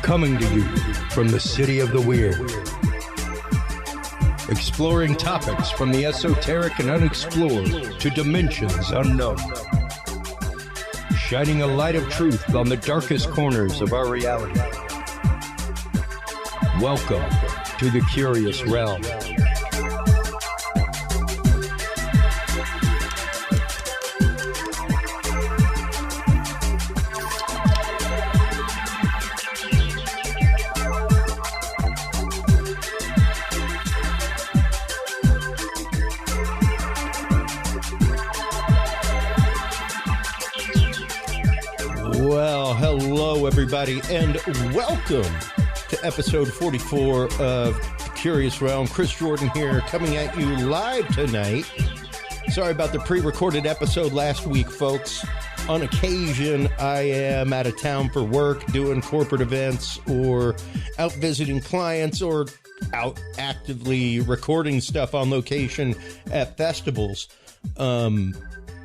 Coming to you from the city of the weird. Exploring topics from the esoteric and unexplored to dimensions unknown. Shining a light of truth on the darkest corners of our reality. Welcome to the Curious Realm. Well, hello everybody, and welcome to episode 44 of The Curious Realm. Chris Jordan here, coming at you live tonight. Sorry about the pre-recorded episode last week, folks. On occasion, I am out of town for work, doing corporate events, or out visiting clients, or out actively recording stuff on location at festivals.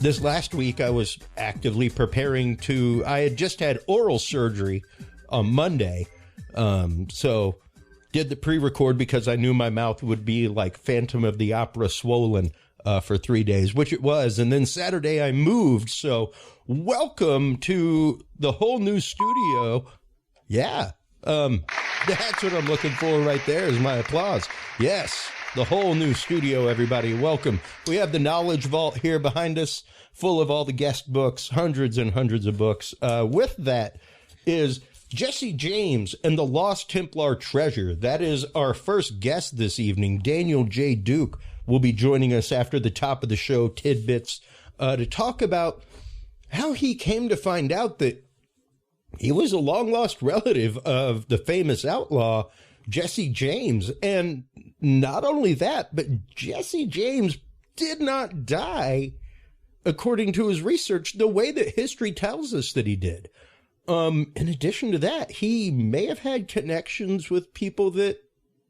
This last week, I was actively preparing I had just had oral surgery on Monday, so did the pre-record because I knew my mouth would be like Phantom of the Opera swollen for 3 days, which it was. And then Saturday I moved, so welcome to the whole new studio. Yeah, that's what I'm looking for right there is my applause. Yes. The whole new studio, everybody. Welcome. We have the Knowledge Vault here behind us, full of all the guest books, hundreds and hundreds of books. With that is Jesse James and the Lost Templar Treasure. That is our first guest this evening. Daniel J. Duke will be joining us after the top of the show, Tidbits, to talk about how he came to find out that he was a long-lost relative of the famous outlaw, Jesse James. And not only that, but Jesse James did not die, according to his research, the way that history tells us that he did. In addition to that, he may have had connections with people that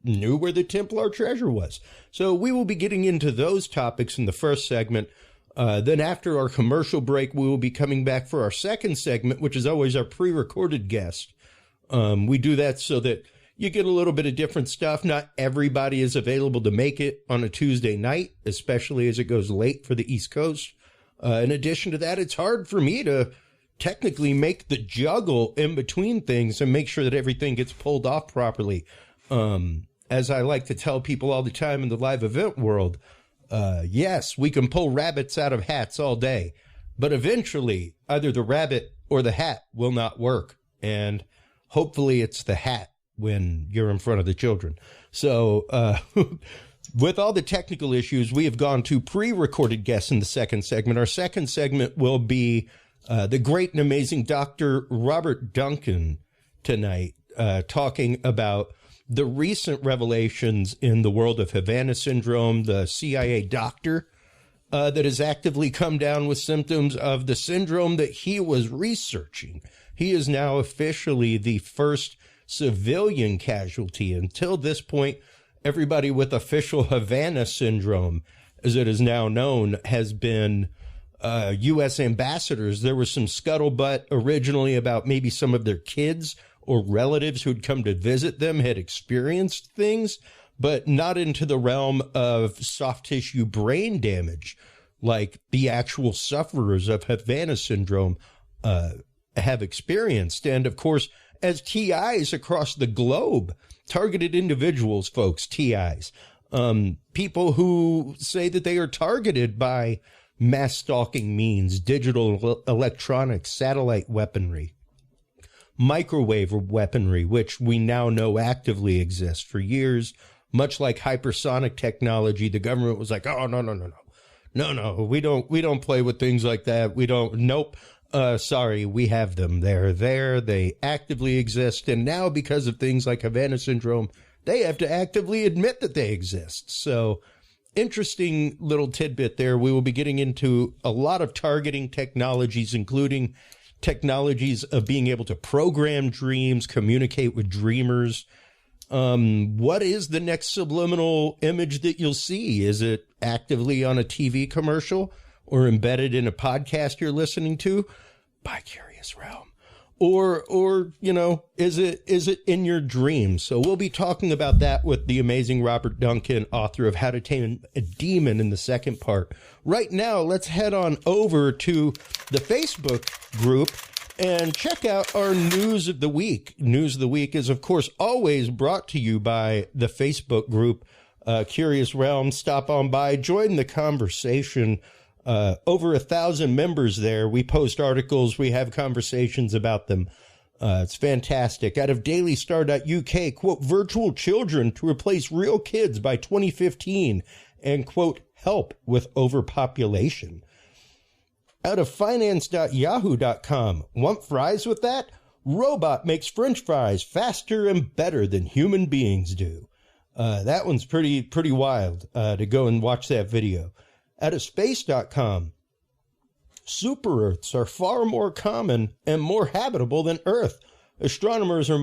knew where the Templar treasure was. So we will be getting into those topics in the first segment. Then after our commercial break, we will be coming back for our second segment, which is always our pre-recorded guest. We do that so that you get a little bit of different stuff. Not everybody is available to make it on a Tuesday night, especially as it goes late for the East Coast. In addition to that, it's hard for me to technically make the juggle in between things and make sure that everything gets pulled off properly. As I like to tell people all the time in the live event world, yes, we can pull rabbits out of hats all day, but eventually either the rabbit or the hat will not work. And hopefully it's the hat when you're in front of the children. So, with all the technical issues, we have gone to pre-recorded guests in the second segment. Our second segment will be the great and amazing Dr. Robert Duncan tonight, talking about the recent revelations in the world of Havana Syndrome, the CIA doctor that has actively come down with symptoms of the syndrome that he was researching. He is now officially the first civilian casualty. Until this point, everybody with official Havana Syndrome, as it is now known, has been U.S. ambassadors. There was some scuttlebutt originally about maybe some of their kids or relatives who'd come to visit them had experienced things, but not into the realm of soft tissue brain damage like the actual sufferers of Havana Syndrome have experienced. And of course, as TIs across the globe, targeted individuals, folks, TIs, people who say that they are targeted by mass stalking means, digital electronics, satellite weaponry, microwave weaponry, which we now know actively exists. For years, much like hypersonic technology, the government was like, oh, no, we don't play with things like that. Nope. Sorry, we have them. They're there. They actively exist. And now, because of things like Havana Syndrome, they have to actively admit that they exist. So, interesting little tidbit there. We will be getting into a lot of targeting technologies, including technologies of being able to program dreams, communicate with dreamers. What is the next subliminal image that you'll see? Is it actively on a TV commercial or embedded in a podcast you're listening to? By Curious Realm. or is it in your dreams? So we'll be talking about that with the amazing Robert Duncan, author of How to Tame a Demon, in the second part. Right now, let's head on over to the Facebook group and check out our News of the Week. News of the Week is, of course, always brought to you by the Facebook group, Curious Realm. Stop on by, join the conversation. Over 1,000 members there. We post articles. We have conversations about them. It's fantastic. Out of dailystar.uk, quote, virtual children to replace real kids by 2015, and, quote, help with overpopulation. Out of finance.yahoo.com, want fries with that? Robot makes French fries faster and better than human beings do. That one's pretty wild to go and watch that video. Out of space.com, super Earths are far more common and more habitable than Earth. Astronomers are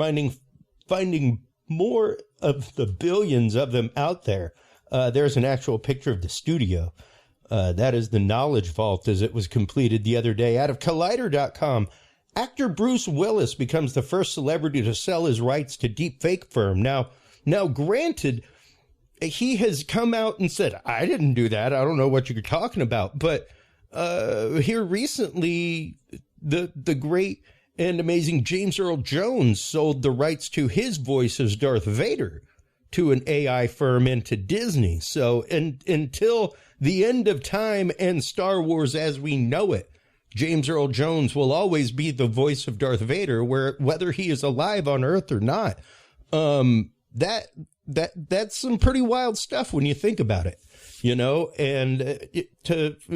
finding more of the billions of them out there. There's an actual picture of the studio. That is the Knowledge Vault as it was completed the other day. Out of Collider.com, actor Bruce Willis becomes the first celebrity to sell his rights to deepfake firm. Now, granted, he has come out and said, I didn't do that. I don't know what you're talking about. But here recently, the great and amazing James Earl Jones sold the rights to his voice as Darth Vader to an AI firm and to Disney. So until the end of time and Star Wars as we know it, James Earl Jones will always be the voice of Darth Vader, whether he is alive on Earth or not. That's some pretty wild stuff when you think about it, and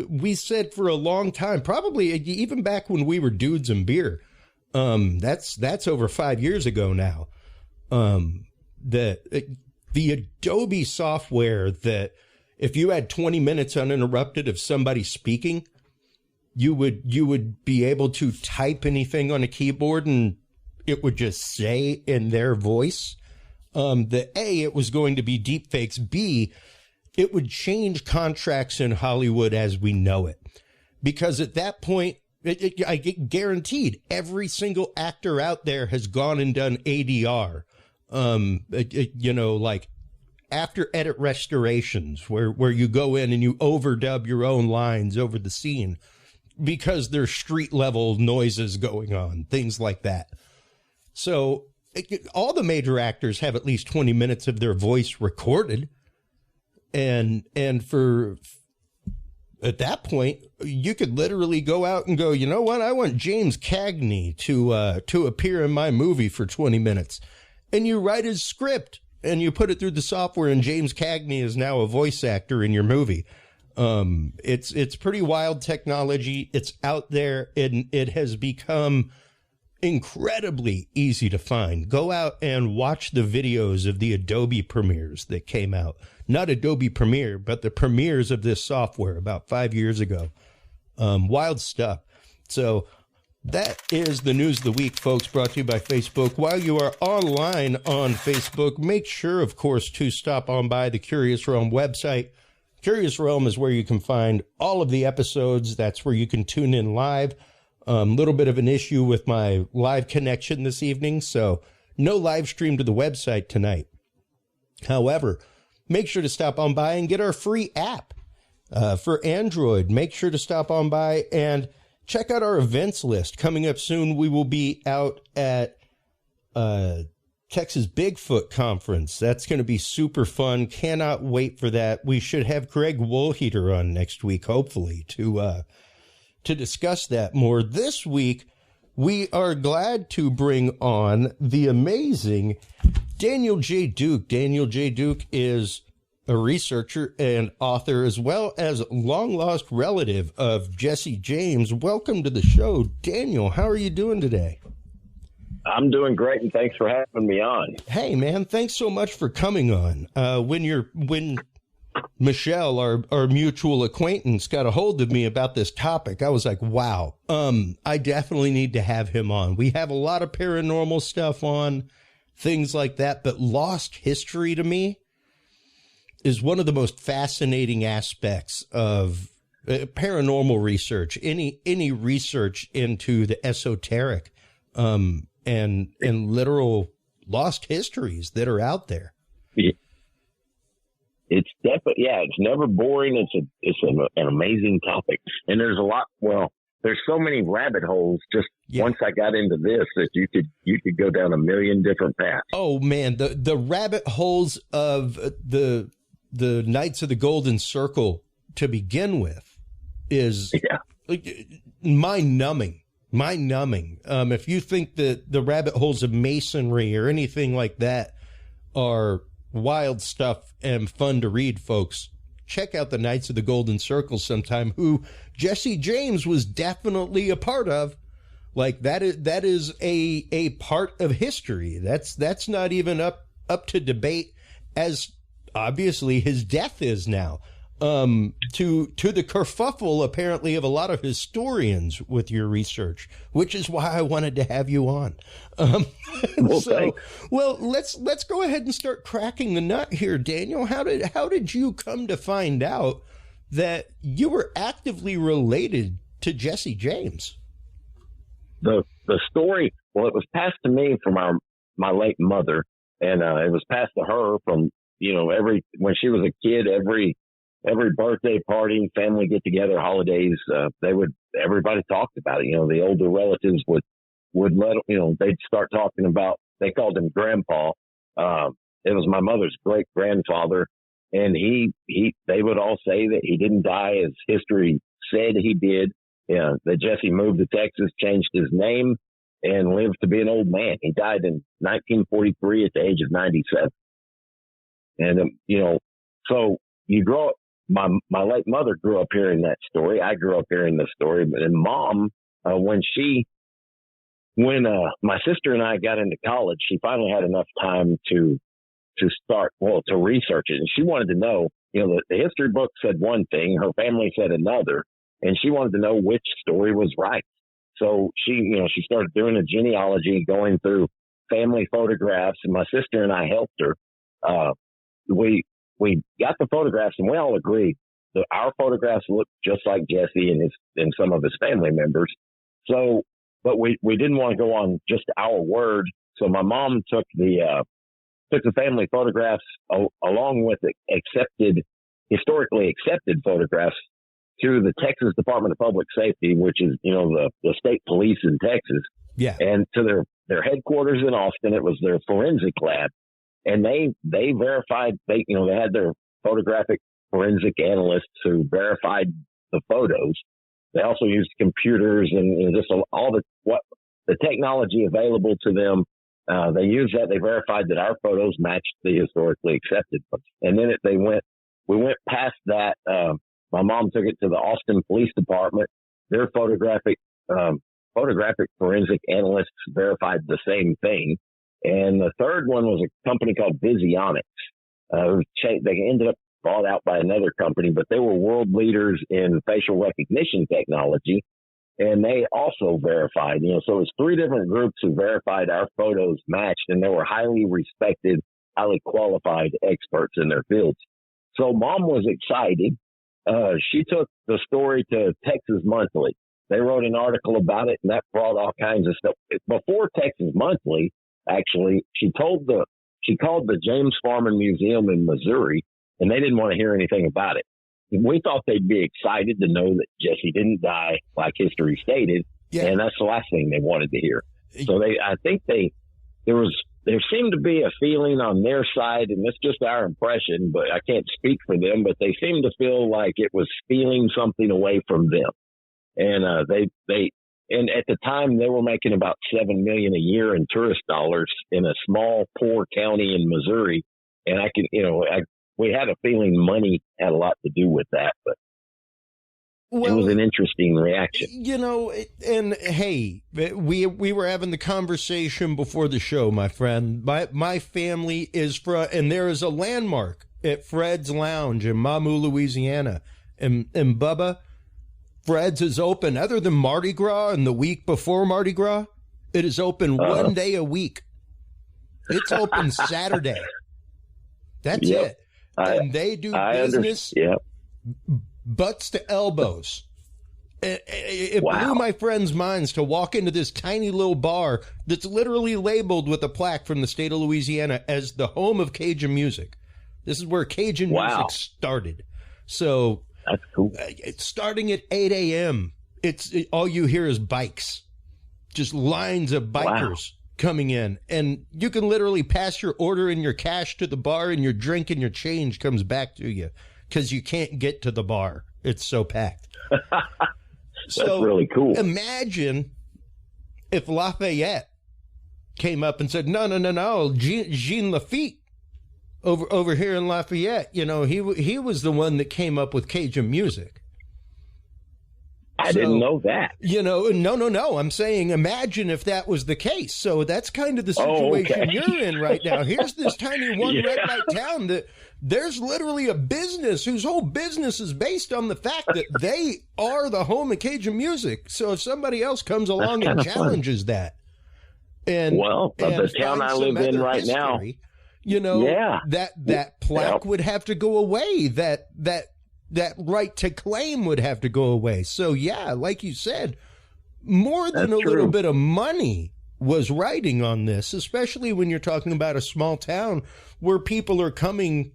we said for a long time, probably even back when we were dudes and beer, that's over 5 years ago now, that the Adobe software that if you had 20 minutes uninterrupted of somebody speaking, you would be able to type anything on a keyboard and it would just say in their voice. That A, it was going to be deepfakes. B, it would change contracts in Hollywood as we know it. Because at that point, I get guaranteed every single actor out there has gone and done ADR. Like after edit restorations where you go in and you overdub your own lines over the scene because there's street level noises going on, things like that. So all the major actors have at least 20 minutes of their voice recorded. And for at that point, you could literally go out and go, you know what? I want James Cagney to appear in my movie for 20 minutes. And you write his script and you put it through the software, and James Cagney is now a voice actor in your movie. It's pretty wild technology. It's out there, and it has become incredibly easy to find. Go out and watch the videos of the Adobe premieres that came out. Not Adobe Premiere, but the premieres of this software about 5 years ago. Wild stuff. So that is the News of the Week, folks, brought to you by Facebook. While you are online on Facebook, make sure, of course, to stop on by the Curious Realm website. Curious Realm is where you can find all of the episodes. That's where you can tune in live. Little bit of an issue with my live connection this evening, so no live stream to the website tonight. However, make sure to stop on by and get our free app for Android. Make sure to stop on by and check out our events list. Coming up soon, we will be out at Texas Bigfoot Conference. That's going to be super fun. Cannot wait for that. We should have Greg Woolheater on next week, hopefully, to discuss that more. This week, we are glad to bring on the amazing Daniel J. Duke. Daniel J. Duke is a researcher and author, as well as long-lost relative of Jesse James. Welcome to the show, Daniel. How are you doing today? I'm doing great, and thanks for having me on. Hey, man, thanks so much for coming on. When Michelle, our mutual acquaintance, got a hold of me about this topic, I was like, wow, I definitely need to have him on. We have a lot of paranormal stuff on, things like that, but lost history to me is one of the most fascinating aspects of paranormal research, any research into the esoteric. and literal lost histories that are out there. It's definitely, it's never boring. It's an amazing topic. And there's a lot, there's so many rabbit holes just once I got into this that you could go down a million different paths. Oh man, the rabbit holes of the Knights of the Golden Circle to begin with is mind-numbing. If you think that the rabbit holes of Masonry or anything like that are wild stuff and fun to read, folks, check out the Knights of the Golden Circle sometime, who Jesse James was definitely a part of. Like that is a part of history. That's not even up to debate, as obviously his death is now. To the kerfuffle apparently of a lot of historians with your research, which is why I wanted to have you on. Let's go ahead and start cracking the nut here, Daniel. How did you come to find out that you were actively related to Jesse James? The story, it was passed to me from my late mother, and it was passed to her from when she was a kid, every birthday party, family get together, holidays, everybody talked about it. The older relatives would let, they'd start talking about, they called him grandpa. It was my mother's great grandfather. And they would all say that he didn't die as history said he did. That Jesse moved to Texas, changed his name, and lived to be an old man. He died in 1943 at the age of 97. And, so you grow up. My late mother grew up hearing that story. I grew up hearing the story. But then Mom, when my sister and I got into college, she finally had enough time to research it. And she wanted to know, the history book said one thing, her family said another, and she wanted to know which story was right. So she started doing a genealogy, going through family photographs, and my sister and I helped her. We got the photographs, and we all agreed that our photographs looked just like Jesse and some of his family members. So, but we didn't want to go on just our word. So my mom took the family photographs along with historically accepted photographs to the Texas Department of Public Safety, which is, the state police in Texas. Yeah. And to their headquarters in Austin. It was their forensic lab. And they verified, they had their photographic forensic analysts who verified the photos. They also used computers and just all the technology available to them. They used that. They verified that our photos matched the historically accepted ones. And then we went past that. My mom took it to the Austin Police Department. Their photographic forensic analysts verified the same thing. And the third one was a company called Visionics. They ended up bought out by another company, but they were world leaders in facial recognition technology. And they also verified, so it was three different groups who verified our photos matched, and they were highly respected, highly qualified experts in their fields. So Mom was excited. She took the story to Texas Monthly. They wrote an article about it, and that brought all kinds of stuff. Before Texas Monthly, actually, she called the James Farman Museum in Missouri, and they didn't want to hear anything about it. We thought they'd be excited to know that Jesse didn't die like history stated, and that's the last thing they wanted to hear. So there seemed to be a feeling on their side, and it's just our impression, but I can't speak for them, but they seemed to feel like it was stealing something away from them. And and at the time they were making about $7 million a year in tourist dollars in a small, poor county in Missouri. And we had a feeling money had a lot to do with that, but it was an interesting reaction. And hey, we were having the conversation before the show, my friend. My family is from, and there is a landmark at Fred's Lounge in Mamou, Louisiana. And Bubba, Fred's is open, other than Mardi Gras and the week before Mardi Gras, it is open one day a week. It's open Saturday. That's it. And they do business butts to elbows. It Wow. blew my friends' minds to walk into this tiny little bar that's literally labeled with a plaque from the state of Louisiana as the home of Cajun music. This is where Cajun music started. So that's cool. It's starting at 8 a.m. All you hear is bikes, just lines of bikers coming in. And you can literally pass your order and your cash to the bar, and your drink and your change comes back to you because you can't get to the bar. It's so packed. That's really cool. Imagine if Lafayette came up and said, no, Jean Lafitte over here in Lafayette, he was the one that came up with Cajun music. I didn't know that. No. I'm saying imagine if that was the case. So that's kind of the situation you're in right now. Here's this tiny one red light town that there's literally a business whose whole business is based on the fact that they are the home of Cajun music. So if somebody else comes along and challenges that, the town I live in right now, that plaque would have to go away. That right to claim would have to go away. So, like you said, more than a little bit of money was riding on this, especially when you're talking about a small town where people are coming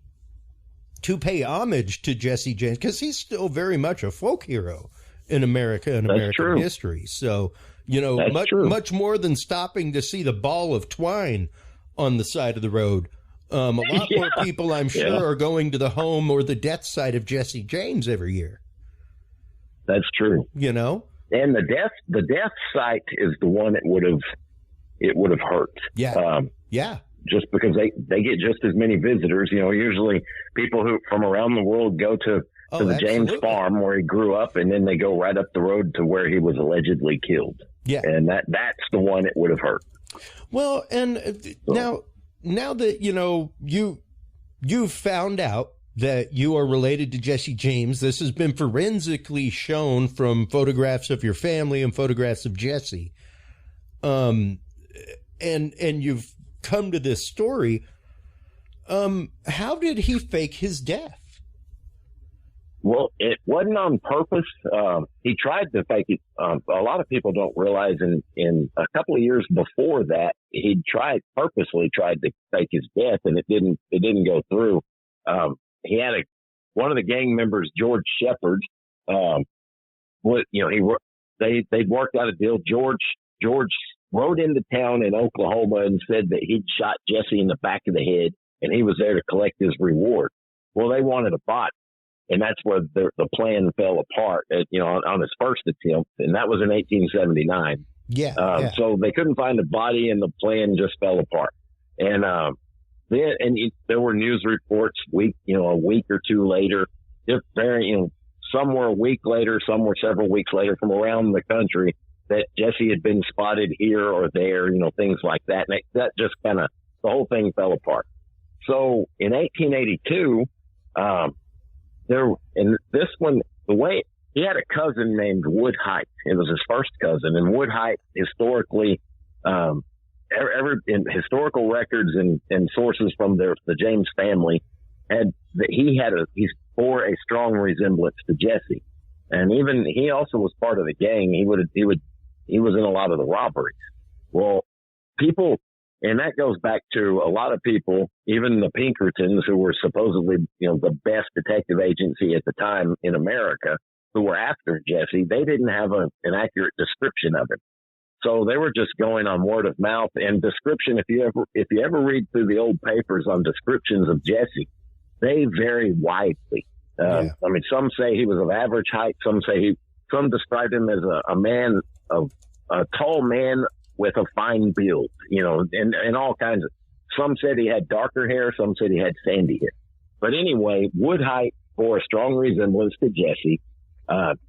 to pay homage to Jesse James, because he's still very much a folk hero in America and American history. So, much more than stopping to see the ball of twine on the side of the road. A lot more people, I'm sure, are going to the home or the death site of Jesse James every year. That's true. And the death site is the one it would have hurt. Yeah. Just because they get just as many visitors. Usually people who from around the world go to the James farm where he grew up, and then they go right up the road to where he was allegedly killed. Yeah. And that's the one it would have hurt. Well, and now that, you've found out that you are related to Jesse James, this has been forensically shown from photographs of your family and photographs of Jesse. And you've come to this story. How did he fake his death? Well, it wasn't on purpose. He tried to fake it. A lot of people don't realize in a couple of years before that, he purposely tried to fake his death, and it didn't go through. He had one of the gang members, George Shepard, they'd worked out a deal. George rode into town in Oklahoma and said that he'd shot Jesse in the back of the head, and he was there to collect his reward. Well, they wanted a body. And that's where the plan fell apart, on his first attempt. And that was in 1879. So they couldn't find a body, and the plan just fell apart. And there were news reports a week or two later, some were a week later, some were several weeks later from around the country, that Jesse had been spotted here or there, things like that. And that just the whole thing fell apart. So in 1882, this one, the way he had a cousin named Woodhite. It was his first cousin, and Woodhite historically, in historical records and sources from the James family he bore a strong resemblance to Jesse, and even he also was part of the gang. He was in a lot of the robberies. Well, people. And that goes back to a lot of people, even the Pinkertons, who were supposedly, the best detective agency at the time in America, who were after Jesse. They didn't have an accurate description of him. So they were just going on word of mouth and description. If you ever read through the old papers on descriptions of Jesse, they vary widely. Some say he was of average height. Some described him as a tall man with a fine build, and all kinds of. Some said he had darker hair, some said he had sandy hair. But anyway, Woodhite bore a strong resemblance to Jesse.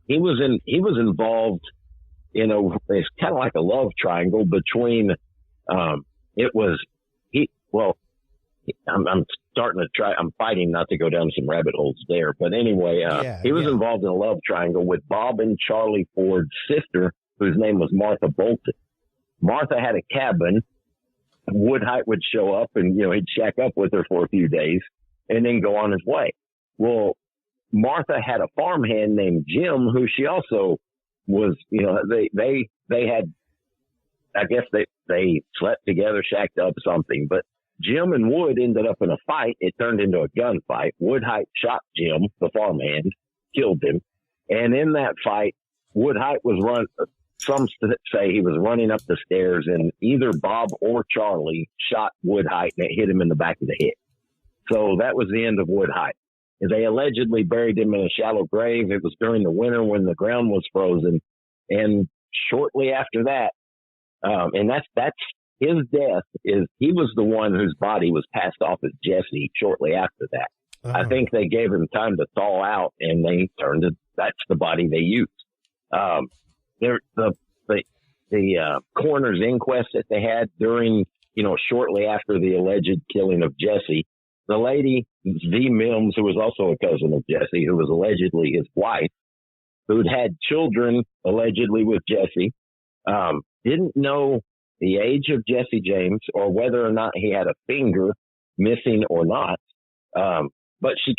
He was involved it's kind of like a love triangle between. I'm fighting not to go down some rabbit holes there, but anyway, he was involved in a love triangle with Bob and Charlie Ford's sister, whose name was Martha Bolton. Martha had a cabin. Woodhite would show up and, he'd shack up with her for a few days and then go on his way. Well, Martha had a farmhand named Jim, who she also was, you know, they had, I guess they slept together, shacked up, something. But Jim and Wood ended up in a fight. It turned into a gunfight. Woodhite shot Jim, the farmhand, killed him. And in that fight, Woodhite was some say he was running up the stairs, and either Bob or Charlie shot Woodhite, and it hit him in the back of the head. So that was the end of Woodhite. They allegedly buried him in a shallow grave. It was during the winter when the ground was frozen. And shortly after that, and that's his death, is he was the one whose body was passed off as Jesse shortly after that. Uh-huh. I think they gave him time to thaw out, and they that's the body they used. The coroner's inquest that they had during, you know, shortly after the alleged killing of Jesse, the lady, V. Mims, who was also a cousin of Jesse, who was allegedly his wife, who'd had children allegedly with Jesse, didn't know the age of Jesse James or whether or not he had a finger missing or not. But she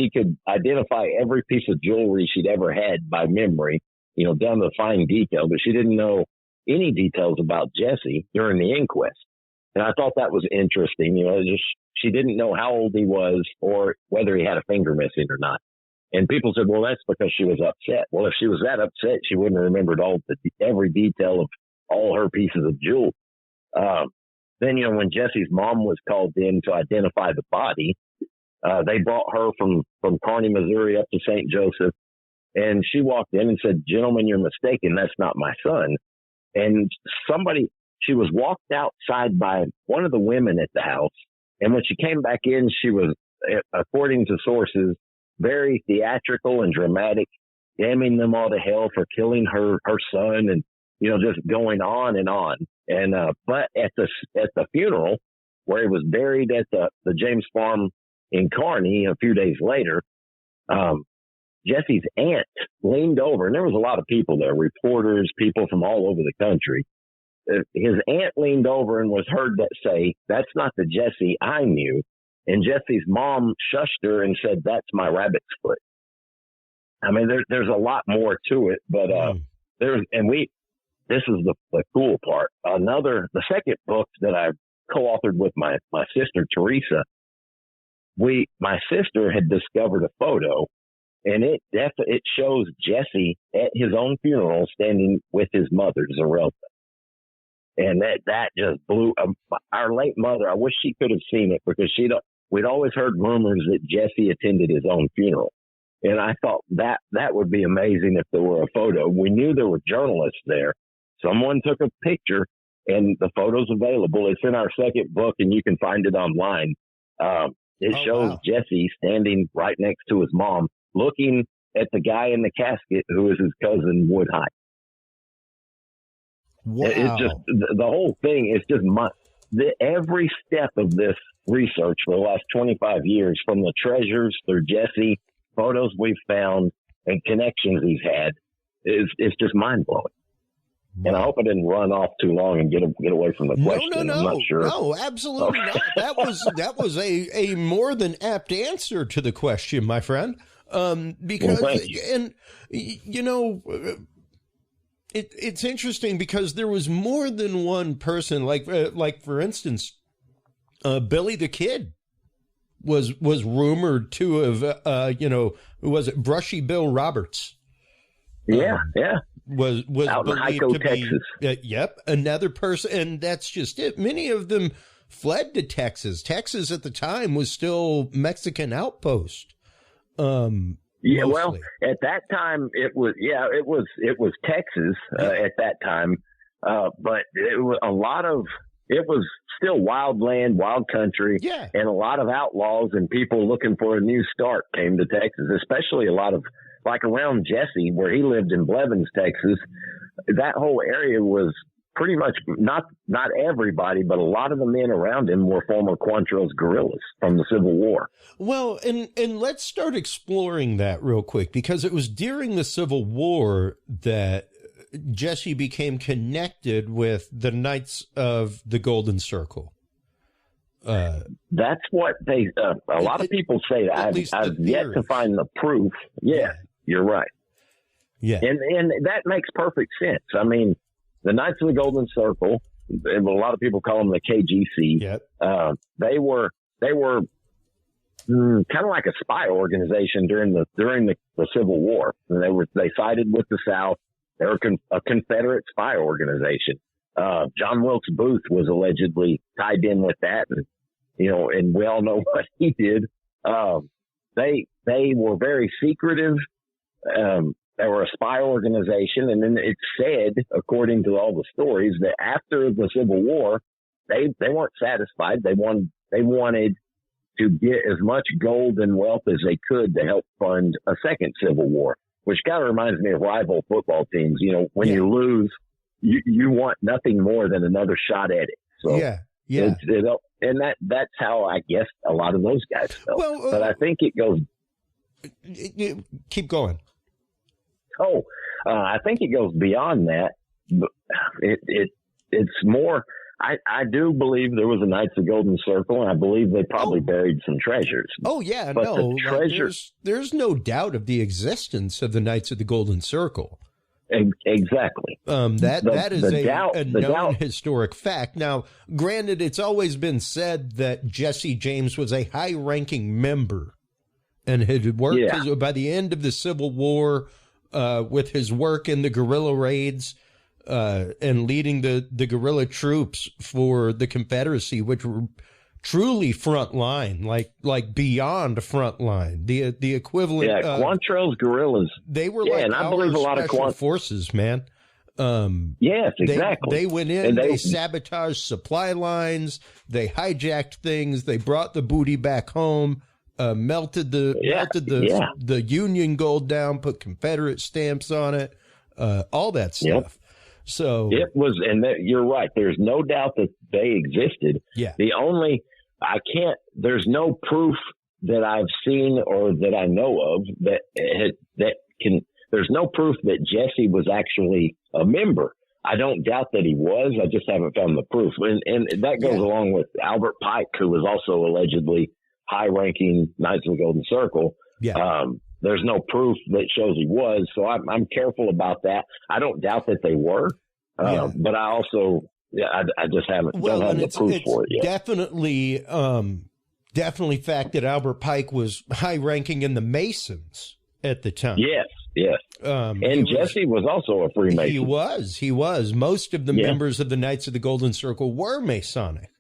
could identify every piece of jewelry she'd ever had by memory, you know, down to fine detail, but she didn't know any details about Jesse during the inquest. And I thought that was interesting. You know, she didn't know how old he was or whether he had a finger missing or not. And people said, well, that's because she was upset. Well, if she was that upset, she wouldn't have remembered every detail of all her pieces of jewelry. Then, you know, when Jesse's mom was called in to identify the body, they brought her from Kearney, Missouri up to St. Joseph. And she walked in and said, gentlemen, you're mistaken. That's not my son. And she was walked outside by one of the women at the house. And when she came back in, she was, according to sources, very theatrical and dramatic, damning them all to hell for killing her son, and, you know, just going on and on. And, but at the funeral where he was buried at the James farm in Kearney a few days later, Jesse's aunt leaned over, and there was a lot of people there, reporters, people from all over the country. His aunt leaned over and was heard to say, that's not the Jesse I knew. And Jesse's mom shushed her and said, that's my rabbit's foot. I mean, there's a lot more to it, but, this is the cool part. The second book that I co-authored with my sister, Teresa, my sister had discovered a photo, and it shows Jesse at his own funeral standing with his mother, Zarelda. And that just blew our late mother. I wish she could have seen it, because we'd always heard rumors that Jesse attended his own funeral. And I thought that would be amazing if there were a photo. We knew there were journalists there. Someone took a picture, and the photo's available. It's in our second book, and you can find it online. It shows Jesse standing right next to his mom, looking at the guy in the casket who is his cousin, Woodhite. Wow. It's just the whole thing is just every step of this research for the last 25 years, from the treasures through Jesse, photos we've found, and connections he's had, it's just mind blowing. Wow. And I hope I didn't run off too long and get away from the question. No, I'm not sure. No, absolutely not. That was a more than apt answer to the question, my friend. Because, and you know, it's interesting because there was more than one person. Like for instance, Billy the Kid was rumored to have, who was it? Brushy Bill Roberts. Yeah. Was out in believed Hyco, to be, Texas. Another person, and that's just it. Many of them fled to Texas. Texas at the time was still Mexican outpost. Yeah, well, at that time it was Texas at that time, but it was still wild land, wild country, and a lot of outlaws and people looking for a new start came to Texas, especially a lot of, like around Jesse, where he lived in Blevins, Texas. That whole area was pretty much not everybody, but a lot of the men around him were former Quantrill's guerrillas from the Civil War. Well, and let's start exploring that real quick, because it was during the Civil War that Jesse became connected with the Knights of the Golden Circle. That's what they. A lot of people say that. I've yet to find the proof. Yeah, you're right. Yeah. And that makes perfect sense. I mean, the Knights of the Golden Circle, and a lot of people call them the KGC. Yep. They were kind of like a spy organization during the Civil War. And they sided with the South. They were a Confederate spy organization. John Wilkes Booth was allegedly tied in with that, and we all know what he did. They were very secretive. They were a spy organization, and then it's said, according to all the stories, that after the Civil War, they weren't satisfied. They wanted to get as much gold and wealth as they could to help fund a second Civil War, which kind of reminds me of rival football teams. When you lose, you want nothing more than another shot at it. So yeah. And that's how I guess a lot of those guys felt. Well, but I think it goes. Keep going. I think it goes beyond that. It's more. I do believe there was a Knights of the Golden Circle, and I believe they probably buried some treasures. Oh yeah, but no, the treasures. There's no doubt of the existence of the Knights of the Golden Circle. Exactly. That is a known historic fact. Now, granted, it's always been said that Jesse James was a high-ranking member and had worked by the end of the Civil War with his work in the guerrilla raids and leading the guerrilla troops for the Confederacy, which were truly front line, like beyond front line, the equivalent. Yeah, Quantrell's guerrillas. They were and I believe a lot of forces, man. Yes, exactly. They went in, they sabotaged supply lines, they hijacked things, they brought the booty back home, melted the Union gold down, put Confederate stamps on it, all that stuff. Yep. So it was, and you're right. There's no doubt that they existed. Yeah. There's no proof that I've seen or that I know of there's no proof that Jesse was actually a member. I don't doubt that he was. I just haven't found the proof. And that goes along with Albert Pike, who was also allegedly high-ranking Knights of the Golden Circle. Yeah. There's no proof that shows he was, so I'm careful about that. I don't doubt that they were, but I also I just don't have the proof for it yet. Definitely fact that Albert Pike was high-ranking in the Masons at the time. Yes. And Jesse was also a Freemason. He was. Most of the members of the Knights of the Golden Circle were Masonic.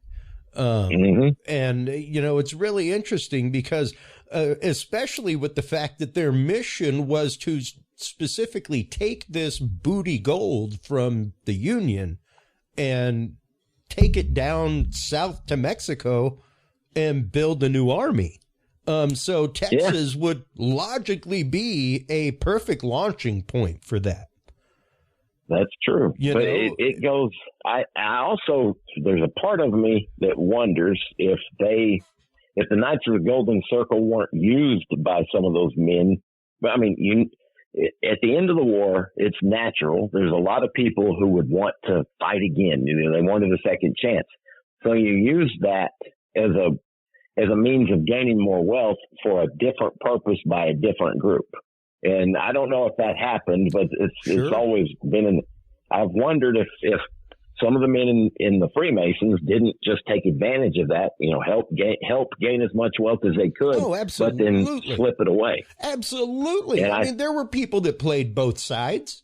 And, it's really interesting because especially with the fact that their mission was to specifically take this booty gold from the Union and take it down south to Mexico and build a new army. So Texas would logically be a perfect launching point for that. That's true. But it goes, I also, there's a part of me that wonders if the Knights of the Golden Circle weren't used by some of those men. But I mean, at the end of the war, it's natural. There's a lot of people who would want to fight again. They wanted a second chance. So you use that as a means of gaining more wealth for a different purpose by a different group. And I don't know if that happened, but it's always been I've wondered if some of the men in the Freemasons didn't just take advantage of that, help gain as much wealth as they could, but then slip it away. Absolutely. And I mean, there were people that played both sides.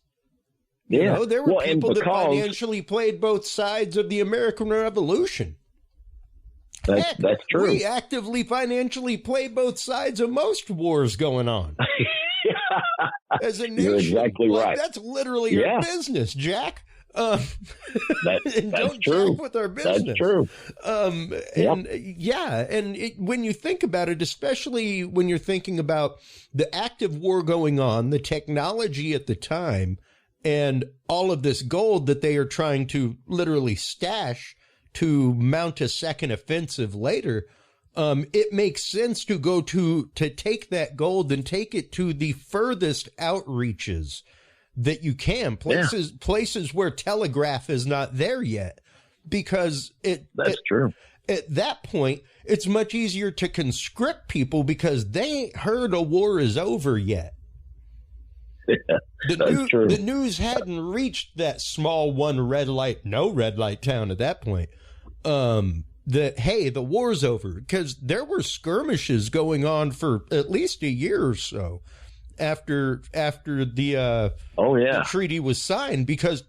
There were people that financially played both sides of the American Revolution. That's true. We actively financially play both sides of most wars going on. As a nation. You're exactly right. That's literally your business, Jack. That's don't true. Jack with our business. That's true. When you think about it, especially when you're thinking about the active war going on, the technology at the time, and all of this gold that they are trying to literally stash to mount a second offensive later, it makes sense to go to take that gold and take it to the furthest outreaches that you can, places where telegraph is not there yet, because true. At that point, it's much easier to conscript people because they ain't heard a war is over yet. The news hadn't reached that small no red light town at that point. That, hey, the war's over, because there were skirmishes going on for at least a year or so after the treaty was signed, because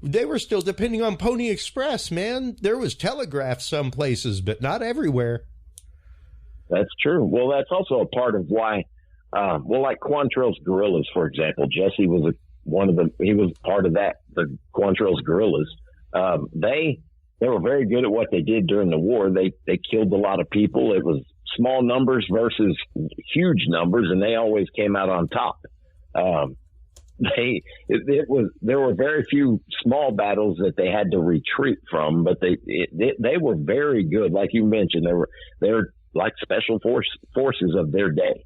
they were still depending on Pony Express, man. There was telegraph some places, but not everywhere. That's true. Well, that's also a part of why, like Quantrill's guerrillas, for example. Jesse was he was part of that, the Quantrill's guerrillas. They were very good at what they did during the war. They killed a lot of people. It was small numbers versus huge numbers, and they always came out on top. There were very few small battles that they had to retreat from, but they were very good. Like you mentioned, they were like special forces of their day.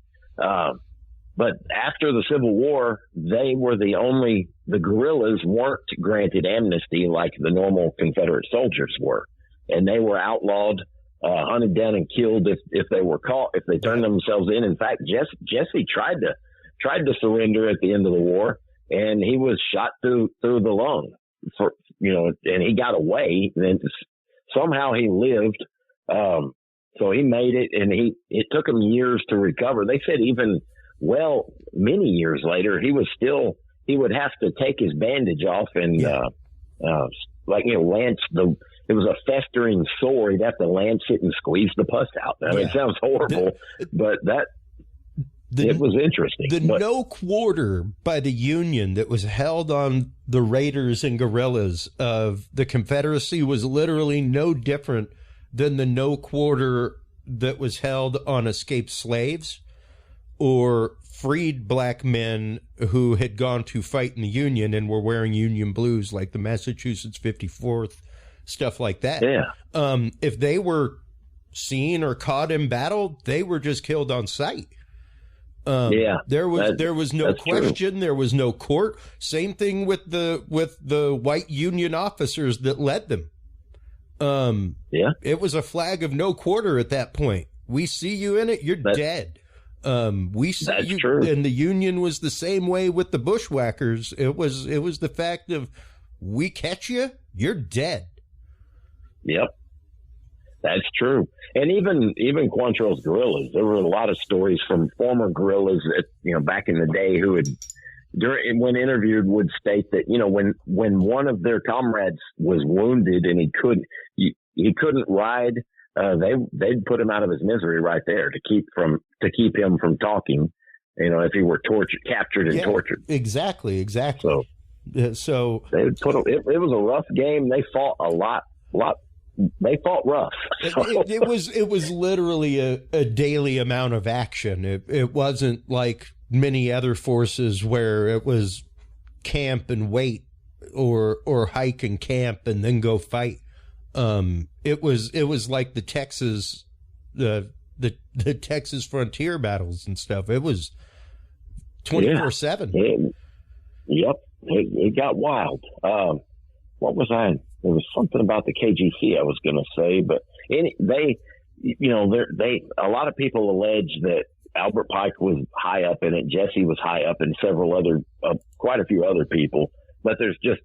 But after the Civil War, the guerrillas weren't granted amnesty like the normal Confederate soldiers were. And they were outlawed, hunted down and killed if they were caught, if they turned themselves in. In fact, Jesse tried to surrender at the end of the war, and he was shot through the lung and he got away. And somehow he lived. So he made it, and it took him years to recover. They said many years later, he would have to take his bandage off and, lance it was a festering sore. He'd have to lance it and squeeze the pus out. I mean, it sounds horrible, but it was interesting. No quarter by the Union that was held on the raiders and guerrillas of the Confederacy was literally no different than the no quarter that was held on escaped slaves or freed black men who had gone to fight in the Union and were wearing Union blues, like the Massachusetts 54th, stuff like that. Yeah. If they were seen or caught in battle, they were just killed on sight. There was no question. True. There was no court. Same thing with the white Union officers that led them. It was a flag of no quarter at that point. We see you in it, you're dead. We see you, true. And the Union was the same way with the bushwhackers. It was the fact of, we catch you, you're dead. Yep, that's true. And even Quantrill's guerrillas, there were a lot of stories from former guerrillas that, back in the day who had, when interviewed, would state that, when one of their comrades was wounded and he couldn't ride, they'd put him out of his misery right there to keep him from talking, if he were captured and tortured. Exactly. So they would it was a rough game. They fought a lot. They fought rough. So. It was literally a daily amount of action. It wasn't like many other forces where it was camp and wait or hike and camp and then go fight. It was like the Texas Texas frontier battles and stuff. It was 24/7. Yep. It got wild. What was I? There was something about the KGC I was going to say, but a lot of people allege that Albert Pike was high up in it. Jesse was high up, and quite a few other people. But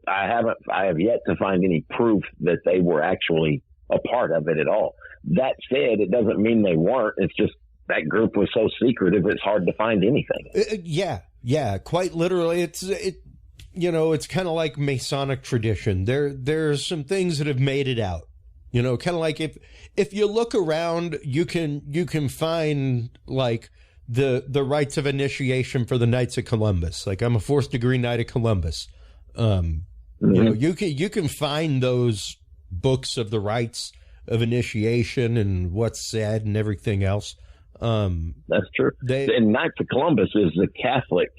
I have yet to find any proof that they were actually a part of it at all. That said, it doesn't mean they weren't. It's just that group was so secretive, it's hard to find anything. Yeah, quite literally. It's kind of like Masonic tradition. There's some things that have made it out. Kind of like if you look around, you can find like the rites of initiation for the Knights of Columbus. Like, I'm a 4th degree Knight of Columbus. You can find those books of the rites of initiation and what's said and everything else. That's true. And Knights of Columbus is the Catholic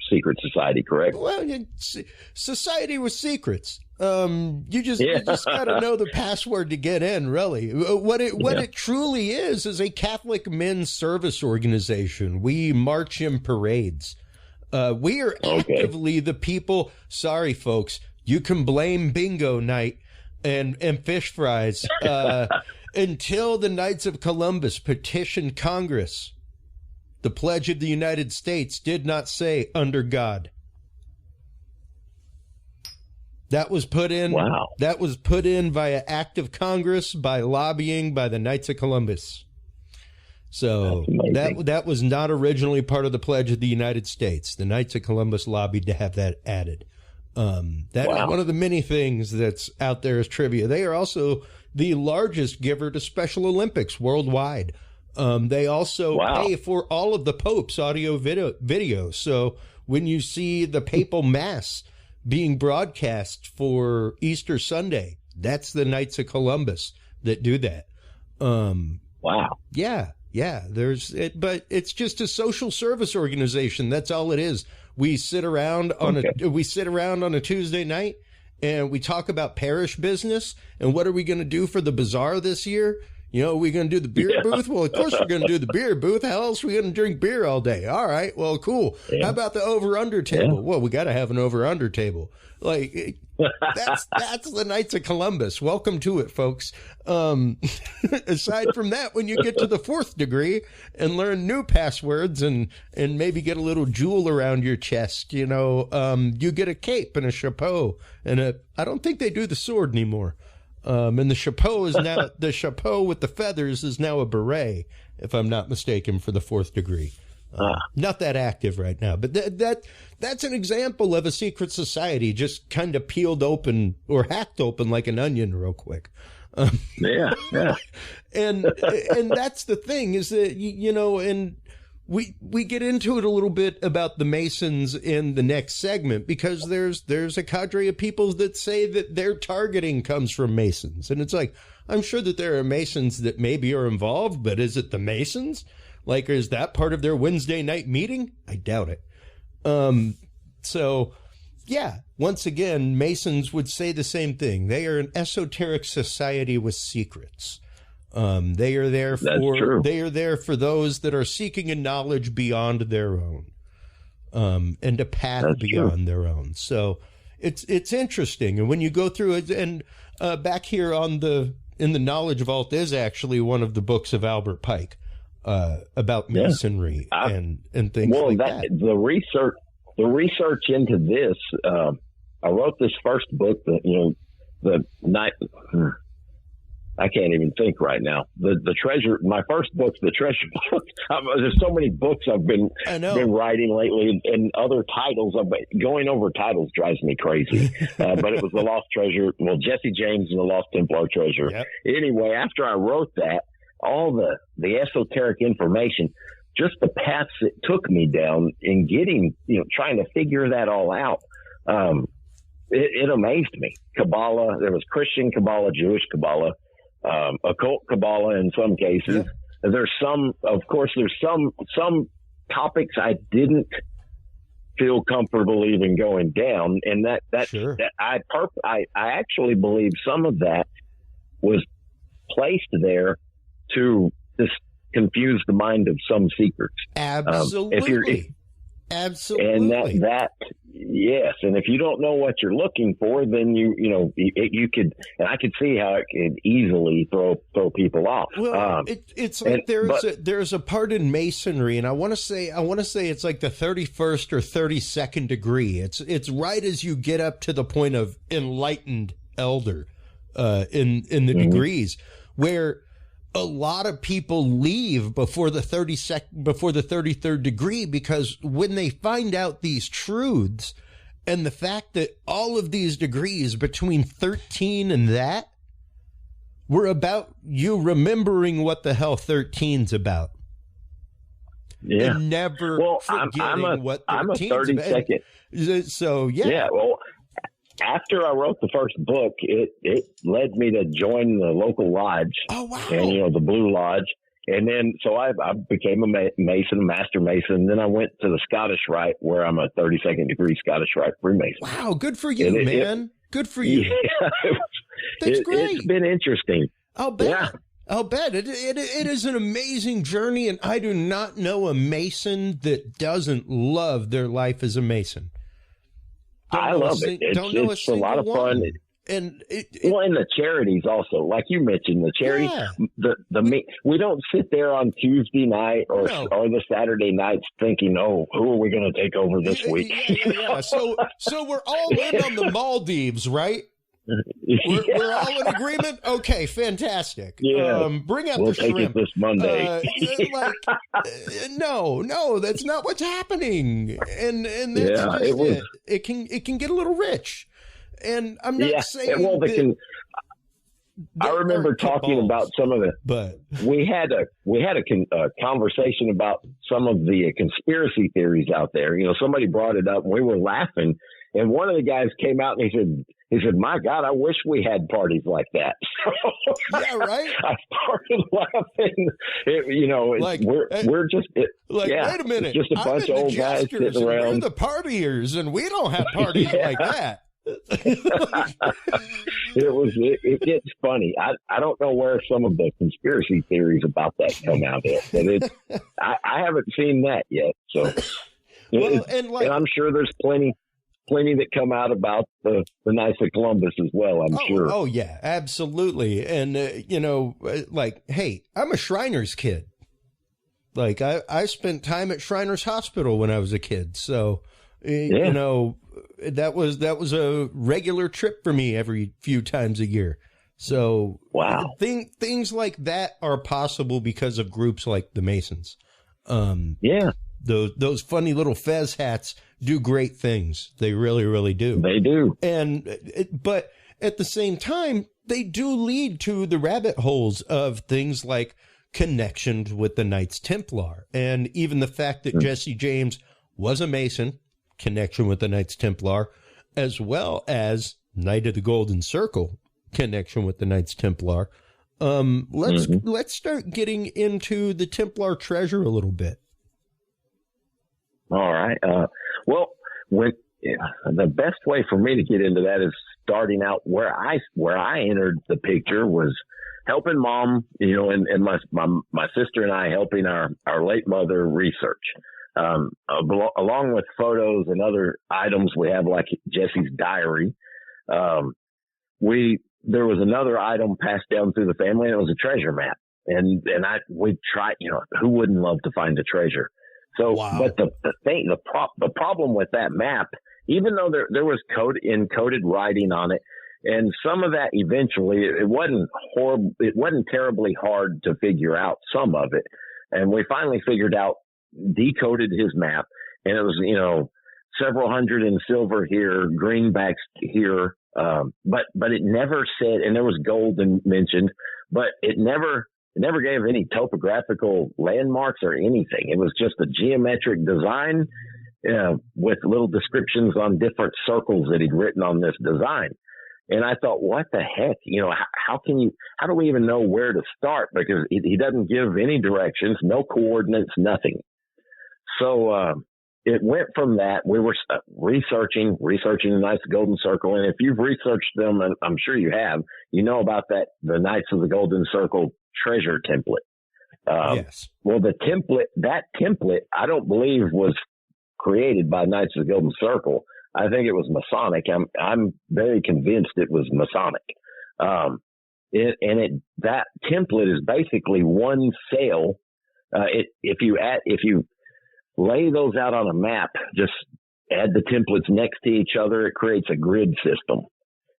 secret society, correct? Well, society with secrets. You just got to know the password to get in, really. What it truly is a Catholic men's service organization. We march in parades. We are actively the people. Sorry, folks. You can blame bingo night and fish fries until the Knights of Columbus petitioned Congress The Pledge of the United States did not say under God. That was put in. Wow. That was put in via act of Congress, by lobbying, by the Knights of Columbus. So that was not originally part of the Pledge of the United States. The Knights of Columbus lobbied to have that added. That is one of the many things that's out there as trivia. They are also the largest giver to Special Olympics worldwide. They also pay for all of the Pope's audio video. So when you see the papal mass being broadcast for Easter Sunday, that's the Knights of Columbus that do that. Wow. Yeah. But it's just a social service organization. That's all it is. We sit around on a Tuesday night and we talk about parish business and what are we going to do for the bazaar this year? You know, are we going to do the beer booth? Well, of course we're going to do the beer booth. How else are we going to drink beer all day? All right. Well, cool. Yeah. How about the over-under table? Yeah. Well, we got to have an over-under table. Like, that's the Knights of Columbus. Welcome to it, folks. Aside from that, when you get to the 4th degree and learn new passwords and maybe get a little jewel around your chest, you know, you get a cape and a chapeau and I don't think they do the sword anymore. And the chapeau is now the chapeau with the feathers is now a beret, if I'm not mistaken, for the 4th degree. Not that active right now, but that's an example of a secret society just kind of peeled open or hacked open like an onion real quick. Yeah. And that's the thing is that, you know, and we get into it a little bit about the Masons in the next segment because there's a cadre of people that say that their targeting comes from Masons. And it's like, I'm sure that there are Masons that maybe are involved, but is it the Masons? Like, is that part of their Wednesday night meeting? I doubt it. So, yeah, once again, Masons would say the same thing. They are an esoteric society with secrets. They are there for those that are seeking a knowledge beyond their own, and a path beyond their own. So it's interesting. And when you go through it, and back here in the Knowledge Vault is actually one of the books of Albert Pike about Masonry and things like that. The research into this, I wrote this first book I can't even think right now. The treasure, my first book, the treasure book. There's so many books I've been writing lately, and other titles. Going over titles drives me crazy. But it was the Lost Treasure. Well, Jesse James and the Lost Templar Treasure. Yep. Anyway, after I wrote that, all the esoteric information, just the paths it took me down in getting, trying to figure that all out. It amazed me. Kabbalah. There was Christian Kabbalah, Jewish Kabbalah. Occult Kabbalah in some cases. Yeah. There's some topics I didn't feel comfortable even going down, and that I actually believe some of that was placed there to just confuse the mind of some seekers. Absolutely. Absolutely. And yes. And if you don't know what you're looking for, then you could, and I could see how it could easily throw people off. Well, it's like there's a part in Masonry, and I want to say it's like the 31st or 32nd degree. It's right as you get up to the point of enlightened elder, in the degrees, where a lot of people leave before the 33rd degree, because when they find out these truths and the fact that all of these degrees between 13 and that were about you remembering what the hell 13's about. Yeah. And never forgetting what 13's I'm a 32nd. So, yeah. Yeah, well, after I wrote the first book, it led me to join the local lodge. Oh, wow. And, the Blue Lodge. And then, so I became a Mason, a Master Mason. Then I went to the Scottish Rite, where I'm a 32nd degree Scottish Rite Freemason. Wow, good for you, man. Good for you. Yeah, That's great. It's been interesting. I'll bet. Yeah. I'll bet. It is an amazing journey, and I do not know a Mason that doesn't love their life as a Mason. I love it. It's a lot of fun. And and the charities also, like you mentioned, the charities, we don't sit there on Tuesday night or the Saturday nights thinking, oh, who are we going to take over this week? Yeah. So we're all in on the Maldives, right? We're all in agreement. Okay, fantastic. Yeah, bring out we'll the shrimp. take it this Monday. No, that's not what's happening. And that's just it. It can get a little rich. And I'm not saying I remember talking about some of but we had a conversation about some of the conspiracy theories out there. You know, somebody brought it up and we were laughing, and one of the guys came out and he said, "My God, I wish we had parties like that." Yeah, right. I started laughing. We're just wait a minute, just a bunch of old guys sitting around. We're the partiers, and we don't have parties like that. It gets funny. I don't know where some of the conspiracy theories about that come out of, but I haven't seen that yet. So, and I'm sure there's plenty that come out about the Knights of Columbus as well. I'm sure. Oh yeah, absolutely. And hey, I'm a Shriners kid. Like I spent time at Shriners Hospital when I was a kid, so that was a regular trip for me every few times a year. So wow, things like that are possible because of groups like the Masons. Those funny little fez hats do great things. They really, really do. They do. But at the same time, they do lead to the rabbit holes of things like connections with the Knights Templar, and even the fact that Jesse James was a Mason, connection with the Knights Templar, as well as Knight of the Golden Circle, connection with the Knights Templar. Let's start getting into the Templar treasure a little bit. All right. The best way for me to get into that is starting out where I entered the picture was helping Mom, and my sister and I helping our late mother research. Along with photos and other items we have, like Jesse's diary. There was another item passed down through the family, and it was a treasure map. And we tried, who wouldn't love to find a treasure? So, wow. But the problem with that map, even though there was encoded writing on it, and some of that eventually, it wasn't horrible. It wasn't terribly hard to figure out some of it. And we finally decoded his map, and it was, several hundred in silver here, greenbacks here. But it never said, and there was gold mentioned, but it never gave any topographical landmarks or anything. It was just a geometric design with little descriptions on different circles that he'd written on this design. And I thought, what the heck? How do we even know where to start? Because he doesn't give any directions, no coordinates, nothing. So it went from that. We were researching the Knights of the Golden Circle. And if you've researched them, and I'm sure you have, you know about the Knights of the Golden Circle treasure template. Yes. Well, that template, I don't believe was created by Knights of the Golden Circle. I think it was Masonic. I'm very convinced it was Masonic. That template is basically one cell. If you lay those out on a map, just add the templates next to each other, it creates a grid system.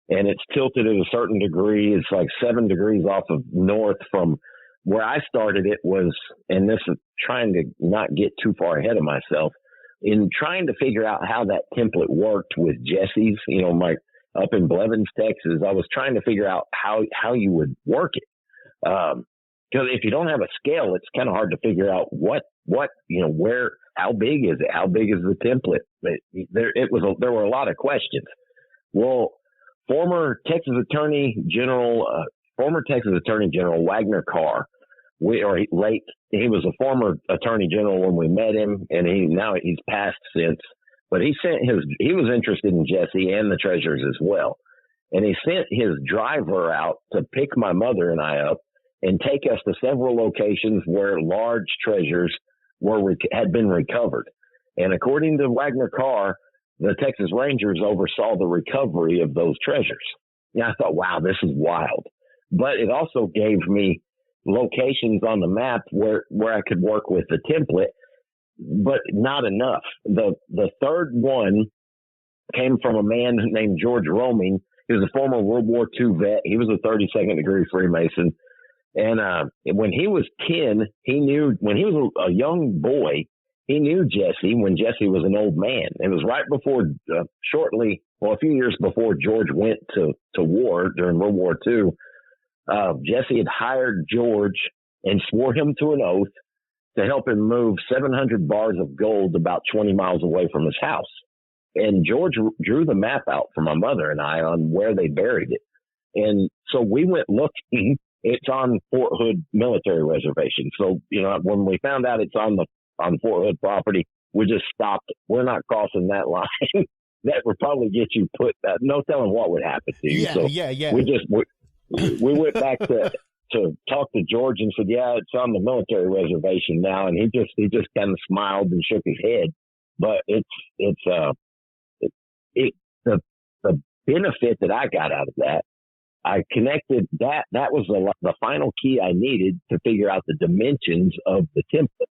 And it's tilted at a certain degree. It's like 7 degrees off of north from where I started. It was, and this is trying to not get too far ahead of myself, in trying to figure out how that template worked with Jesse's, up in Blevins, Texas. I was trying to figure out how you would work it. Because if you don't have a scale, it's kind of hard to figure out where, how big is it? How big is the template? There were a lot of questions. Well, former Texas Attorney General Wagner Carr, he was a former Attorney General when we met him, and he's passed since. But he was interested in Jesse and the treasures as well, and he sent his driver out to pick my mother and I up and take us to several locations where large treasures had been recovered. And according to Wagner Carr, the Texas Rangers oversaw the recovery of those treasures. And I thought, wow, this is wild. But it also gave me locations on the map where I could work with the template, but not enough. The third one came from a man named George Roming. He was a former World War II vet. He was a 32nd degree Freemason. And when he was 10, he knew, when he was a young boy, he knew Jesse when Jesse was an old man. It was right before, a few years before George went to war during World War II. Jesse had hired George and swore him to an oath to help him move 700 bars of gold about 20 miles away from his house. And George drew the map out for my mother and I on where they buried it. And so we went looking. It's on Fort Hood Military Reservation. So, when we found out it's on Fort Hood property, we just stopped. We're not crossing that line. That would probably get you put, no telling what would happen to you. Yeah. We went back to talk to George and said, yeah, it's on the military reservation now. And he just kind of smiled and shook his head. But the benefit that I got out of that, I connected that was the final key I needed to figure out the dimensions of the template.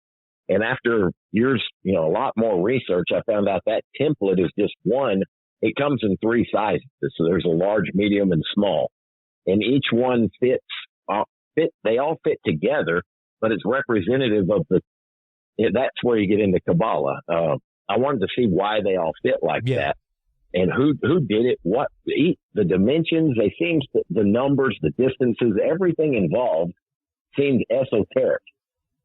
And after years, a lot more research, I found out that template is just one. It comes in 3 sizes. So there's a large, medium, and small. And each one they all fit together, but it's representative of that's where you get into Kabbalah. I wanted to see why they all fit like that. And who did it, the dimensions, the numbers, the distances, everything involved seemed esoteric.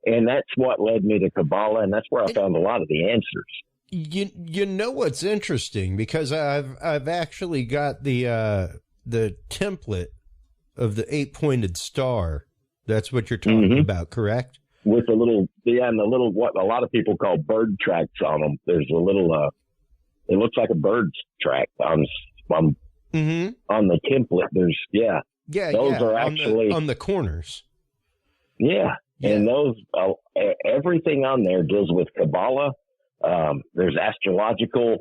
And that's what led me to Kabbalah, and that's where I found a lot of the answers. You know what's interesting, because I've actually got the template of the 8-pointed star. That's what you're talking about, correct? With the little, what a lot of people call bird tracks on them. There's a little, it looks like a bird's track on the template. There's, those are actually on the corners. Yeah. And those, everything on there deals with Kabbalah. There's astrological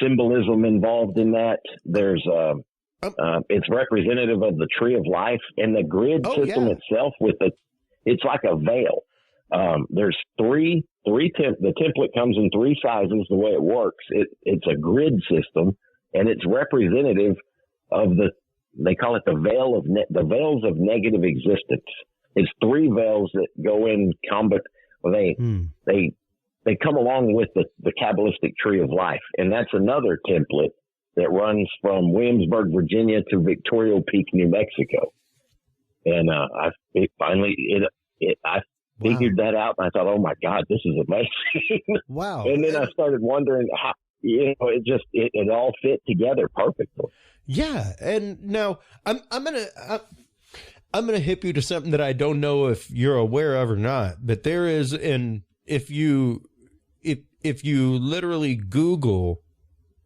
symbolism involved in that. There's, it's representative of the tree of life, and the grid system itself it's like a veil. There's the template comes in 3 sizes. The way it works, it's a grid system, and it's representative of they call it the veils of negative existence. It's 3 veils that go in combat. They come along with the Kabbalistic tree of life. And that's another template that runs from Williamsburg, Virginia to Victoria Peak, New Mexico. And I figured that out, and I thought, oh my God, this is amazing. Wow. And then I started wondering how, it all fit together perfectly. Yeah. And now I'm going to hip you to something that I don't know if you're aware of or not, but there is if you literally Google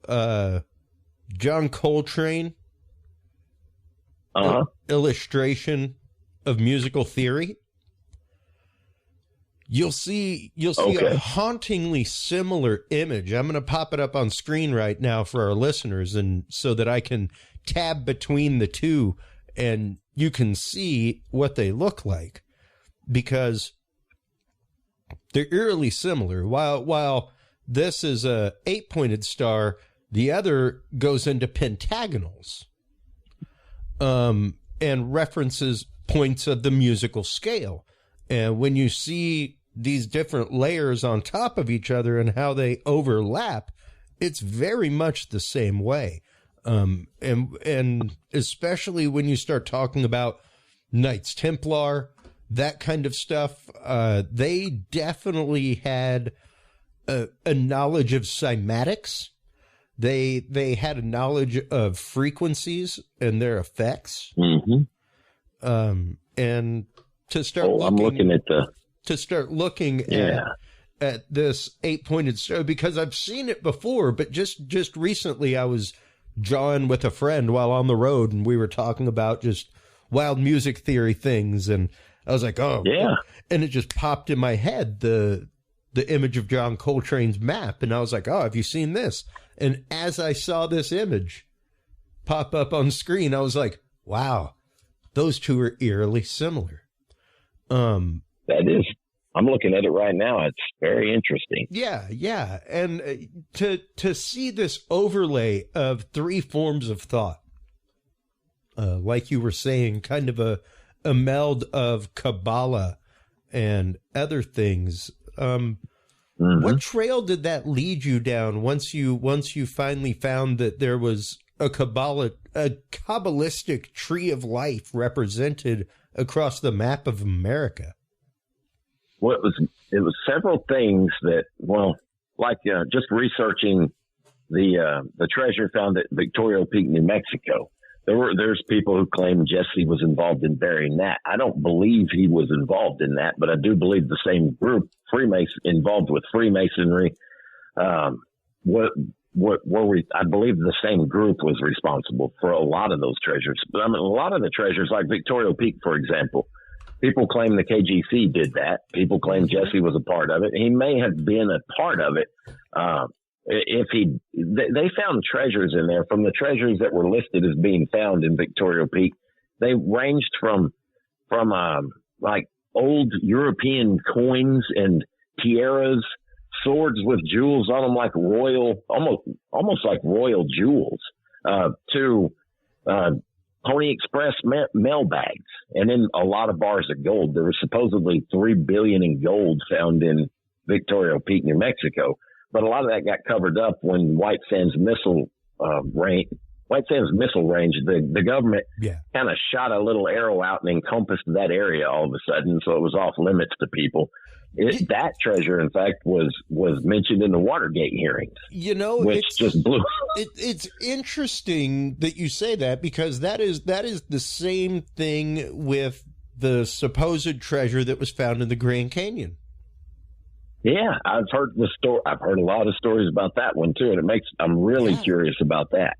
John Coltrane illustration of musical theory, you'll see a hauntingly similar image. I'm going to pop it up on screen right now for our listeners, and so that I can tab between the two and you can see what they look like, because they're eerily similar. While this is a 8-pointed star, the other goes into pentagonals, and references points of the musical scale. And when you see these different layers on top of each other and how they overlap, it's very much the same way. And especially when you start talking about Knights Templar, that kind of stuff, they definitely had a knowledge of cymatics. They had a knowledge of frequencies and their effects. And to start looking at this 8-pointed star, because I've seen it before, but just recently I was jawing with a friend while on the road, and we were talking about just wild music theory things, and I was like, oh yeah, and it just popped in my head, the image of John Coltrane's map, and I was like, oh, have you seen this? And as I saw this image, pop up on screen. I was like, wow, those two are eerily similar. That is, I'm looking at it right now. It's very interesting. Yeah. And to see this overlay of three forms of thought, like you were saying, kind of a meld of Kabbalah and other things. What trail did that lead you down once you finally found that there was a Kabbalistic tree of life represented across the map of America? Well, it was several things that, just researching the treasure found at Victoria Peak, New Mexico. There's people who claim Jesse was involved in burying that. I don't believe he was involved in that, but I do believe the same group, involved with Freemasonry, I believe the same group was responsible for a lot of those treasures. But I mean, a lot of the treasures, like Victoria Peak, for example, people claim the KGC did that. People claim Jesse was a part of it. He may have been a part of it. They found treasures in there. From the treasures that were listed as being found in Victoria Peak, they ranged from like old European coins and tiaras, swords with jewels on them, like royal, almost like royal jewels, to Pony Express mail bags, and then a lot of bars of gold. There was supposedly $3 billion in gold found in Victoria Peak, New Mexico. But a lot of that got covered up when White Sands Missile Range, the government kind of shot a little arrow out and encompassed that area all of a sudden, so it was off limits to people. That treasure, in fact, was mentioned in the Watergate hearings. Which just blew. It's interesting that you say that, because that is the same thing with the supposed treasure that was found in the Grand Canyon. Yeah, I've heard the story. I've heard a lot of stories about that one too, and I'm really curious about that.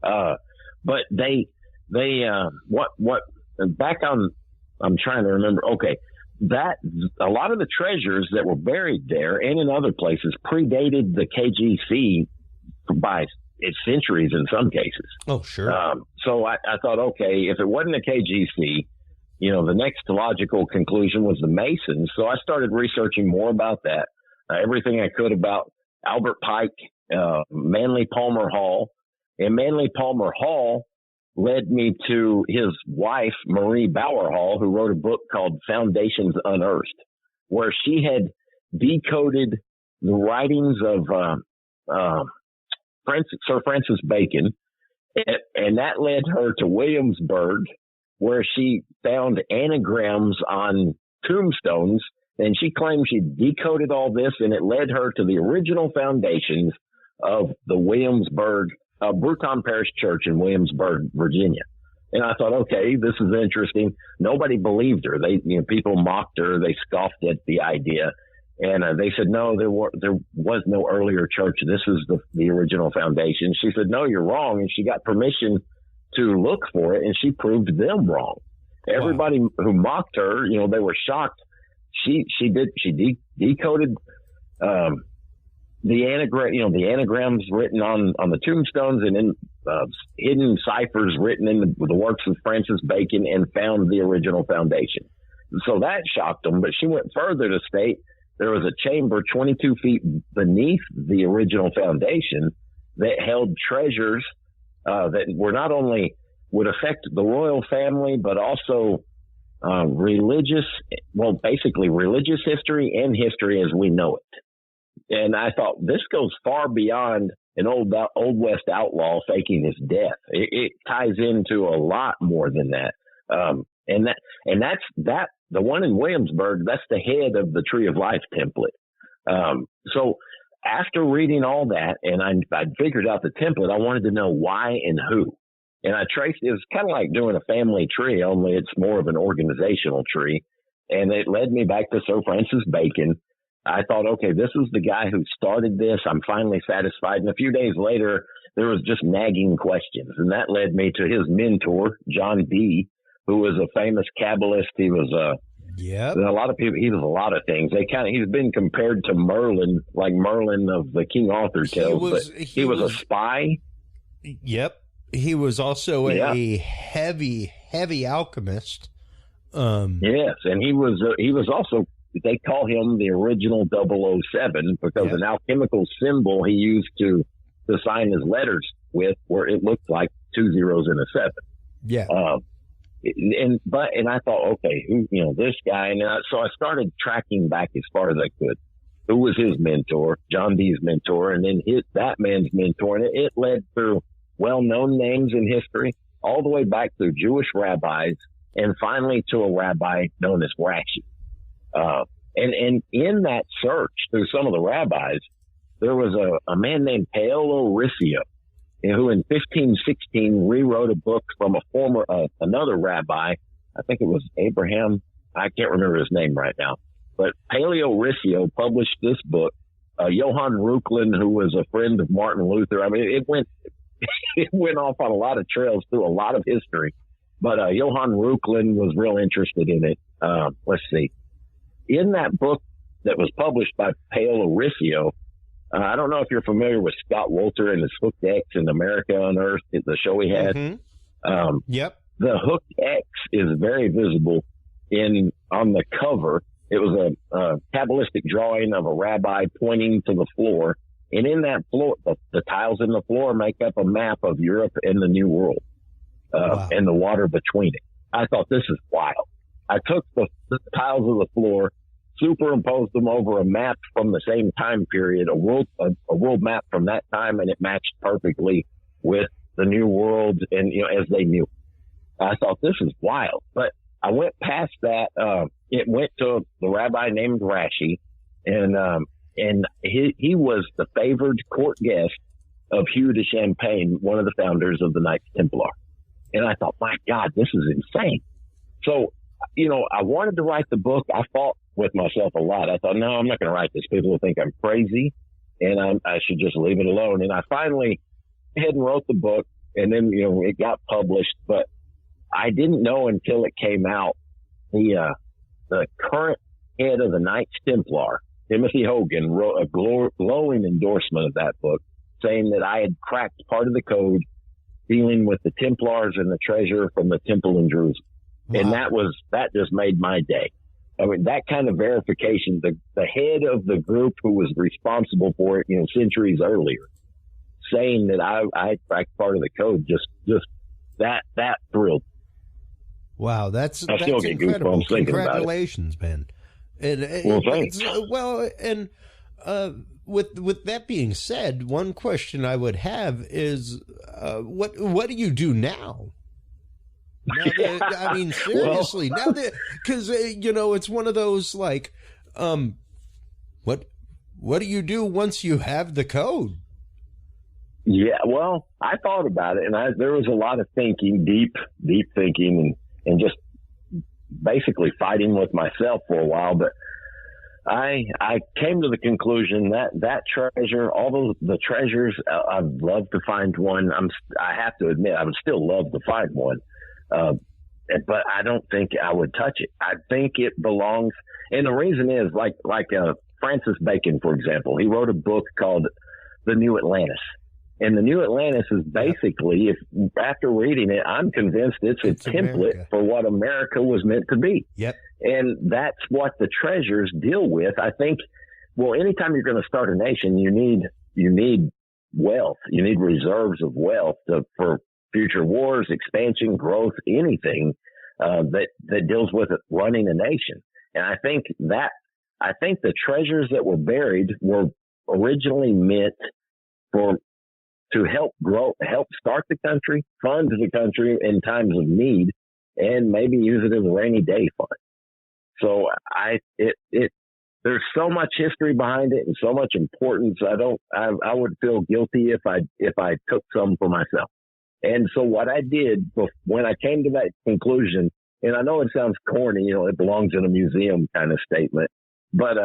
But I'm trying to remember. Okay, that a lot of the treasures that were buried there and in other places predated the KGC by centuries in some cases. Oh, sure. So I thought, okay, if it wasn't a KGC, the next logical conclusion was the Masons. So I started researching more about that, everything I could about Albert Pike, Manly Palmer Hall. And Manly Palmer Hall led me to his wife, Marie Bauer Hall, who wrote a book called Foundations Unearthed, where she had decoded the writings of Sir Francis Bacon, and that led her to Williamsburg, where she found anagrams on tombstones, and she claimed she decoded all this, and it led her to the original foundations of the Williamsburg, Bruton Parish Church in Williamsburg, Virginia. And I thought, okay, this is interesting. Nobody believed her. People mocked her. They scoffed at the idea. And they said, no, there was no earlier church. This is the original foundation. She said, no, you're wrong. And she got permission to look for it, and she proved them wrong. Everybody who mocked her, they were shocked. She decoded the anagrams written on the tombstones, and then hidden ciphers written in the works of Francis Bacon, and found the original foundation. So that shocked them. But she went further to state there was a chamber 22 feet beneath the original foundation that held treasures that were not only would affect the royal family, but also religious history and history as we know it. And I thought, this goes far beyond an old West outlaw faking his death. It ties into a lot more than that. And that's the one in Williamsburg, that's the head of the Tree of Life template. So after reading all that, and I'd figured out the template, I wanted to know why and who. And I traced, it was kind of like doing a family tree, only it's more of an organizational tree. And it led me back to Sir Francis Bacon. I thought, okay, this is the guy who started this. I'm finally satisfied. And a few days later, there was just nagging questions. And that led me to his mentor, John Dee, who was a famous Kabbalist. He was a lot of people. He was a lot of things. He's been compared to Merlin, like Merlin of the King Arthur tales. He was a spy. Yep. He was also a heavy alchemist. Yes, and he was also, they call him the original 007 because an alchemical symbol he used to sign his letters with, where it looked like 2 zeros and a 7. Yeah. And I thought, okay, this guy, and so I started tracking back as far as I could. Who was his mentor, John Dee's mentor, and then that man's mentor, and it led through well-known names in history, all the way back through Jewish rabbis, and finally to a rabbi known as Rashi. And in that search through some of the rabbis, there was a man named Paolo Riccio, who in 1516 rewrote a book from another rabbi. I think it was Abraham. I can't remember his name right now. But Paolo Riccio published this book. Johann Reuchlin, who was a friend of Martin Luther. I mean, it went off on a lot of trails through a lot of history. But Johann Reuchlin was real interested in it. Let's see. In that book that was published by Paolo Riccio, I don't know if you're familiar with Scott Wolter and his Hooked X in America Unearthed, the show he had. Mm-hmm. Yep. The Hooked X is very visible on the cover. It was a Kabbalistic drawing of a rabbi pointing to the floor. And in that floor, the tiles in the floor make up a map of Europe and the New World, and the water between it. I thought, this is wild. I took the tiles of the floor, superimposed them over a map from the same time period, a world map from that time, and it matched perfectly with the New World and, as they knew. I thought, this is wild. But I went past that. It went to the rabbi named Rashi, and he was the favored court guest of Hugh de Champagne, one of the founders of the Knights Templar. And I thought, my God, this is insane. So, I wanted to write the book. I fought with myself a lot. I thought, no, I'm not going to write this. People will think I'm crazy, and I should just leave it alone. And I finally went and wrote the book, and then, it got published. But I didn't know until it came out, the current head of the Knights Templar, Timothy Hogan, wrote a glowing endorsement of that book, saying that I had cracked part of the code dealing with the Templars and the treasure from the temple in Jerusalem. Wow. And that just made my day. I mean, that kind of verification, the head of the group who was responsible for it, centuries earlier, saying that I cracked part of the code, just that thrilled. Wow, that's still get incredible. Goosebumps thinking Congratulations, about it. Man. Well, thanks. With that being said, one question I would have is, what do you do now? I mean, seriously, now that, because it's one of those like, what do you do once you have the code? Yeah, well, I thought about it, and there was a lot of thinking, deep thinking, and just basically fighting with myself for a while. But I came to the conclusion that treasure, all the treasures, I'd love to find one. I have to admit, I would still love to find one. But I don't think I would touch it. I think it belongs, and the reason is like Francis Bacon, for example, he wrote a book called The New Atlantis. And The New Atlantis is basically, after reading it, I'm convinced it's a template America. For what America was meant to be. Yep. And that's what the treasures deal with. I think, well, anytime you're going to start a nation, you need wealth. You need reserves of wealth for future wars, expansion, growth, anything that deals with it, running a nation. And I think the treasures that were buried were originally meant to help start the country, fund the country in times of need, and maybe use it as a rainy day fund. So there's so much history behind it and so much importance. I would feel guilty if I took some for myself. And so what I did when I came to that conclusion, and I know it sounds corny, it belongs in a museum kind of statement, but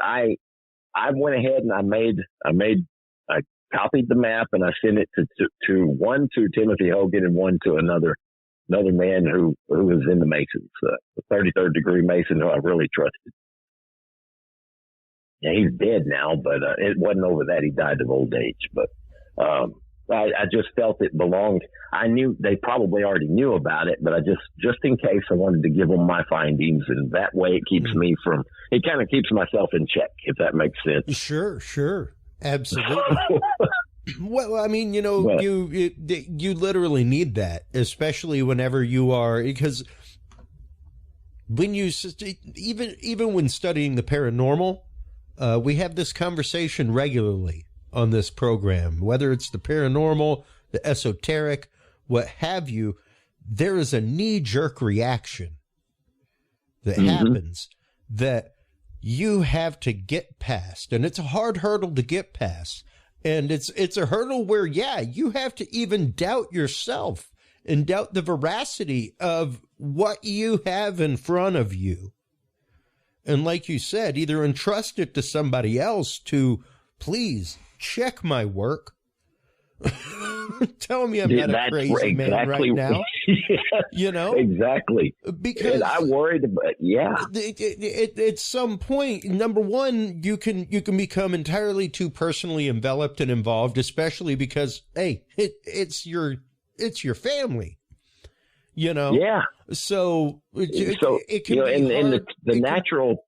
I went ahead and I copied the map and I sent it to one to Timothy Hogan and one to another man who was in the Masons, the 33rd degree Mason who I really trusted. Yeah, he's dead now, but it wasn't over that. He died of old age. But I just felt it belonged. I knew they probably already knew about it, but I just in case, I wanted to give them my findings, and that way it keeps me from. It kind of keeps myself in check, if that makes sense. Sure, absolutely. Well, I mean, you literally need that, especially whenever you are, because when you even when studying the paranormal, we have this conversation regularly on this program, whether it's the paranormal, the esoteric, what have you. There is a knee-jerk reaction that happens that you have to get past, and it's a hard hurdle to get past. And it's a hurdle where, you have to even doubt yourself and doubt the veracity of what you have in front of you. And like you said, either entrust it to somebody else to please check my work. Tell me I'm not a crazy man right now. Exactly. Because and I worried about, at some point, number one, you can become entirely too personally enveloped and involved, especially because, hey, it's your family, Yeah. So it can be hard. The natural.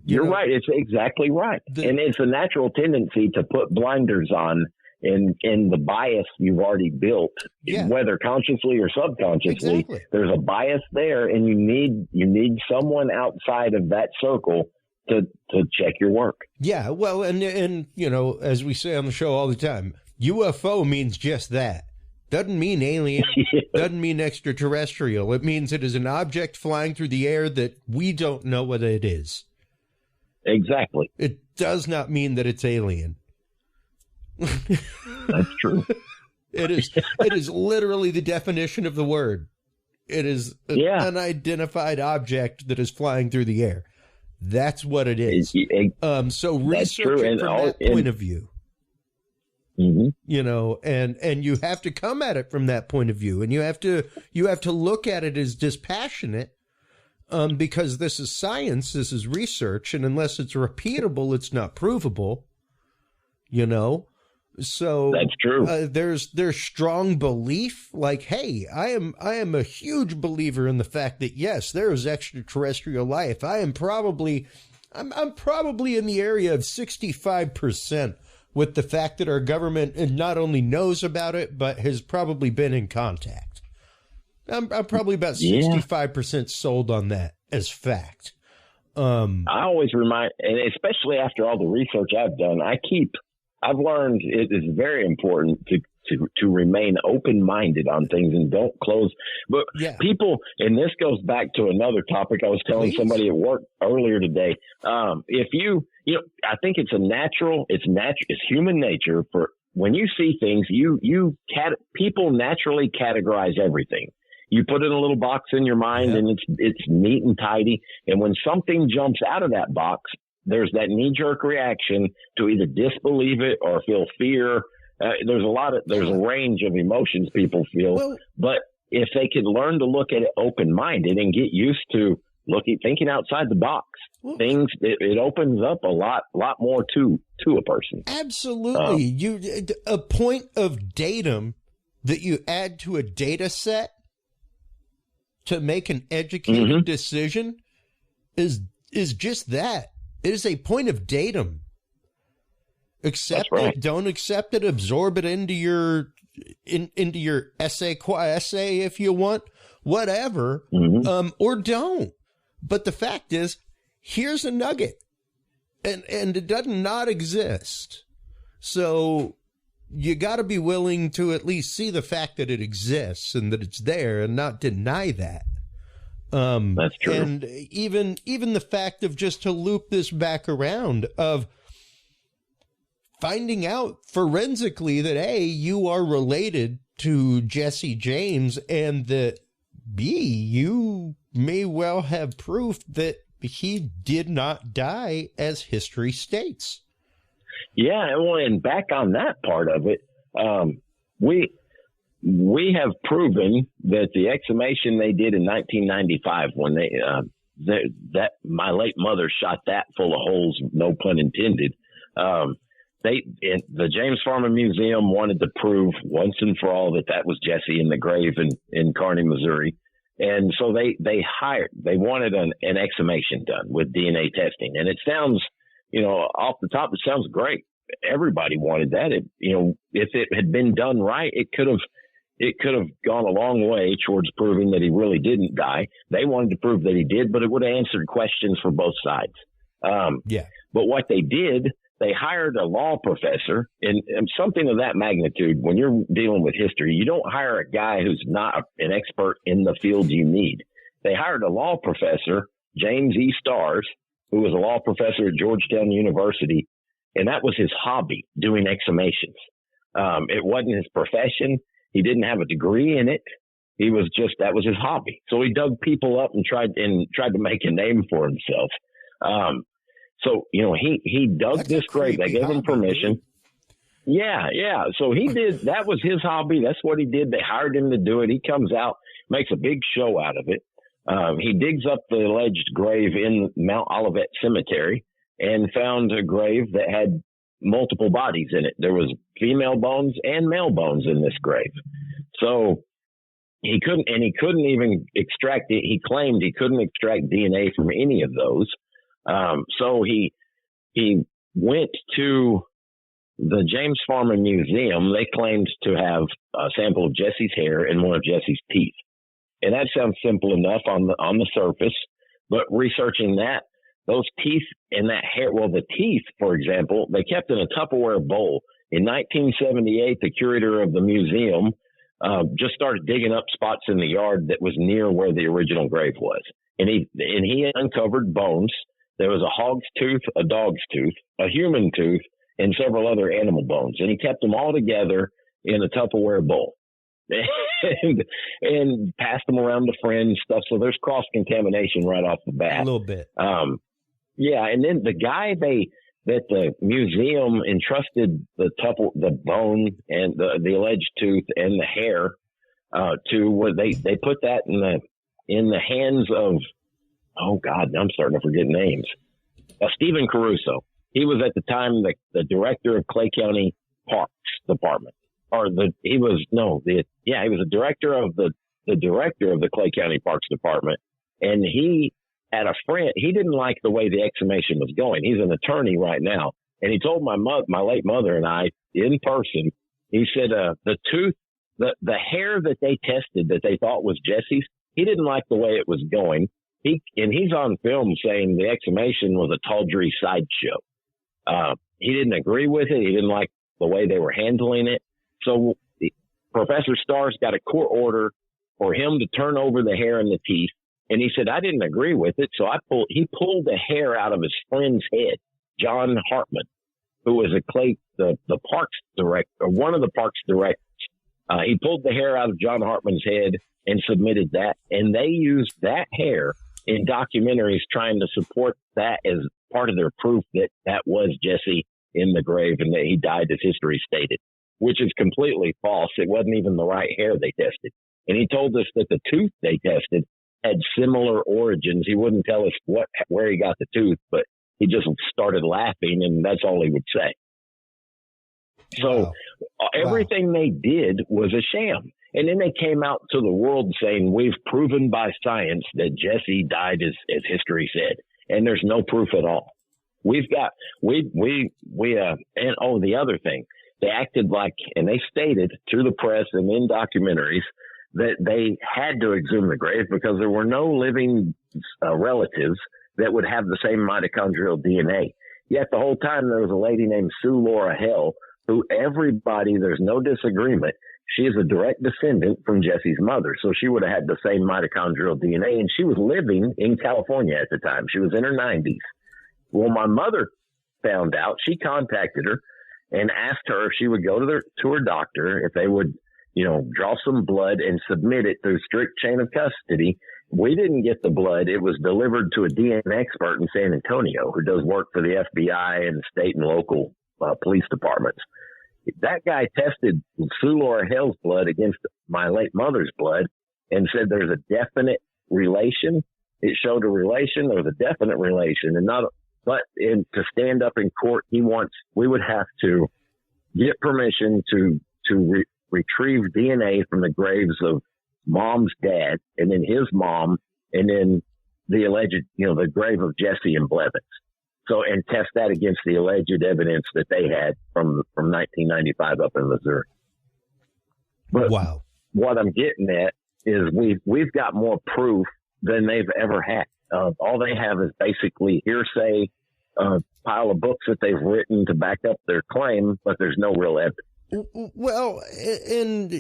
You're right. It's exactly right. And it's a natural tendency to put blinders on in the bias you've already built, whether consciously or subconsciously. Exactly. There's a bias there, and you need someone outside of that circle to check your work. Yeah. Well, and as we say on the show all the time, UFO means just that. Doesn't mean alien, doesn't mean extraterrestrial. It means it is an object flying through the air that we don't know what it is. Exactly. It does not mean that it's alien. That's true. It is literally the definition of the word. It is an unidentified object that is flying through the air. That's what it is. So research it from that point of view. And you have to come at it from that point of view, and you have to look at it as dispassionate, because this is science, this is research, and unless it's repeatable, it's not provable. So that's true. There's strong belief, like, hey, I am a huge believer in the fact that yes, there is extraterrestrial life. I'm probably in the area of 65%. With the fact that our government not only knows about it, but has probably been in contact. I'm probably about 65% sold on that as fact. I always remind, and especially after all the research I've done, I've learned it is very important to remain open-minded on things and don't close. But people, and this goes back to another topic I was telling somebody at work earlier today. If I think it's human nature for when you see things, people naturally categorize everything. You put it in a little box in your mind, and it's neat and tidy. And when something jumps out of that box, there's that knee-jerk reaction to either disbelieve it or feel fear. There's a range of emotions people feel, but if they could learn to look at it open-minded and get used to thinking outside the box, it opens up a lot more to a person. Absolutely. A point of datum that you add to a data set to make an educated decision is just that. It is a point of datum. Accept it, don't accept it, absorb it into your essay if you want, whatever, or don't. But the fact is, here's a nugget, and it does not exist. So you got to be willing to at least see the fact that it exists and that it's there, and not deny that. That's true. And even the fact of, just to loop this back around, of finding out forensically that A, you are related to Jesse James, and that B, you may well have proof that he did not die as history states. Yeah, and back on that part of it, we have proven that the exhumation they did in 1995, when that my late mother shot that full of holes, no pun intended. the James Farman Museum wanted to prove once and for all that was Jesse in the grave in Kearney, Missouri. And so they wanted an exhumation done with DNA testing. And it sounds, off the top, it sounds great. Everybody wanted that. If it had been done right, it could have gone a long way towards proving that he really didn't die. They wanted to prove that he did, but it would have answered questions for both sides. But what they did, they hired a law professor, and something of that magnitude. When you're dealing with history, you don't hire a guy who's not an expert in the field you need. They hired a law professor, James E. Stars, who was a law professor at Georgetown University, and that was his hobby, doing exhumations. It wasn't his profession. He didn't have a degree in it. That was his hobby. So he dug people up and tried to make a name for himself. So, he dug this grave. They gave him permission. Dude. Yeah. So he did. That was his hobby. That's what he did. They hired him to do it. He comes out, makes a big show out of it. He digs up the alleged grave in Mount Olivet Cemetery and found a grave that had multiple bodies in it. There was female bones and male bones in this grave. So he couldn't even extract it. He claimed he couldn't extract DNA from any of those. So he went to the James Farman Museum. They claimed to have a sample of Jesse's hair and one of Jesse's teeth. And that sounds simple enough on the surface, but researching that, those teeth and that hair, the teeth, for example, they kept in a Tupperware bowl. In 1978, the curator of the museum just started digging up spots in the yard that was near where the original grave was. And he uncovered bones. There was a hog's tooth, a dog's tooth, a human tooth, and several other animal bones. And he kept them all together in a Tupperware bowl and passed them around to friends, stuff. So there's cross-contamination right off the bat. A little bit. And then the guy that the museum entrusted the bone and the alleged tooth and the hair to, where they put that in the hands of, oh God, I'm starting to forget names. Stephen Caruso. He was at the time the director of Clay County Parks Department, he was the director of the Clay County Parks Department, and he had a friend. He didn't like the way the exhumation was going. He's an attorney right now, and he told my late mother and I in person. He said the tooth, the hair that they tested that they thought was Jesse's, he didn't like the way it was going. He's on film saying the exhumation was a tawdry sideshow. He didn't agree with it. He didn't like the way they were handling it. So Professor Stars got a court order for him to turn over the hair and the teeth. And he said, I didn't agree with it. So he pulled the hair out of his friend's head, John Hartman, who was the parks director, or one of the parks directors. He pulled the hair out of John Hartman's head and submitted that. And they used that hair in documentaries trying to support that as part of their proof that was Jesse in the grave and that he died as history stated, which is completely false. It wasn't even the right hair they tested. And he told us that the tooth they tested had similar origins. He wouldn't tell us where he got the tooth, but he just started laughing, and that's all he would say. So everything they did was a sham. And then they came out to the world saying, we've proven by science that Jesse died as history said. And there's no proof at all. The other thing, they acted like, and they stated to the press and in documentaries that they had to exhume the grave because there were no living relatives that would have the same mitochondrial DNA. Yet the whole time there was a lady named Sue Laura Hell, who there's no disagreement. She is a direct descendant from Jesse's mother. So she would have had the same mitochondrial DNA, and she was living in California at the time. She was in her 90s. Well, my mother found out. She contacted her and asked her if she would go to her doctor, if they would, draw some blood and submit it through strict chain of custody. We didn't get the blood. It was delivered to a DNA expert in San Antonio who does work for the FBI and state and local police departments. That guy tested Sue Laura Hell's blood against my late mother's blood and said there's a definite relation. It showed a relation. There was a definite relation. And But to stand up in court, we would have to get permission to retrieve DNA from the graves of Mom's dad, and then his mom, and then the alleged, the grave of Jesse and Blevins. So, and test that against the alleged evidence that they had from 1995 up in Missouri. But wow. What I'm getting at is we've got more proof than they've ever had. All they have is basically hearsay, pile of books that they've written to back up their claim, but there's no real evidence. Well, and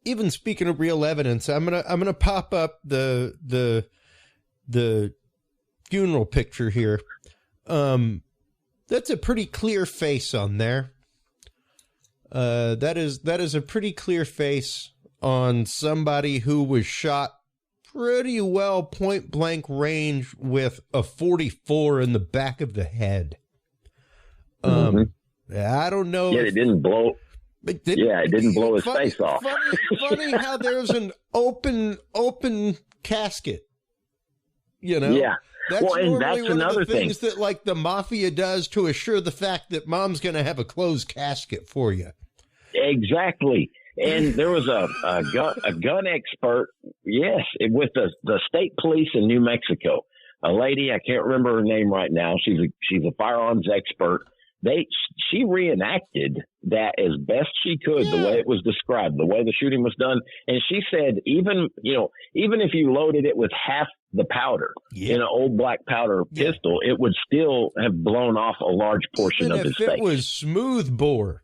even speaking of real evidence, I'm gonna pop up the funeral picture here. That's a pretty clear face on there. That is a pretty clear face on somebody who was shot pretty well point blank range with a .44 in the back of the head. I don't know. Yeah, it didn't blow. It didn't blow his face off. Funny how there's an open casket. Yeah. That's and that's one another of the things thing that like the mafia does to assure the fact that Mom's going to have a closed casket for you. Exactly. And there was a gun expert, yes, with the state police in New Mexico. A lady, I can't remember her name right now. She's a firearms expert. She reenacted that as best she could, the way it was described, the way the shooting was done. And she said, even if you loaded it with half the powder in an old black powder pistol, it would still have blown off a large portion of his face. It was smooth bore.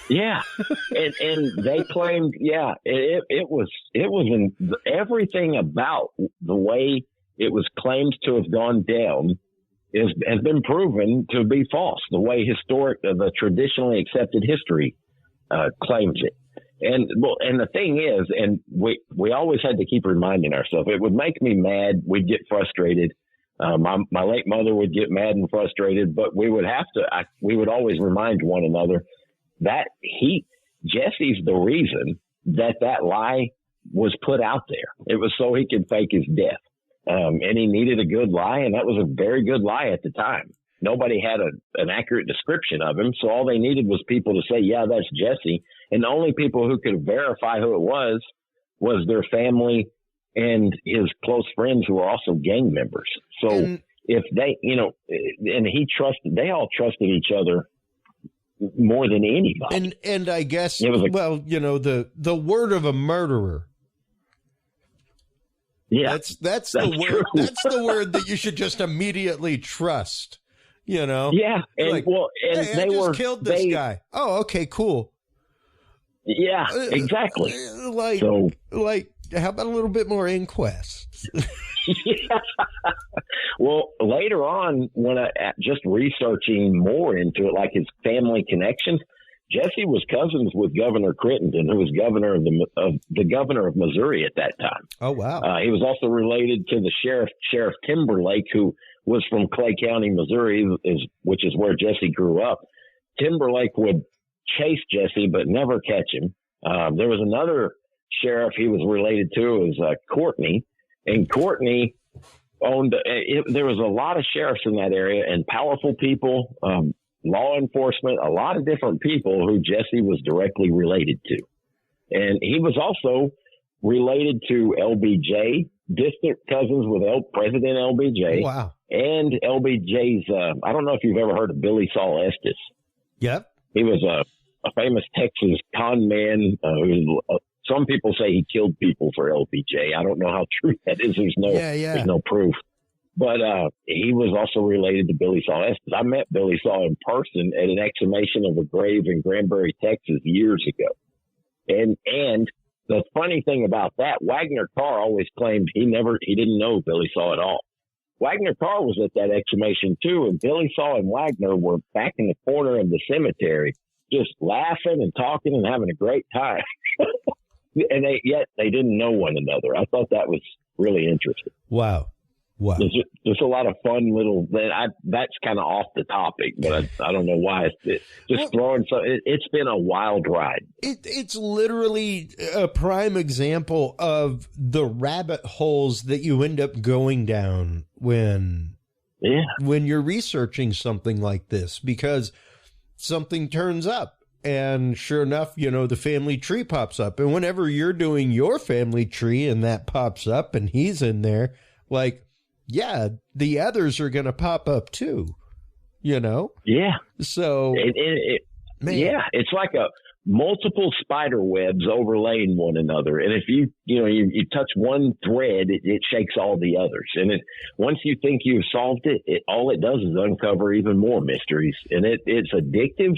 Yeah. and they claimed, it was everything about the way it was claimed to have gone down has been proven to be false, the way the traditionally accepted history claims it. And the thing is, and we always had to keep reminding ourselves, it would make me mad. We'd get frustrated. My late mother would get mad and frustrated, but we would always remind one another that Jesse's the reason that lie was put out there. It was so he could fake his death. And he needed a good lie, and that was a very good lie at the time. Nobody had an accurate description of him, so all they needed was people to say, yeah, that's Jesse. And the only people who could verify who it was their family and his close friends who were also gang members. So if they, they all trusted each other more than anybody. And I guess, the word of a murderer. Yeah, that's the word. True. That's the word that you should just immediately trust. Yeah, and hey, I just killed this guy. Oh, okay, cool. Yeah, exactly. How about a little bit more inquest? Yeah. Well, later on, when just researching more into it, like his family connections, Jesse was cousins with Governor Crittenden, who was governor of the governor of Missouri at that time. Oh, wow. He was also related to the Sheriff Timberlake, who was from Clay County, Missouri, which is where Jesse grew up. Timberlake would chase Jesse, but never catch him. There was another sheriff he was related to, was Courtney, and Courtney owned. There was a lot of sheriffs in that area and powerful people. Law enforcement, a lot of different people who Jesse was directly related to. And he was also related to LBJ, distant cousins with President LBJ. Wow. And LBJ's, I don't know if you've ever heard of Billy Saul Estes. Yep. He was a famous Texas con man. Some people say he killed people for LBJ. I don't know how true that is. There's no proof. But he was also related to Billy Saul Estes. I met Billy Saul in person at an exhumation of a grave in Granbury, Texas, years ago. And the funny thing about that, Wagner Carr always claimed he didn't know Billy Saul at all. Wagner Carr was at that exhumation too, and Billy Saul and Wagner were back in the corner of the cemetery, just laughing and talking and having a great time. And yet they didn't know one another. I thought that was really interesting. Wow. There's a lot of fun little. That's kind of off the topic, but I don't know why. It's been a wild ride. It's literally a prime example of the rabbit holes that you end up going down when when you're researching something like this, because something turns up. And sure enough, you know, the family tree pops up. And whenever you're doing your family tree and that pops up and he's in there, like, yeah, the others are going to pop up too, you know? Yeah. So, yeah, it's like a multiple spider webs overlaying one another. And if you touch one thread, it shakes all the others. And once you think you've solved it, all it does is uncover even more mysteries. And it's addictive.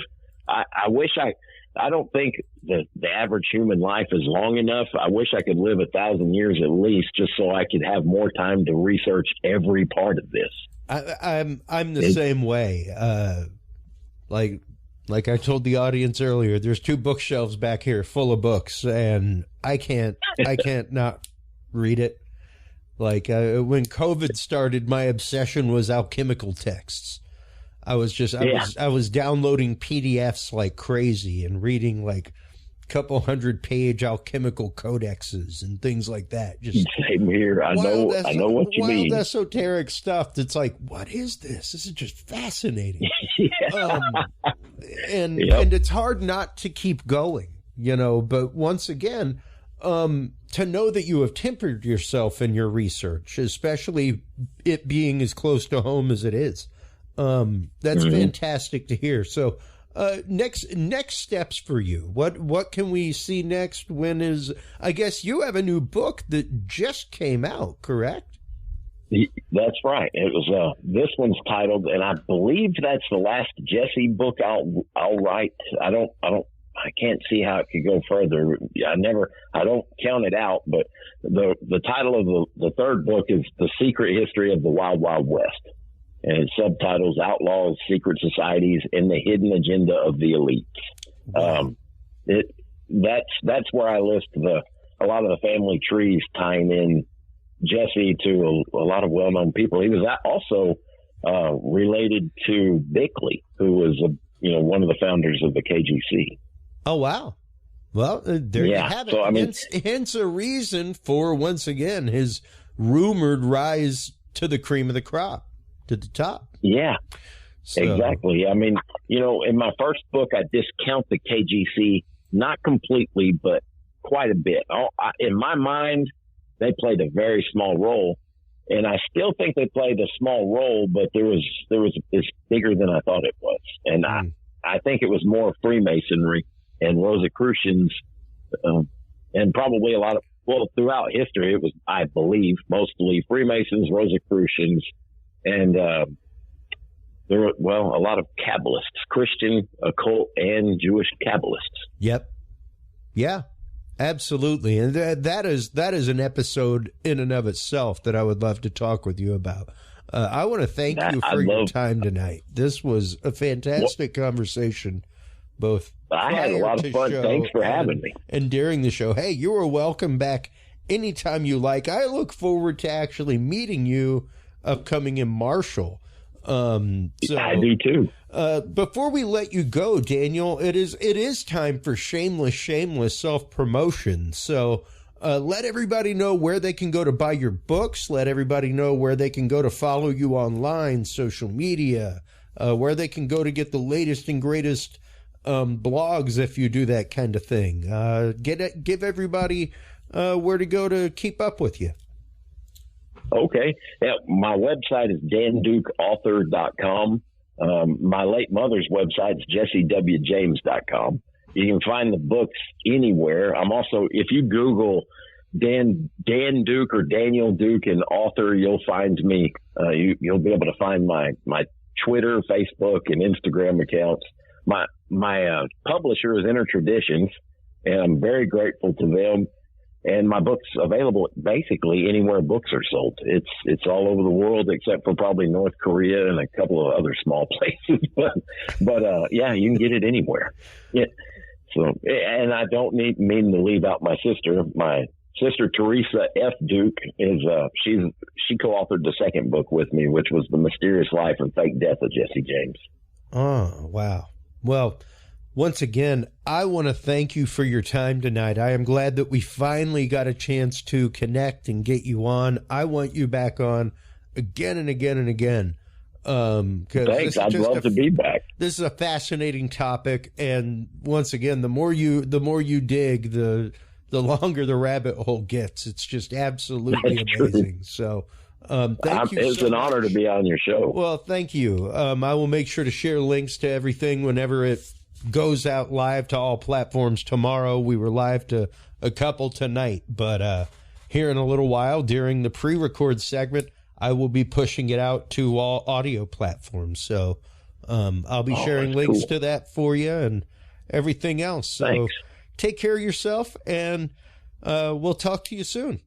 I don't think the average human life is long enough. I wish I could live 1,000 years at least, just so I could have more time to research every part of this. I'm the same way. Like I told the audience earlier, there's 2 bookshelves back here full of books, and I can't not read it. Like when COVID started, my obsession was alchemical texts. I was downloading PDFs like crazy and reading like a couple 100-page alchemical codexes and things like that. Just same here. I know what you mean. Wild esoteric stuff that's like, what is this? This is just fascinating. And it's hard not to keep going, you know. But once again, to know that you have tempered yourself in your research, especially it being as close to home as it is. That's fantastic to hear. So, next steps for you. What can we see next? I guess you have a new book that just came out, correct? That's right. It was, this one's titled, and I believe that's the last Jesse book I'll write. I can't see how it could go further. I don't count it out, but the title of the third book is The Secret History of the Wild Wild West. And its subtitles, Outlaws, Secret Societies, and the Hidden Agenda of the Elites. Wow. That's where I list a lot of the family trees tying in Jesse to a lot of well-known people. He was also related to Bickley, who was one of the founders of the KGC. Oh, wow. Well, there you have it. So, hence a reason for, once again, his rumored rise to the cream of the crop. To the top. Yeah, so. Exactly. I mean, in my first book, I discount the KGC, not completely, but quite a bit. In my mind, they played a very small role, and I still think they played a small role, but it's bigger than I thought it was. And I think it was more Freemasonry and Rosicrucians, and probably throughout history, it was, I believe, mostly Freemasons, Rosicrucians, and there were, a lot of Kabbalists, Christian, occult, and Jewish Kabbalists. Yep. Yeah, absolutely. And that is an episode in and of itself that I would love to talk with you about. I want to thank you for your time tonight. This was a fantastic conversation, both I had a lot of fun. Thanks for having me. And during the show. Hey, you are welcome back anytime you like. I look forward to actually meeting you upcoming in Marshall. I do too. Before we let you go, Daniel, it is time for shameless self-promotion. So let everybody know where they can go to buy your books. Let everybody know where they can go to follow you online, social media, where they can go to get the latest and greatest blogs if you do that kind of thing. Give everybody where to go to keep up with you. Okay. Yeah, my website is dandukeauthor.com. My late mother's website is jessewjames.com. You can find the books anywhere. I'm also, if you Google Dan Duke or Daniel Duke and author, you'll find me. You'll be able to find my Twitter, Facebook, and Instagram accounts. My publisher is Inner Traditions, and I'm very grateful to them. And my book's available basically anywhere books are sold. It's all over the world except for probably North Korea and a couple of other small places. But yeah, you can get it anywhere. Yeah. So, and I don't mean to leave out my sister. My sister Teresa F. Duke is she co-authored the second book with me, which was The Mysterious Life and Fake Death of Jesse James. Oh, wow. Well, once again, I want to thank you for your time tonight. I am glad that we finally got a chance to connect and get you on. I want you back on again and again and again. Thanks. I'd love to be back. This is a fascinating topic, and once again, the more you dig, the longer the rabbit hole gets. It's just absolutely amazing. So, thank you. It's an honor to be on your show. Well, thank you. I will make sure to share links to everything whenever it goes out live to all platforms tomorrow. We were live to a couple tonight, but here in a little while during the pre-record segment, I will be pushing it out to all audio platforms. So I'll be sharing links to that for you and everything else. So thanks. Take care of yourself, and we'll talk to you soon.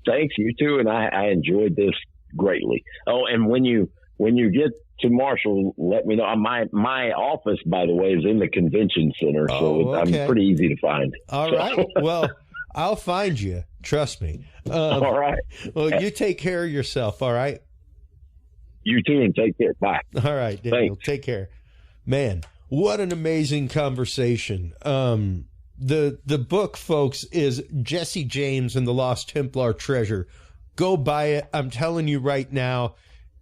Thanks, you too, and I enjoyed this greatly. Oh, and when you get to Marshall, let me know. My office, by the way, is in the convention center, so I'm pretty easy to find. All right. Well, I'll find you. Trust me. All right. Well, you take care of yourself, all right? You too, and take care. Bye. All right, Daniel. Thanks. Take care. Man, what an amazing conversation. The book, folks, is Jesse James and the Lost Templar Treasure. Go buy it. I'm telling you right now,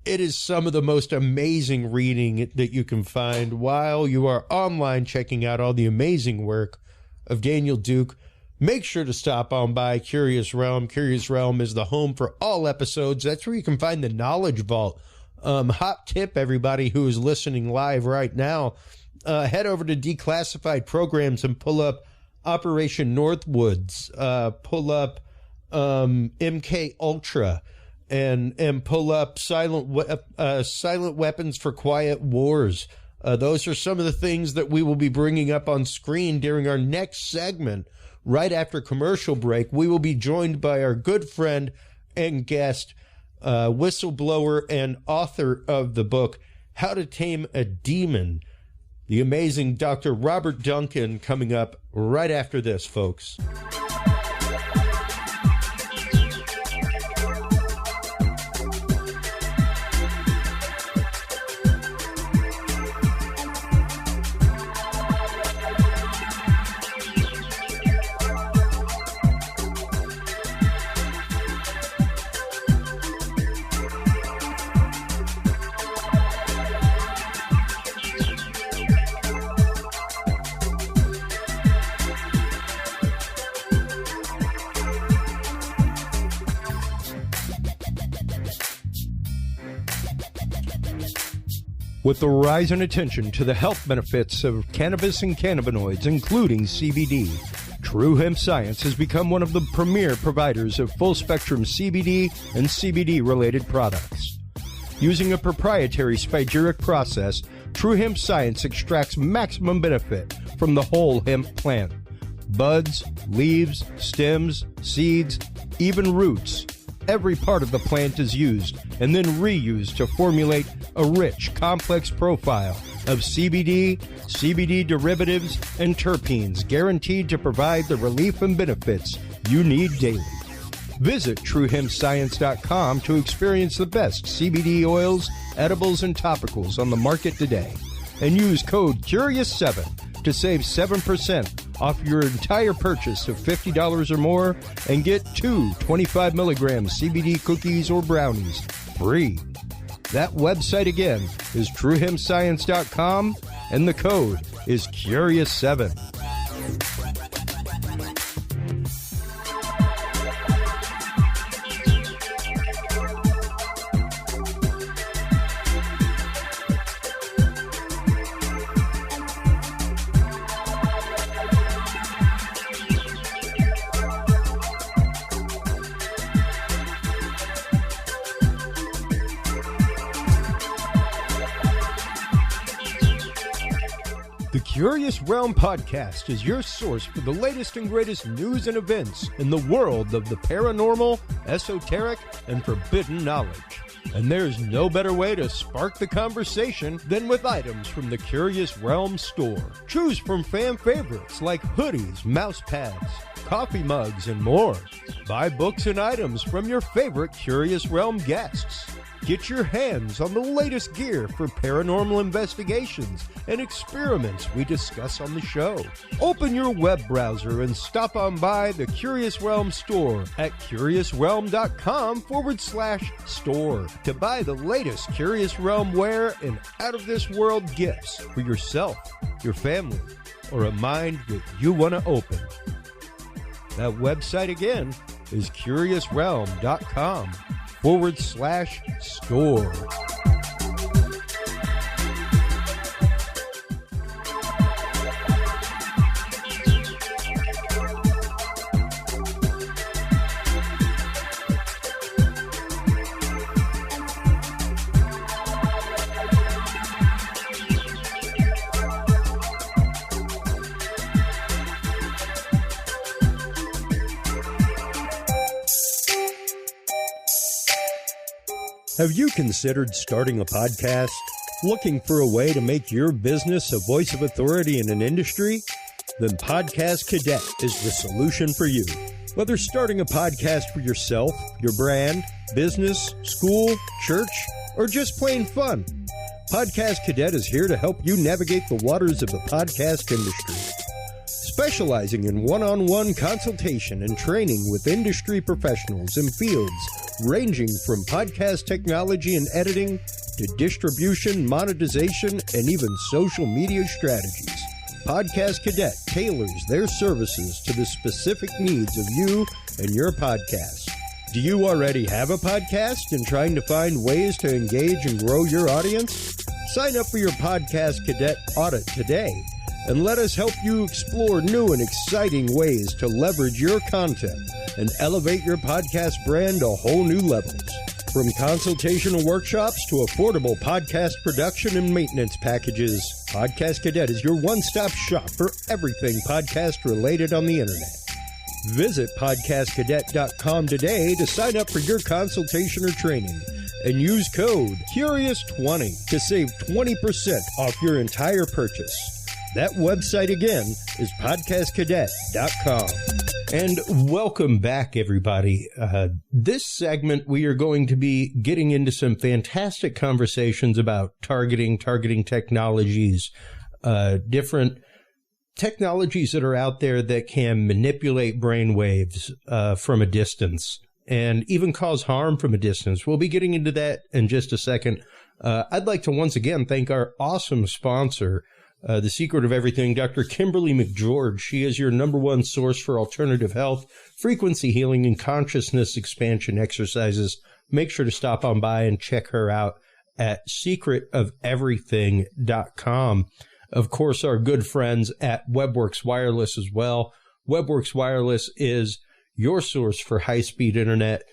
it is some of the most amazing reading that you can find while you are online checking out all the amazing work of Daniel Duke. Make sure to stop on by Curious Realm. Curious Realm is the home for all episodes. That's where you can find the Knowledge Vault. Hot tip, everybody who is listening live right now, head over to Declassified Programs and pull up Operation Northwoods. Pull up MK Ultra, and pull up Silent Weapons for Quiet Wars. Those are some of the things that we will be bringing up on screen during our next segment. Right after commercial break, we will be joined by our good friend and guest, whistleblower and author of the book, How to Tame a Demon, the amazing Dr. Robert Duncan, coming up right after this, folks. With the rise in attention to the health benefits of cannabis and cannabinoids, including CBD, True Hemp Science has become one of the premier providers of full-spectrum CBD and CBD-related products. Using a proprietary spagyric process, True Hemp Science extracts maximum benefit from the whole hemp plant. Buds, leaves, stems, seeds, even roots. Every part of the plant is used and then reused to formulate a rich, complex profile of CBD, CBD derivatives, and terpenes guaranteed to provide the relief and benefits you need daily. Visit TrueHempScience.com to experience the best CBD oils, edibles, and topicals on the market today. And use code CURIOUS7 to save 7% off your entire purchase of $50 or more and get 2 25-milligram CBD cookies or brownies free. That website again is TrueHempScience.com, and the code is CURIOUS7. The Curious Realm podcast is your source for the latest and greatest news and events in the world of the paranormal, esoteric, and forbidden knowledge. And there's no better way to spark the conversation than with items from the Curious Realm store. Choose from fan favorites like hoodies, mouse pads, coffee mugs, and more. Buy books and items from your favorite Curious Realm guests. Get your hands on the latest gear for paranormal investigations and experiments we discuss on the show. Open your web browser and stop on by the Curious Realm store at curiousrealm.com/store to buy the latest Curious Realm wear and out-of-this-world gifts for yourself, your family, or a mind that you want to open. That website again is curiousrealm.com/store. Have you considered starting a podcast? Looking for a way to make your business a voice of authority in an industry? Then Podcast Cadet is the solution for you. Whether starting a podcast for yourself, your brand, business, school, church, or just plain fun, Podcast Cadet is here to help you navigate the waters of the podcast industry. Specializing in one-on-one consultation and training with industry professionals in fields ranging from podcast technology and editing to distribution, monetization, and even social media strategies. Podcast Cadet tailors their services to the specific needs of you and your podcast. Do you already have a podcast and trying to find ways to engage and grow your audience? Sign up for your Podcast Cadet audit today and let us help you explore new and exciting ways to leverage your content and elevate your podcast brand to whole new levels. From consultational workshops to affordable podcast production and maintenance packages, Podcast Cadet is your one-stop shop for everything podcast related on the internet. Visit podcastcadet.com today to sign up for your consultation or training and use code CURIOUS20 to save 20% off your entire purchase. That website again is podcastcadet.com. And welcome back, everybody. This segment, we are going to be getting into some fantastic conversations about targeting technologies, different technologies that are out there that can manipulate brainwaves from a distance and even cause harm from a distance. We'll be getting into that in just a second. I'd like to once again thank our awesome sponsor, The Secret of Everything, Dr. Kimberly McGeorge. She is your number one source for alternative health, frequency healing, and consciousness expansion exercises. Make sure to stop on by and check her out at secretofeverything.com. Of course, our good friends at WebWorks Wireless as well. WebWorks Wireless is your source for high-speed internet.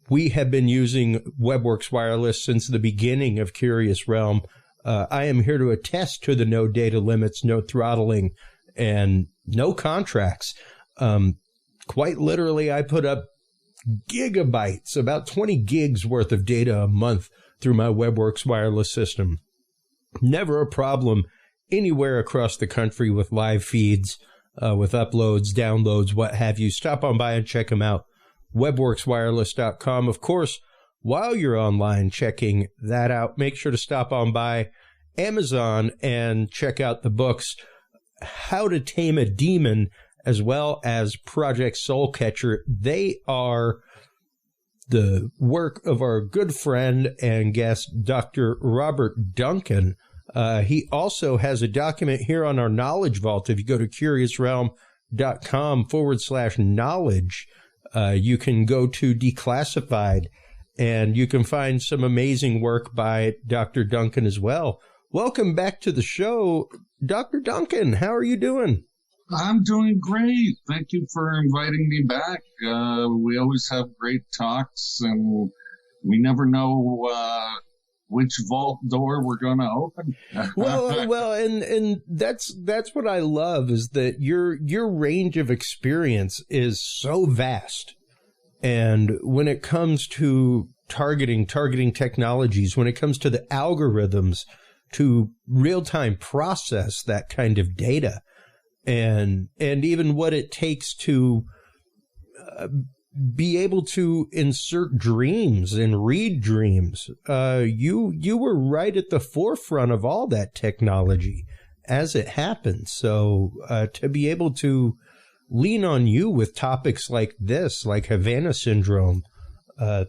We have been using WebWorks Wireless since the beginning of Curious Realm. I am here to attest to the no data limits, no throttling, and no contracts. Quite literally, I put up gigabytes, about 20 gigs worth of data a month through my WebWorks Wireless system. Never a problem anywhere across the country with live feeds, with uploads, downloads, what have you. Stop on by and check them out. WebWorksWireless.com. Of course, while you're online checking that out, make sure to stop on by Amazon and check out the books How to Tame a Demon as well as Project Soul Catcher. They are the work of our good friend and guest, Dr. Robert Duncan. He also has a document here on our Knowledge Vault. If you go to curiousrealm.com/knowledge, you can go to Declassified, and you can find some amazing work by Dr. Duncan as well. Welcome back to the show, Dr. Duncan. How are you doing? I'm doing great. Thank you for inviting me back. We always have great talks, and we never know which vault door we're going to open. well, and that's what I love, is that your range of experience is so vast. And when it comes to targeting technologies, when it comes to the algorithms to real-time process that kind of data, and even what it takes to be able to insert dreams and read dreams. You were right at the forefront of all that technology as it happened. So to be able to lean on you with topics like this, like Havana Syndrome,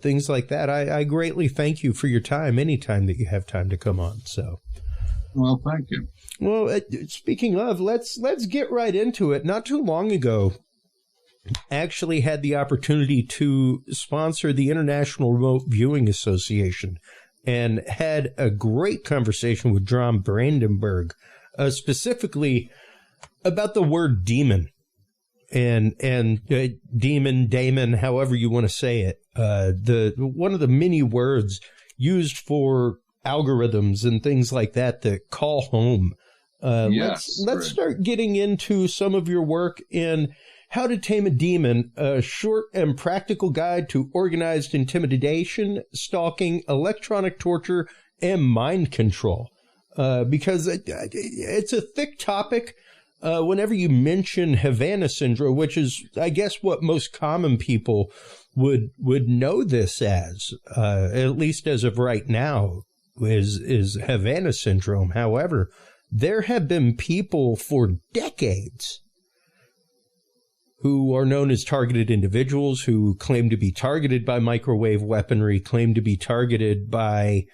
things like that, I greatly thank you for your time anytime that you have time to come on. So, well, thank you. Well, speaking of, let's get right into it. Not too long ago, actually had the opportunity to sponsor the International Remote Viewing Association and had a great conversation with John Brandenburg, specifically about the word demon and demon, daemon, however you want to say it. One of the many words used for algorithms and things like that call home. Let's start getting into some of your work in How to Tame a Demon, a short and practical guide to organized intimidation, stalking, electronic torture, and mind control. Because it's a thick topic. Whenever you mention Havana Syndrome, which is, I guess, what most common people would know this as, at least as of right now, is Havana Syndrome. However, there have been people for decades who are known as targeted individuals who claim to be targeted by microwave weaponry, claim to be targeted by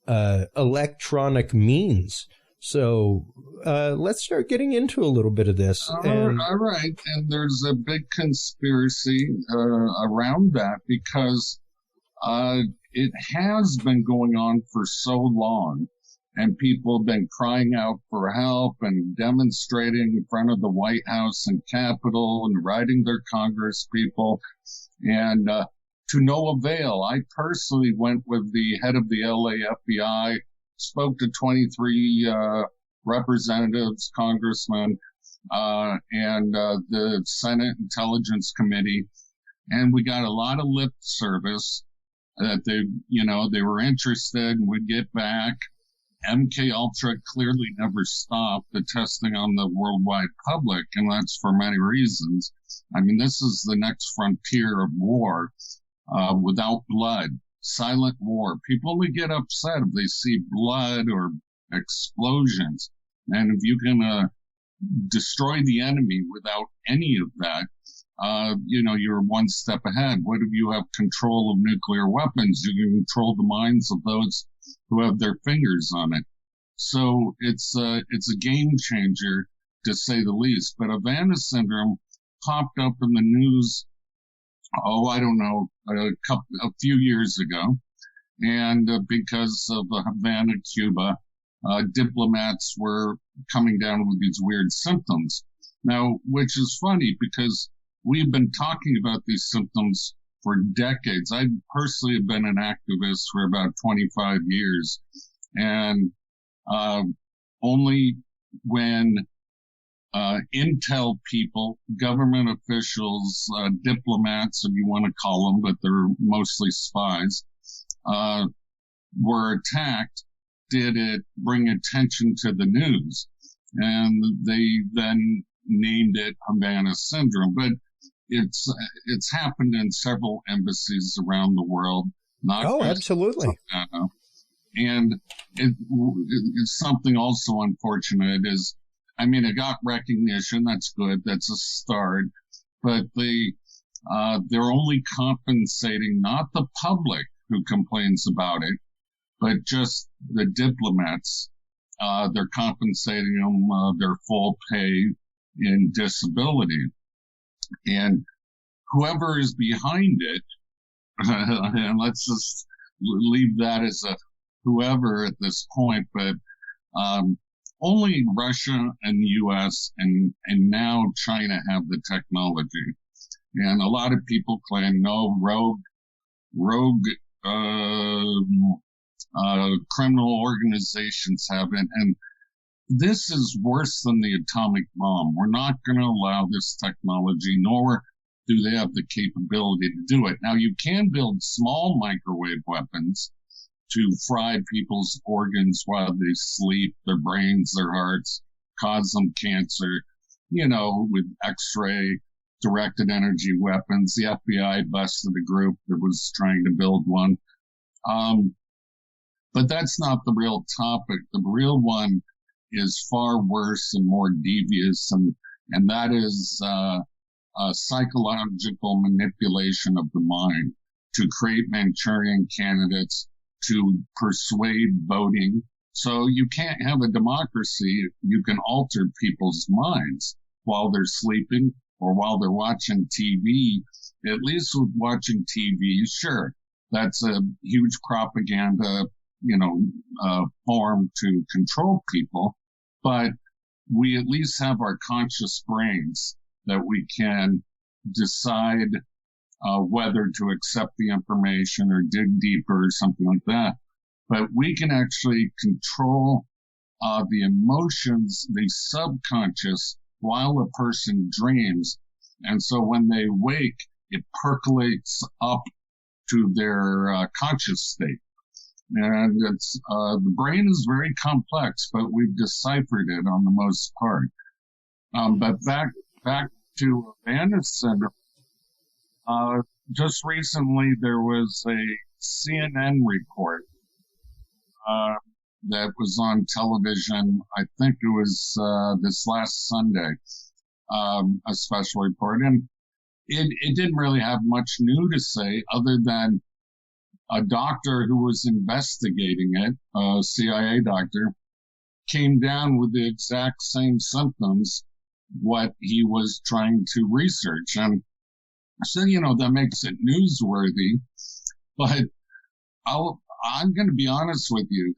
electronic means. So let's start getting into a little bit of this. All right. And there's a big conspiracy around that because it has been going on for so long. And people have been crying out for help and demonstrating in front of the White House and Capitol and writing their Congress people. And to no avail. I personally went with the head of the LA FBI, spoke to 23 representatives, congressmen, and the Senate Intelligence Committee. And we got a lot of lip service that they were interested and would get back. MK Ultra clearly never stopped the testing on the worldwide public, and that's for many reasons. I mean, this is the next frontier of war, without blood, silent war. People only get upset if they see blood or explosions. And if you can destroy the enemy without any of that, you're one step ahead. What if you have control of nuclear weapons? You can control the minds of those who have their fingers on it. So it's a game changer, to say the least. But Havana Syndrome popped up in the news, a few years ago. And because of Havana, Cuba, diplomats were coming down with these weird symptoms. Now, which is funny because we've been talking about these symptoms for decades. I personally have been an activist for about 25 years. And only when intel people, government officials, diplomats, if you want to call them, but they're mostly spies, were attacked, did it bring attention to the news. And they then named it Havana Syndrome. But it's happened in several embassies around the world. Absolutely. And it's something also unfortunate is, I mean, it got recognition. That's good. That's a start. But they're only compensating not the public who complains about it, but just the diplomats. They're compensating them their full pay in disability. And whoever is behind it, and let's just leave that as a whoever at this point, but only Russia and the U.S. and now China have the technology. And a lot of people claim no, rogue criminal organizations have it. And this is worse than the atomic bomb. We're not going to allow this technology, nor do they have the capability to do it. Now, you can build small microwave weapons to fry people's organs while they sleep, their brains, their hearts, cause them cancer, with X-ray directed energy weapons. The FBI busted a group that was trying to build one. But that's not the real topic. The real one is far worse and more devious, and that is psychological manipulation of the mind to create Manchurian candidates, to persuade voting. So you can't have a democracy if you can alter people's minds while they're sleeping or while they're watching TV. At least with watching TV, sure, that's a huge propaganda, form to control people. But we at least have our conscious brains that we can decide whether to accept the information or dig deeper or something like that. But we can actually control the emotions, the subconscious, while a person dreams. And so when they wake, it percolates up to their conscious state. And it's the brain is very complex, but we've deciphered it on the most part. But back to Havana Syndrome. Just recently, there was a CNN report that was on television. I think it was this last Sunday, a special report. And it didn't really have much new to say other than a doctor who was investigating it, a CIA doctor, came down with the exact same symptoms what he was trying to research. And so, that makes it newsworthy. But I'm going to be honest with you.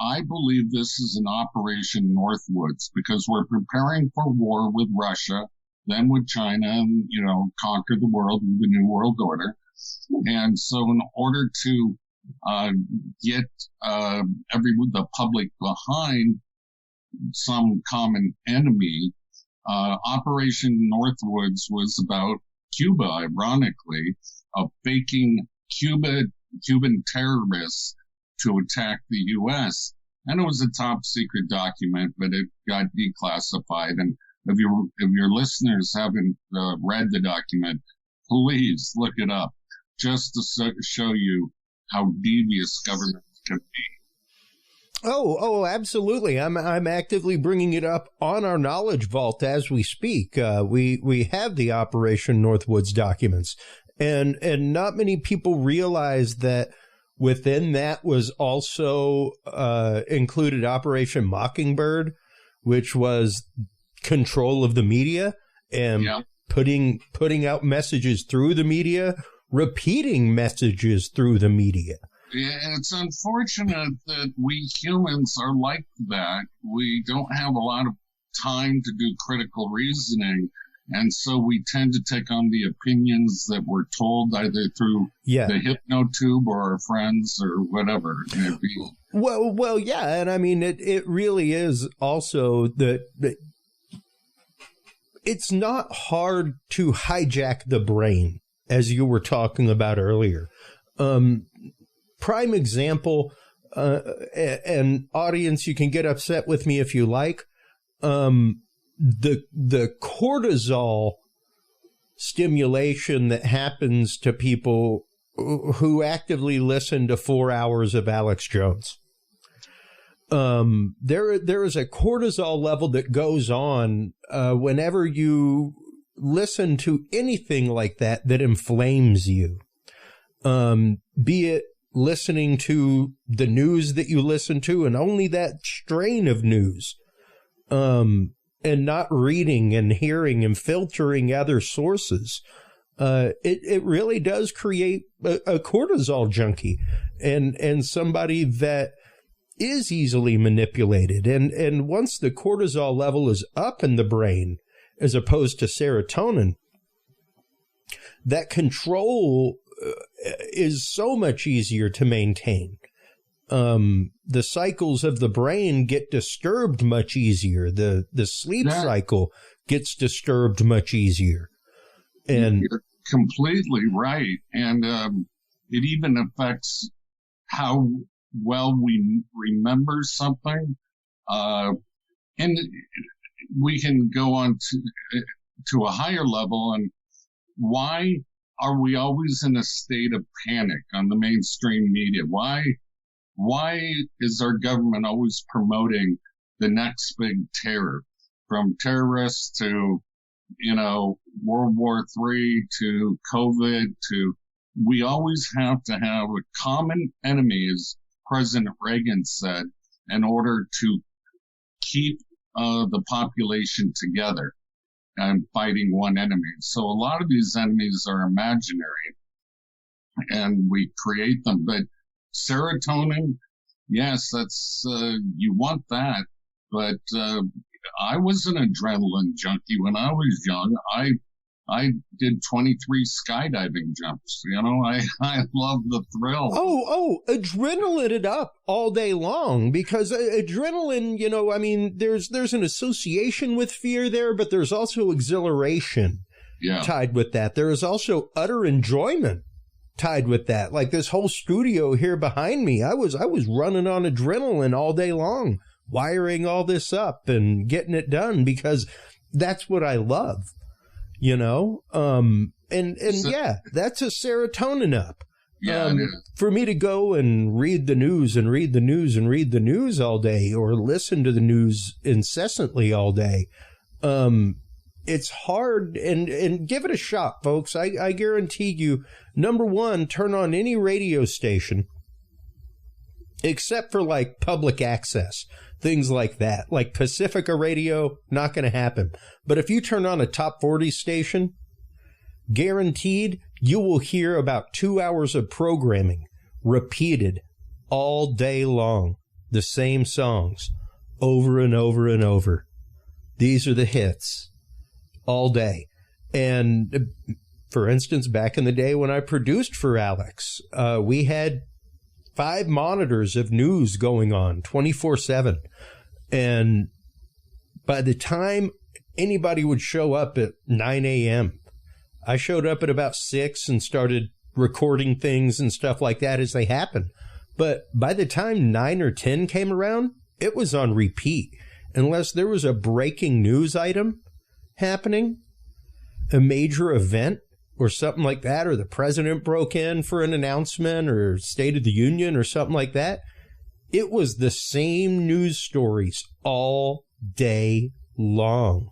I believe this is an Operation Northwoods because we're preparing for war with Russia, then with China, and, conquer the world with the New World Order. And so in order to get the public behind some common enemy, Operation Northwoods was about Cuba, ironically, of faking Cuban terrorists to attack the U.S. And it was a top secret document, but it got declassified. And if your listeners haven't read the document, please look it up, just to show you how devious governments can be. Oh, absolutely. I'm actively bringing it up on our knowledge vault as we speak. We have the Operation Northwoods documents, and not many people realize that within that was also included Operation Mockingbird, which was control of the media and putting out messages through the media, repeating messages through the media. Yeah, and it's unfortunate that we humans are like that. We don't have a lot of time to do critical reasoning, and so we tend to take on the opinions that we're told either through the hypnotube or our friends or whatever it may be. Well, yeah, and I mean, it really is also that it's not hard to hijack the brain, as you were talking about earlier. Prime example, and audience, you can get upset with me if you like. The cortisol stimulation that happens to people who actively listen to 4 hours of Alex Jones. There is a cortisol level that goes on whenever you listen to anything like that inflames you. Be it listening to the news that you listen to, and only that strain of news, and not reading and hearing and filtering other sources. It really does create a cortisol junkie and somebody that is easily manipulated. And once the cortisol level is up in the brain, as opposed to serotonin, that control is so much easier to maintain. The cycles of the brain get disturbed much easier. The sleep cycle gets disturbed much easier. And you're completely right. And it even affects how well we remember something. And we can go on to a higher level, and why are we always in a state of panic on the mainstream media? Why is our government always promoting the next big terror, from terrorists to, World War III to COVID to, we always have to have a common enemy, as President Reagan said, in order to keep the population together and fighting one enemy. So a lot of these enemies are imaginary and we create them. But serotonin, yes, that's, you want that. But I was an adrenaline junkie when I was young. I did 23 skydiving jumps. I love the thrill. Oh, adrenaline it up all day long, because adrenaline, there's an association with fear there, but there's also exhilaration tied with that. There is also utter enjoyment tied with that. Like this whole studio here behind me, I was running on adrenaline all day long, wiring all this up and getting it done because that's what I love. That's a serotonin up. For me to go and read the news and read the news and read the news all day, or listen to the news incessantly all day, it's hard. And give it a shot, folks. I guarantee you, number one, turn on any radio station, except for like public access, things like that, like Pacifica Radio, not going to happen. But if you turn on a top 40 station, guaranteed you will hear about 2 hours of programming repeated all day long. The same songs over and over and over. These are the hits all day. And for instance, back in the day when I produced for Alex, we had 5 monitors of news going on 24/7. And by the time anybody would show up at 9 a.m., I showed up at about 6 and started recording things and stuff like that as they happen. But by the time 9 or 10 came around, it was on repeat. Unless there was a breaking news item happening, a major event or something like that, or the president broke in for an announcement or State of the Union or something like that, it was the same news stories all day long,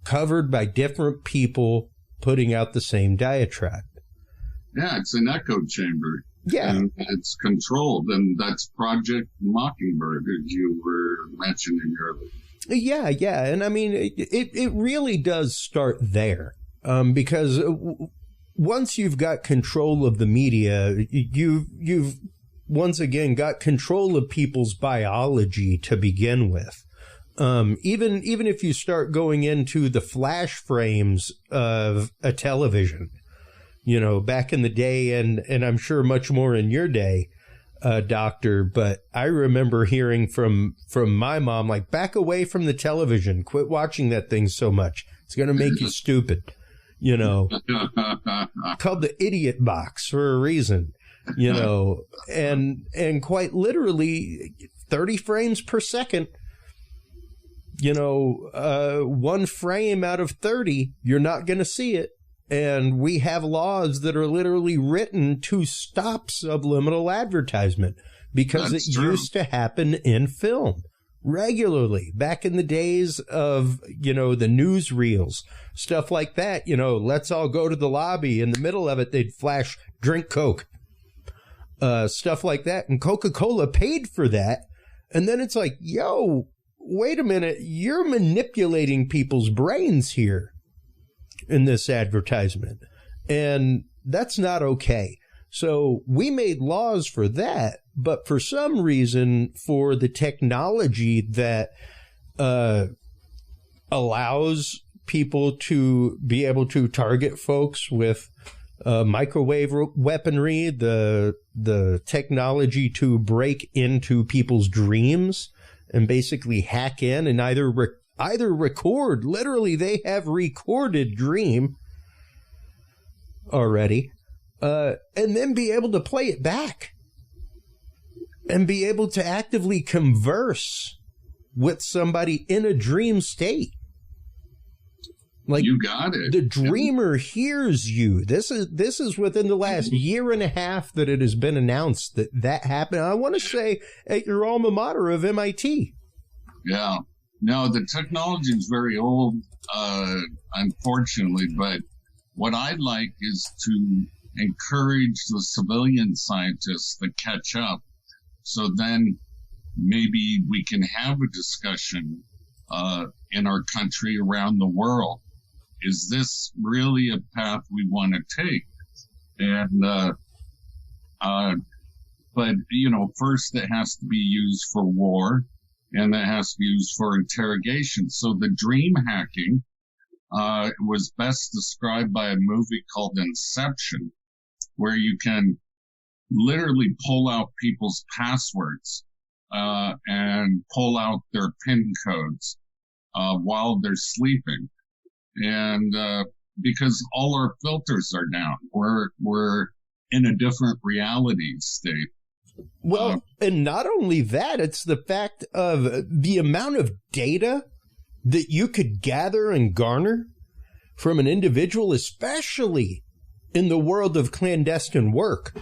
covered by different people putting out the same diatribe. Yeah, it's an echo chamber. Yeah. And it's controlled, and that's Project Mockingbird, as you were mentioning earlier. Yeah. And I mean, it really does start there. Because once you've got control of the media, you've once again got control of people's biology to begin with. Even if you start going into the flash frames of a television, back in the day, and I'm sure much more in your day, Doctor, but I remember hearing from my mom, like, back away from the television, quit watching that thing so much. It's going to make you stupid. Called the idiot box for a reason, and quite literally 30 frames per second, 1 frame out of 30, you're not going to see it. And we have laws that are literally written to stop subliminal advertisement because That's it true. Used to happen in film regularly back in the days of, the newsreels, stuff like that. Let's all go to the lobby. In the middle of it, they'd flash drink Coke, stuff like that. And Coca-Cola paid for that. And then it's like, yo, wait a minute. You're manipulating people's brains here in this advertisement. And that's not okay. So we made laws for that, but for some reason, for the technology that allows people to be able to target folks with microwave weaponry, the technology to break into people's dreams and basically hack in and either record, literally they have recorded dream already, and then be able to play it back and be able to actively converse with somebody in a dream state. Like, you got it. The dreamer hears you. This is within the last year and a half that it has been announced that happened. I want to say at your alma mater of MIT. Yeah. No, the technology is very old, unfortunately, but what I'd like is to encourage the civilian scientists to catch up. So then maybe we can have a discussion in our country, around the world. Is this really a path we want to take? And, but, first it has to be used for war, and it has to be used for interrogation. So the dream hacking was best described by a movie called Inception, where you can literally pull out people's passwords and pull out their PIN codes while they're sleeping. And because all our filters are down, we're in a different reality state. Well, and not only that, it's the fact of the amount of data that you could gather and garner from an individual, especially in the world of clandestine work.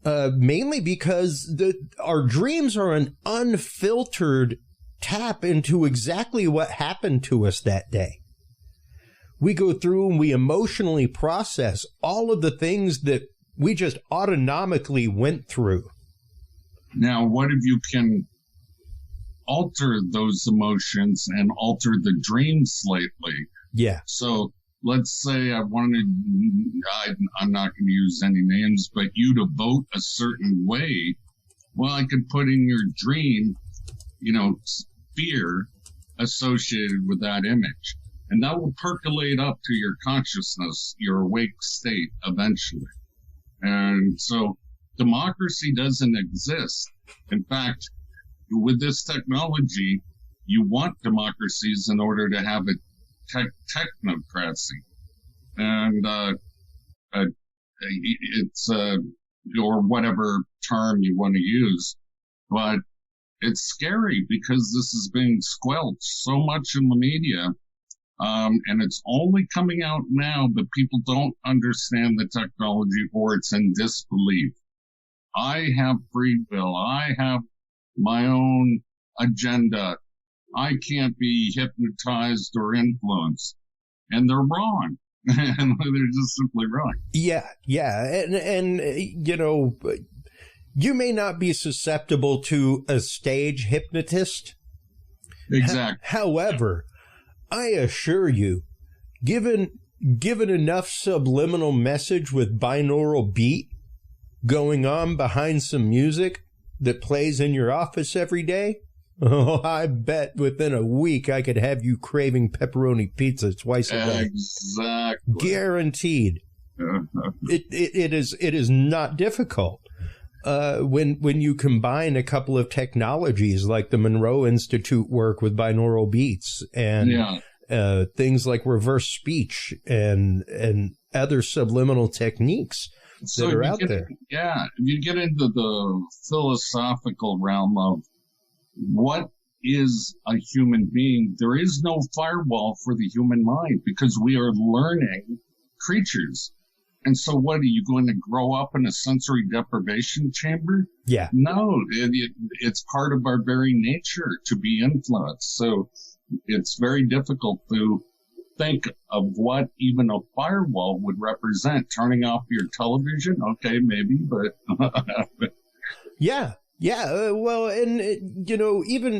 Mainly because our dreams are an unfiltered tap into exactly what happened to us that day. We go through and we emotionally process all of the things that we just autonomically went through. Now, what if you can alter those emotions and alter the dream slightly? Yeah. So let's say I'm not going to use any names, but you to vote a certain way. Well, I could put in your dream, fear associated with that image. And that will percolate up to your consciousness, your awake state eventually. And so democracy doesn't exist. In fact, with this technology, you want democracies in order to have a technocracy. And it's or whatever term you want to use. But it's scary because this is being squelched so much in the media. And it's only coming out now, but people don't understand the technology or it's in disbelief. I have free will. I have my own agenda. I can't be hypnotized or influenced. And they're wrong. And they're just simply wrong. Yeah. And you may not be susceptible to a stage hypnotist. Exactly. However, I assure you, given enough subliminal message with binaural beat going on behind some music that plays in your office every day, I bet within a week I could have you craving pepperoni pizza twice a day. Exactly. Guaranteed. It is not difficult. When you combine a couple of technologies like the Monroe Institute work with binaural beats and things like reverse speech and other subliminal techniques that are out there. Yeah, you get into the philosophical realm of what is a human being. There is no firewall for the human mind because we are learning creatures. And so what, are you going to grow up in a sensory deprivation chamber? Yeah. No, it's part of our very nature to be influenced. So it's very difficult to think of what even a firewall would represent. Turning off your television? Okay, maybe, but... Yeah. Well, and,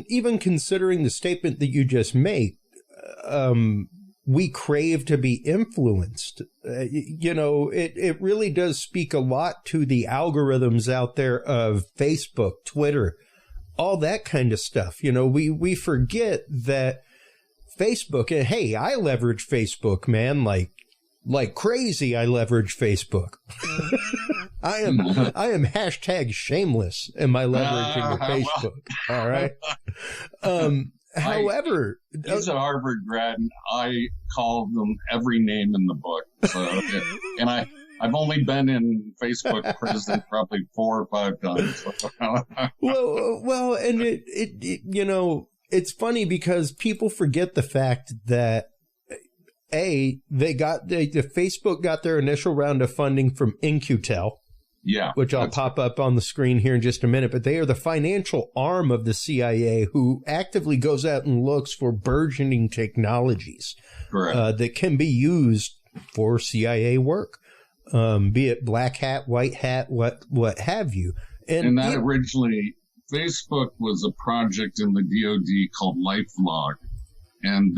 even considering the statement that you just made, we crave to be influenced. It really does speak a lot to the algorithms out there of Facebook, Twitter, all that kind of stuff. We forget that Facebook, and hey, I leverage Facebook, man, like crazy. I leverage Facebook. I am hashtag shameless in my leveraging of Facebook. All right. However, he's a Harvard grad, and I call them every name in the book. So, and I've only been in Facebook prison probably 4 or 5 times. well, and it it's funny because people forget the fact that the Facebook got their initial round of funding from In-Q-Tel. Yeah. Which I'll pop up on the screen here in just a minute. But they are the financial arm of the CIA who actively goes out and looks for burgeoning technologies that can be used for CIA work, be it black hat, white hat, what have you. And that originally, Facebook was a project in the DoD called LifeLog. And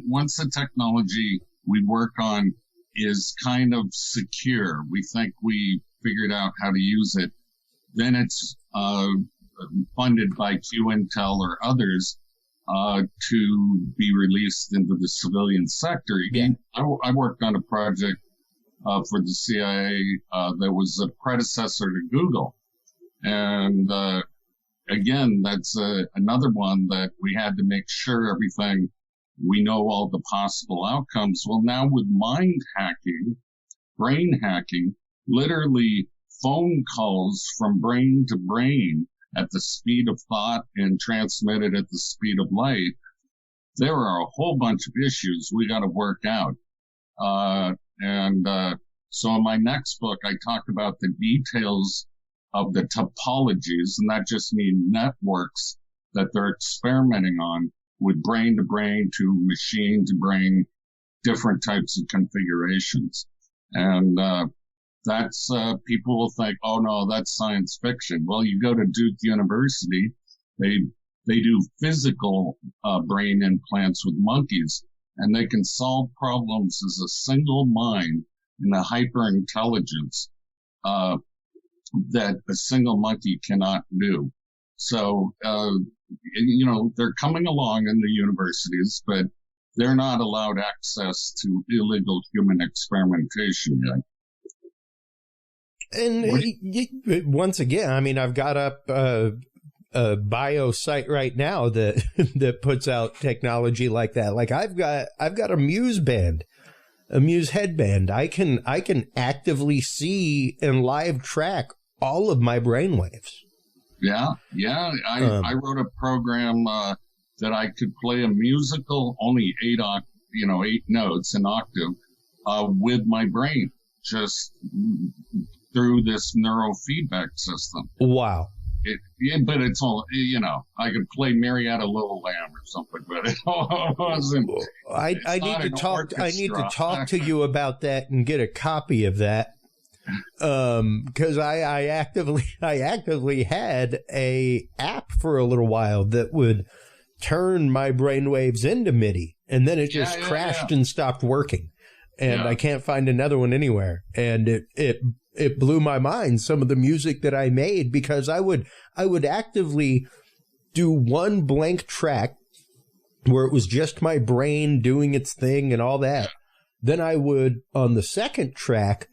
once the technology we work on is kind of secure, we think we figured out how to use it, then it's funded by Q-Intel or others to be released into the civilian sector. Yeah. I worked on a project for the CIA that was a predecessor to Google. And again, that's another one that we had to make sure everything, we know all the possible outcomes. Well, now with mind hacking, brain hacking, literally phone calls from brain to brain at the speed of thought and transmitted at the speed of light, there are a whole bunch of issues we got to work out. So in my next book, I talk about the details of the topologies, and that just means networks that they're experimenting on with brain to brain to machine to brain, different types of configurations. And that's people will think, oh no, that's science fiction. Well, you go to Duke University, they do physical brain implants with monkeys, and they can solve problems as a single mind and a hyper intelligence that a single monkey cannot do. So, they're coming along in the universities, but they're not allowed access to illegal human experimentation yet. And once again, I mean, I've got up a bio site right now that puts out technology like that. Like I've got a Muse band, a Muse headband. I can actively see and live track all of my brainwaves. Yeah. I wrote a program that I could play a musical, only 8 notes, an octave, with my brain, just through this neurofeedback system. Wow. But it's all, I could play Marietta Little Lamb or something, but it wasn't. I need to talk to you about that and get a copy of that. Because I actively had a app for a little while that would turn my brainwaves into MIDI, and then it just crashed and stopped working, and I can't find another one anywhere. And it blew my mind, some of the music that I made, because I would actively do one blank track where it was just my brain doing its thing and all that. Then I would, on the second track,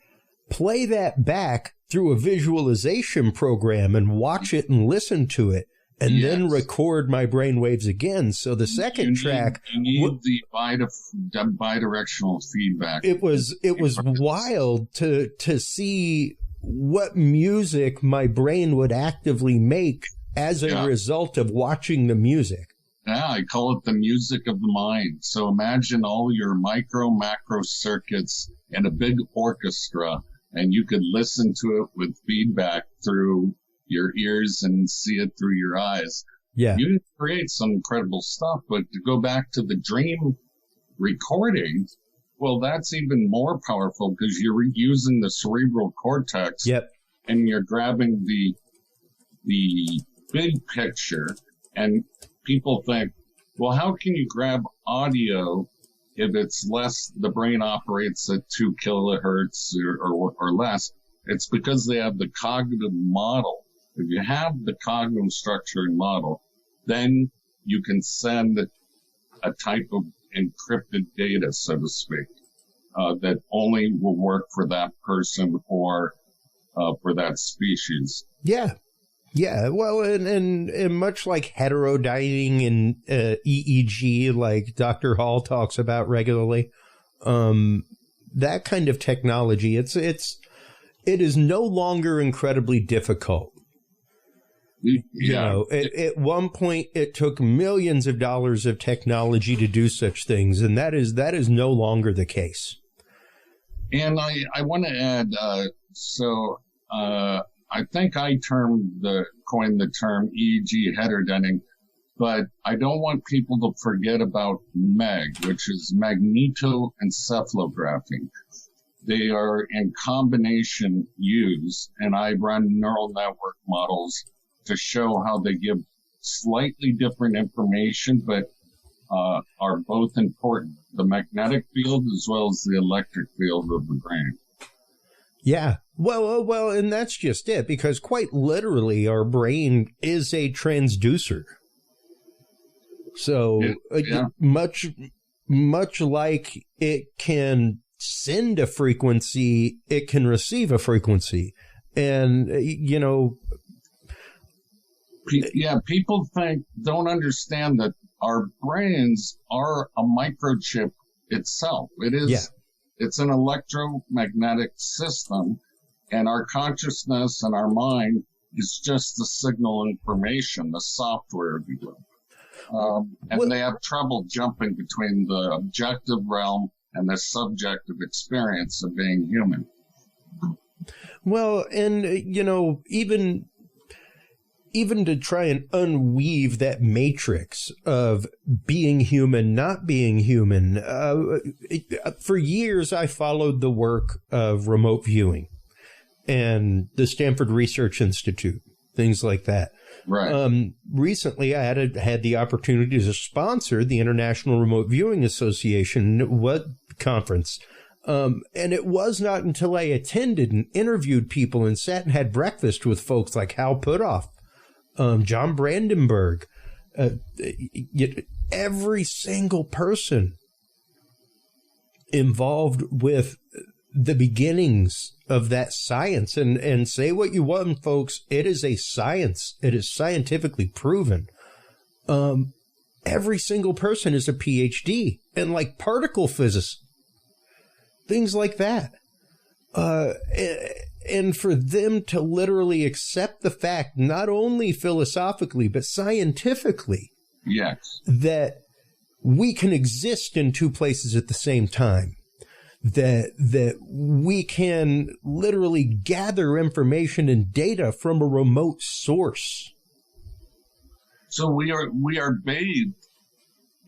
play that back through a visualization program and watch it and listen to it, and then record my brainwaves again. So the second track, you need the bidirectional feedback. It was wild to see what music my brain would actively make as a result of watching the music. Yeah, I call it the music of the mind. So imagine all your micro, macro circuits and a big orchestra, and you could listen to it with feedback through your ears and see it through your eyes. Yeah. You can create some incredible stuff, but to go back to the dream recording, well, that's even more powerful because you're using the cerebral cortex. Yep. And you're grabbing the big picture, and people think, well, how can you grab audio if it's less, the brain operates at 2 kilohertz or less? It's because they have the cognitive model. If you have the cognitive structure and model, then you can send a type of encrypted data, so to speak, that only will work for that person or for that species. Yeah. Yeah, well, and much like heterodyning and EEG, like Dr. Hall talks about regularly, that kind of technology, it is no longer incredibly difficult At one point, it took millions of dollars of technology to do such things, and that is no longer the case. And I want to add, I think I coined the term EEG heterodyning, but I don't want people to forget about MEG, which is magnetoencephalography. They are in combination used, and I run neural network models to show how they give slightly different information, but are both important, the magnetic field as well as the electric field of the brain. Yeah. Well, and that's just it, because quite literally our brain is a transducer. So much like it can send a frequency, it can receive a frequency. And, people don't understand that our brains are a microchip itself. It is, it's an electromagnetic system, and our consciousness and our mind is just the signal information, the software, if you will. They have trouble jumping between the objective realm and the subjective experience of being human. Well, and, even to try and unweave that matrix of being human, not being human, for years I followed the work of remote viewing and the Stanford Research Institute, things like that. Right. Recently, I had the opportunity to sponsor the International Remote Viewing Association conference. And it was not until I attended and interviewed people and sat and had breakfast with folks like Hal Puthoff, John Brandenburg, every single person involved with the beginnings of that science. And say what you want, folks, it is a science. It is scientifically proven. Every single person is a PhD in like particle physics, things like that. And for them to literally accept the fact, not only philosophically, but scientifically, yes, that we can exist in two places at the same time, that we can literally gather information and data from a remote source. So we are bathed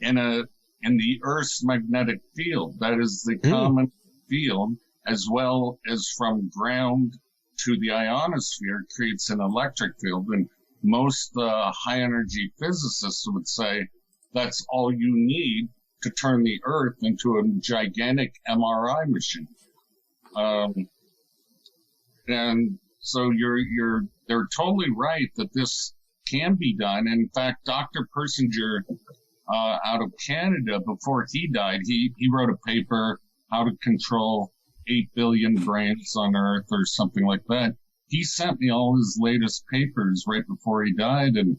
in the Earth's magnetic field. That is the common field, as well as from ground to the ionosphere creates an electric field. And most high energy physicists would say that's all you need to turn the Earth into a gigantic MRI machine. And so they're totally right that this can be done. In fact, Dr. Persinger, out of Canada, before he died, he wrote a paper, How to Control 8 billion brains on Earth or something like that. He sent me all his latest papers right before he died, and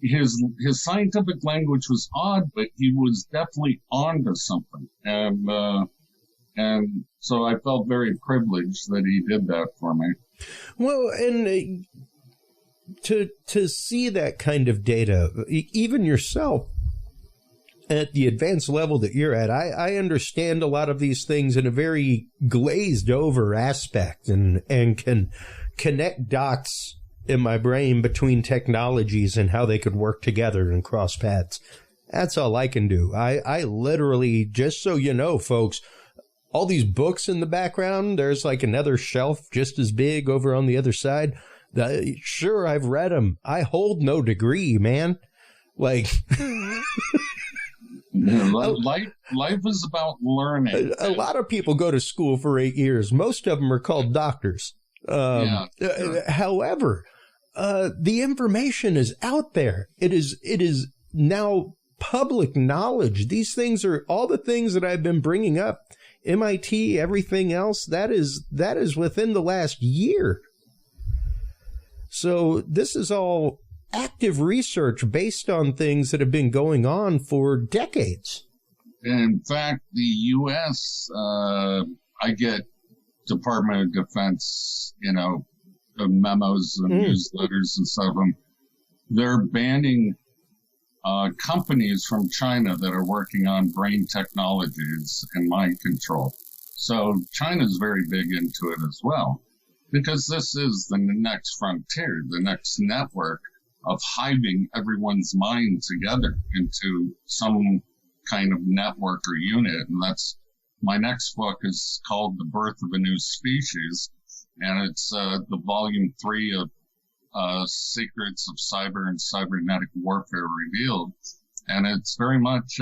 his scientific language was odd, but he was definitely onto something. And so I felt very privileged that he did that for me. Well, and to see that kind of data, even yourself, at the advanced level that you're at, I understand a lot of these things in a very glazed over aspect and can connect dots in my brain between technologies and how they could work together and cross paths. That's all I can do. I literally, just so you know, folks, all these books in the background, there's like another shelf just as big over on the other side. Sure, I've read them. I hold no degree, man. Like... Life is about learning. A lot of people go to school for 8 years. Most of them are called doctors. However, the information is out there. It is now public knowledge. These things are all the things that I've been bringing up. MIT, everything else, that is within the last year. So this is all active research based on things that have been going on for decades. In fact, the U.S., I get Department of Defense, memos and newsletters and stuff. They're banning companies from China that are working on brain technologies and mind control. So China's very big into it as well, because this is the next frontier, the next network of hiving everyone's mind together into some kind of network or unit. And that's my next book is called The Birth of a New Species. And it's the volume 3 of Secrets of Cyber and Cybernetic Warfare Revealed. And it's very much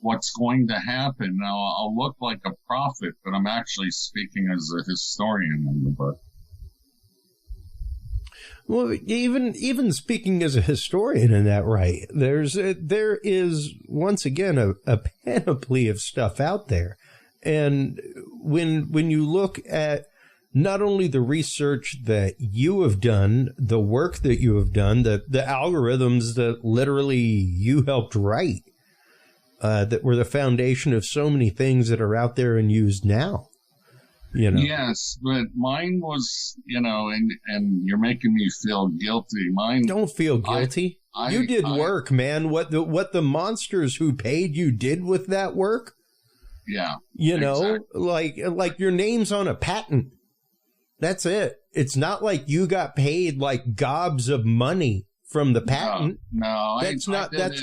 what's going to happen. Now, I'll look like a prophet, but I'm actually speaking as a historian in the book. Well, even speaking as a historian in that, right, there is once again a panoply of stuff out there. And when you look at not only the research that you have done, the work that you have done, the algorithms that literally you helped write, that were the foundation of so many things that are out there and used now. You know. Yes, but mine was, and you're making me feel guilty. Mine. Don't feel guilty. You did work, man. What the monsters who paid you did with that work. Yeah. Exactly. like your name's on a patent. That's it. It's not like you got paid like gobs of money from the patent. No, that's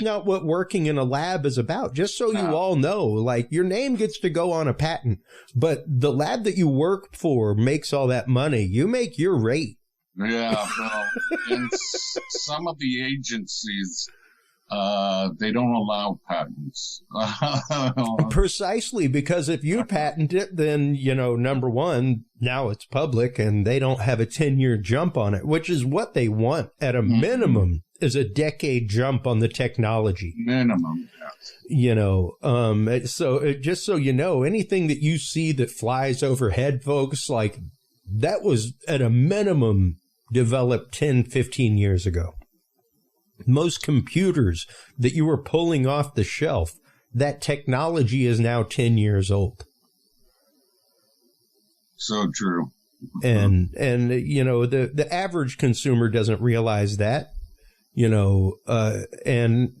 not what working in a lab is about. Just so you all know, like your name gets to go on a patent, but the lab that you work for makes all that money. You make your rate. Yeah, well, and some of the agencies, they don't allow patents. Precisely, because if you patent it, then, number one, now it's public and they don't have a 10-year jump on it, which is what they want at a minimum is a decade jump on the technology. Minimum, yes. So just so you know, anything that you see that flies overhead, folks, like that was at a minimum developed 10, 15 years ago. Most computers that you were pulling off the shelf, that technology is now 10 years old. So true. And the average consumer doesn't realize that, and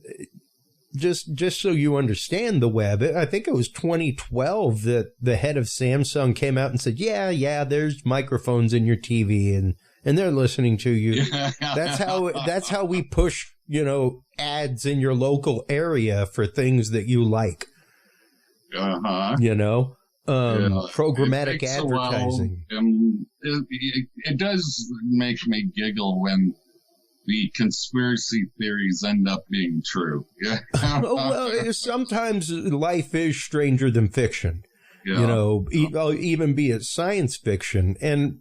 just so you understand the web, I think it was 2012 that the head of Samsung came out and said, yeah, there's microphones in your TV and they're listening to you. That's how we push, ads in your local area for things that you like. Programmatic advertising. It does make me giggle when the conspiracy theories end up being true. Well, sometimes life is stranger than fiction. Even be it science fiction. And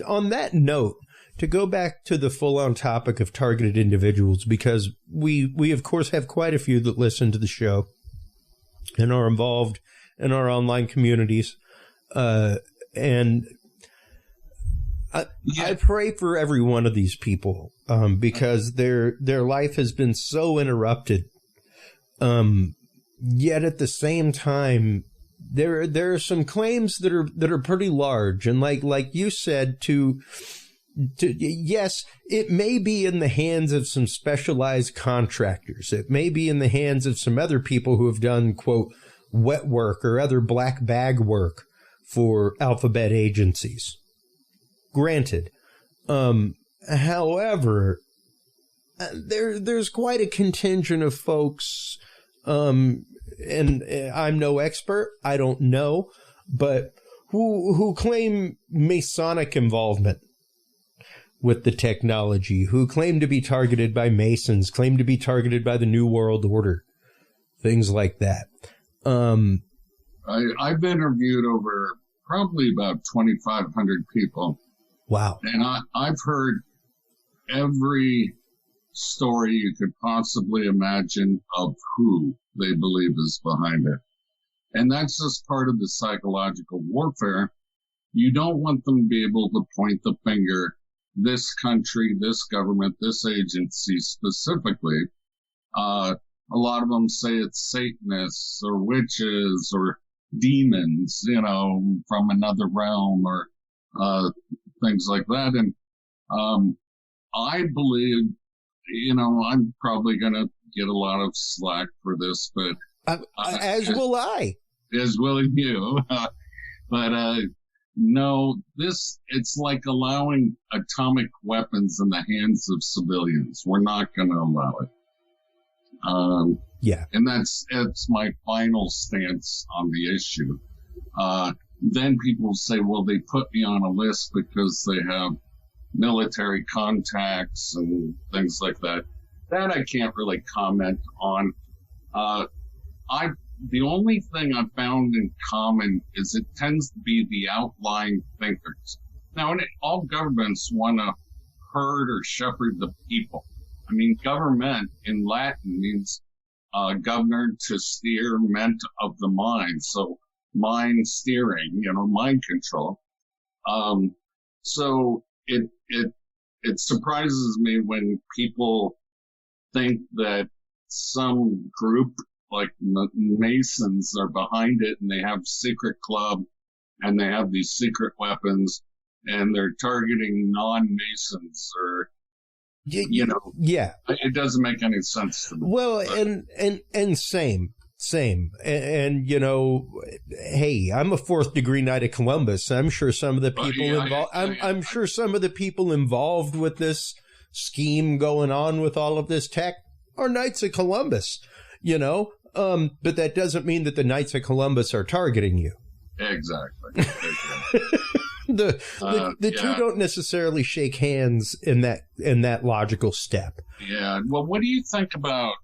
on that note, to go back to the full-on topic of targeted individuals, because we of course have quite a few that listen to the show and are involved in our online communities, and I pray for every one of these people because their life has been so interrupted. Yet at the same time, there are some claims that are pretty large, and like you said, yes, it may be in the hands of some specialized contractors. It may be in the hands of some other people who have done, quote, wet work or other black bag work for alphabet agencies. Granted. However, there's quite a contingent of folks, and I'm no expert, I don't know, but who claim Masonic involvement with the technology, who claim to be targeted by Masons, claim to be targeted by the New World Order, things like that. I've interviewed over probably about 2,500 people. Wow. And I've heard every story you could possibly imagine of who they believe is behind it. And that's just part of the psychological warfare. You don't want them to be able to point the finger, this country, this government, this agency specifically. A lot of them say it's Satanists or witches or demons, from another realm, or things like that. And I believe, I'm probably going to get a lot of slack for this, but as will I. As will you. But no, it's like allowing atomic weapons in the hands of civilians. We're not going to allow it. Yeah. And that's my final stance on the issue. Then people say, well, they put me on a list because they have military contacts and things like that. That I can't really comment on. The only thing I've found in common is it tends to be the outlying thinkers. Now, all governments want to herd or shepherd the people. I mean, government in Latin means governor, to steer, ment of the mind. So mind steering, mind control. So it surprises me when people think that some group like Masons are behind it and they have secret club and they have these secret weapons and they're targeting non-Masons or, yeah, it doesn't make any sense to me. Well, and same. And hey, I'm a 4th degree Knight of Columbus. I'm sure some of the people I'm sure some of the people involved with this scheme going on with all of this tech are Knights of Columbus, but that doesn't mean that the Knights of Columbus are targeting you. Exactly. The two don't necessarily shake hands in that logical step. Yeah. Well, what do you think about,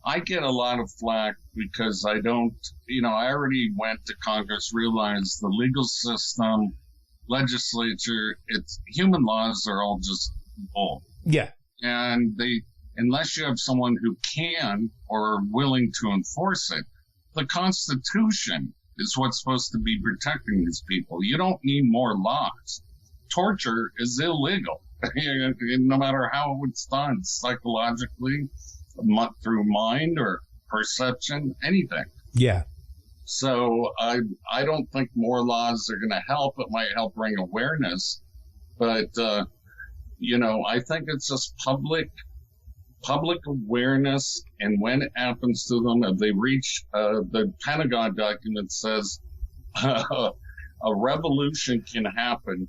I get a lot of flack because I don't, I already went to Congress, realized the legal system, legislature, human laws are all just bull. Yeah. And unless you have someone who can or are willing to enforce it, the Constitution is what's supposed to be protecting these people. You don't need more laws. Torture is illegal, no matter how it's done, psychologically, through mind or perception, anything. Yeah. So I don't think more laws are going to help. It might help bring awareness, but I think it's just public awareness, and when it happens to them, if they reach the Pentagon document says a revolution can happen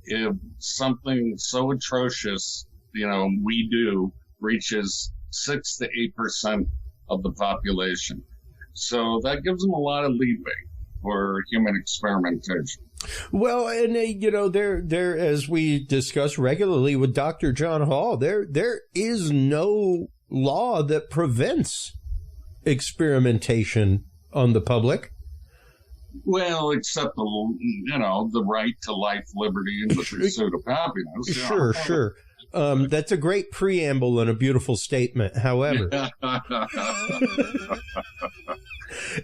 if something so atrocious, we do reaches 6 to 8% of the population. So that gives them a lot of leeway for human experimentation. Well, and there, as we discuss regularly with Dr. John Hall, there is no law that prevents experimentation on the public. Well, except the right to life, liberty, and the pursuit of happiness. Sure. That's a great preamble and a beautiful statement. However,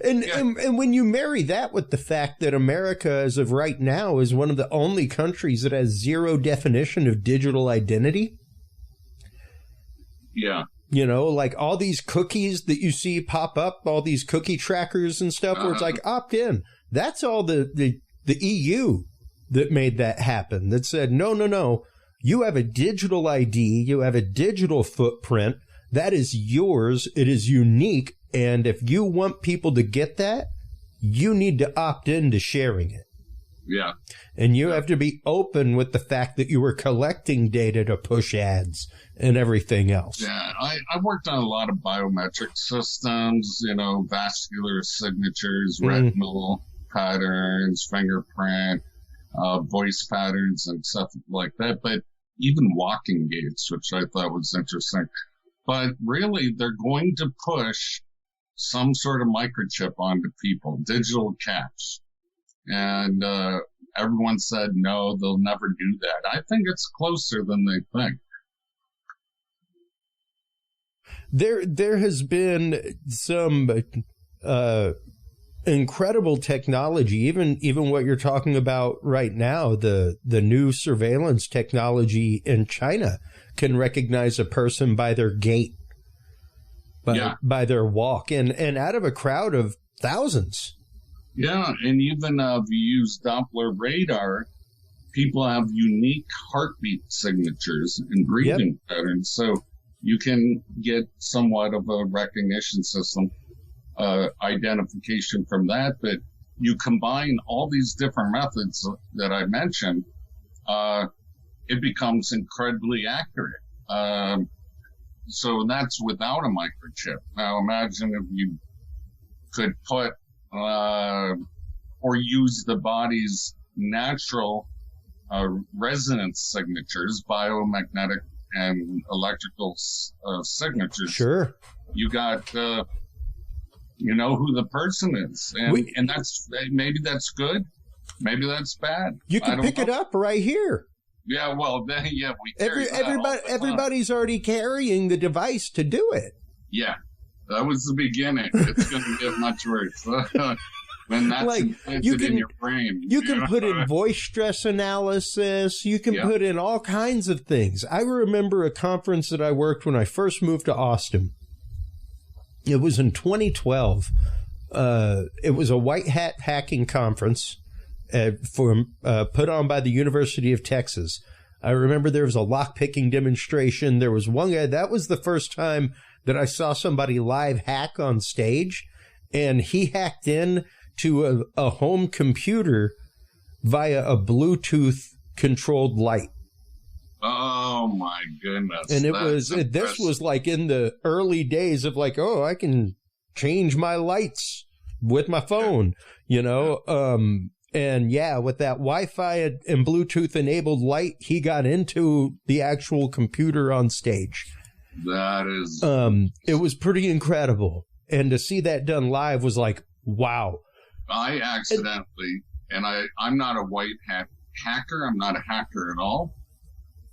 and when you marry that with the fact that America, as of right now, is one of the only countries that has zero definition of digital identity. Yeah. Like all these cookies that you see pop up, all these cookie trackers and stuff, where it's like opt in. That's all the EU that made that happen. That said, no. You have a digital ID. You have a digital footprint. That is yours. It is unique. And if you want people to get that, you need to opt in to sharing it. Yeah. And you have to be open with the fact that you were collecting data to push ads and everything else. Yeah. I worked on a lot of biometric systems, vascular signatures, retinal patterns, fingerprint, voice patterns and stuff like that. But even walking gaits, which I thought was interesting. But really, they're going to push some sort of microchip onto people, digital caps. And everyone said, no, they'll never do that. I think it's closer than they think. There has been some incredible technology, even what you're talking about right now, the new surveillance technology in China can recognize a person by their gait, by their walk, and out of a crowd of thousands, Yeah, and even if you use Doppler radar, people have unique heartbeat signatures and breathing patterns. So you can get somewhat of a recognition system identification from that. But you combine all these different methods that I mentioned, it becomes incredibly accurate. So that's without a microchip. Now imagine if you could put or use the body's natural resonance signatures, biomagnetic and electrical signatures. Sure. You got, you know who the person is. And that's, maybe that's good. Maybe that's bad. You can pick it up right here. Yeah, well, then, yeah, we carry everybody's already carrying the device to do it. Yeah, that was the beginning. It's going to get much worse. When that's like implanted in your brain. You can put in voice stress analysis. You can put in all kinds of things. I remember a conference that I worked when I first moved to Austin. It was in 2012. It was a white hat hacking conference put on by the University of Texas. I remember there was a lock-picking demonstration. There was one guy. That was the first time that I saw somebody live hack on stage, and he hacked in to a home computer via a Bluetooth-controlled light. Oh, my goodness. And this was like in the early days of like, oh, I can change my lights with my phone, you know? And yeah, with that Wi-Fi and Bluetooth-enabled light, he got into the actual computer on stage. That is... it was pretty incredible. And to see that done live was like, wow. I accidentally, and I'm not a white hat hacker. I'm not a hacker at all.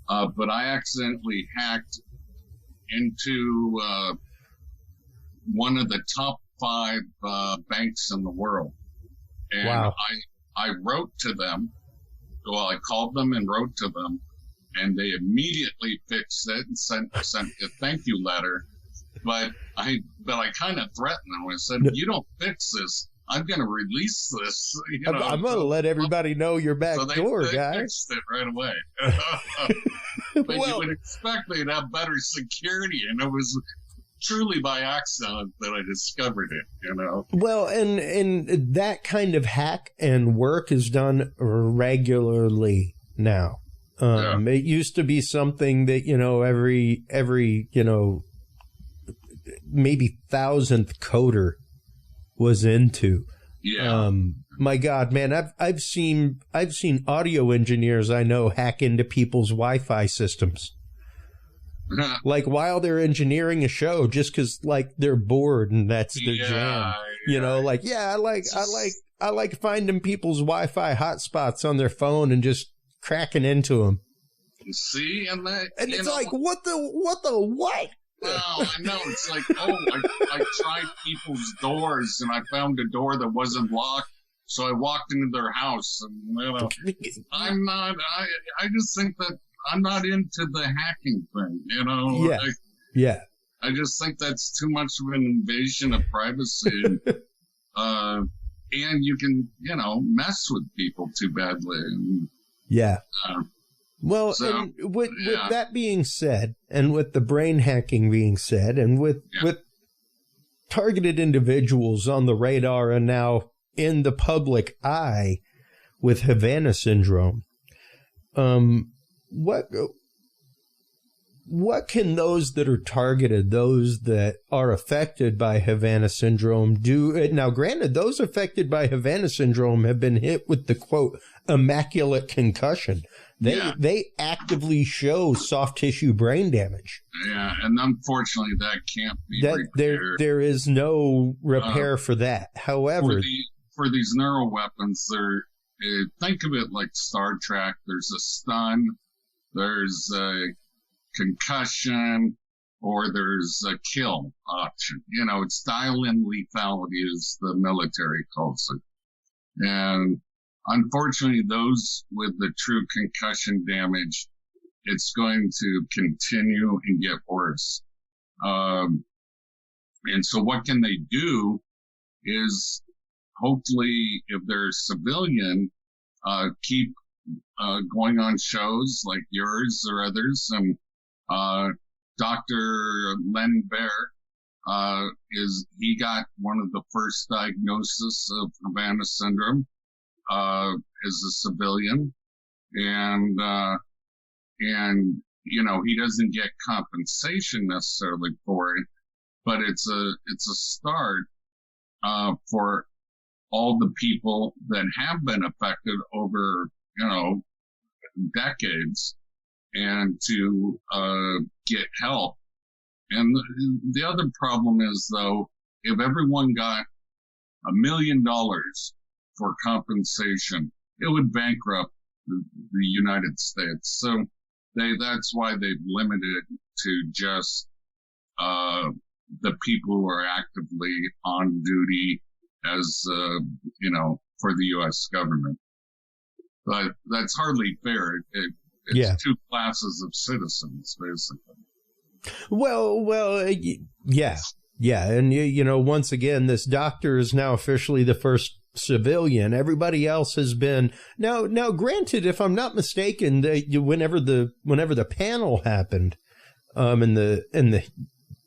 But I accidentally hacked into one of the top 5 banks in the world. And wow. I wrote to them. Well, I called them and wrote to them, and they immediately fixed it and sent a thank you letter. But I kind of threatened them. I said, "You don't fix this, I'm going to release this." You know? I'm going to let everybody know you're back door, they guys. Fixed it right away. But you would expect they'd have better security, and it was truly by accident that I discovered it, you know. Well, and that kind of hack and work is done regularly now. It used to be something that, you know, every you know, maybe 1,000th coder was into. Yeah. My God, man, I've seen audio engineers I know hack into people's Wi-Fi systems. Like while they're engineering a show, just because like they're bored and that's their jam. You know, like I like finding people's Wi-Fi hotspots on their phone and just cracking into them. See, and it's like what the what? Well, I know. It's like, I tried people's doors and I found a door that wasn't locked. So I walked into their house and, you know, I just think that I'm not into the hacking thing, you know? Yeah. I just think that's too much of an invasion of privacy. And you can, you know, mess with people too badly. And, well, so, and with that being said, and with the brain hacking being said, and with targeted individuals on the radar and now in the public eye with Havana Syndrome, what can those that are targeted, those that are affected by Havana Syndrome do? Now, granted, those affected by Havana Syndrome have been hit with the, quote, immaculate concussion. They actively show soft tissue brain damage. Yeah, and unfortunately that can't be repaired. There is no repair for that. However, for these neural weapons, think of it like Star Trek. There's a stun, there's a concussion, or there's a kill option. You know, it's dial-in lethality, as the military calls it. And unfortunately, those with the true concussion damage, it's going to continue and get worse. And so what can they do is hopefully, if they're civilian, keep going on shows like yours or others. And Dr. Len Bear he got one of the first diagnoses of Havana Syndrome as a civilian, and he doesn't get compensation necessarily for it, but it's a start for all the people that have been affected over decades, and to get help. And the other problem is, though, if everyone got $1 million for compensation, it would bankrupt the United States. So that's why they've limited to just the people who are actively on duty as for the U.S. government. But that's hardly fair. It's two classes of citizens, basically. Well, yeah. And, once again, this doctor is now officially the first civilian. Everybody else has been now. Granted, if I'm not mistaken, whenever the panel happened, in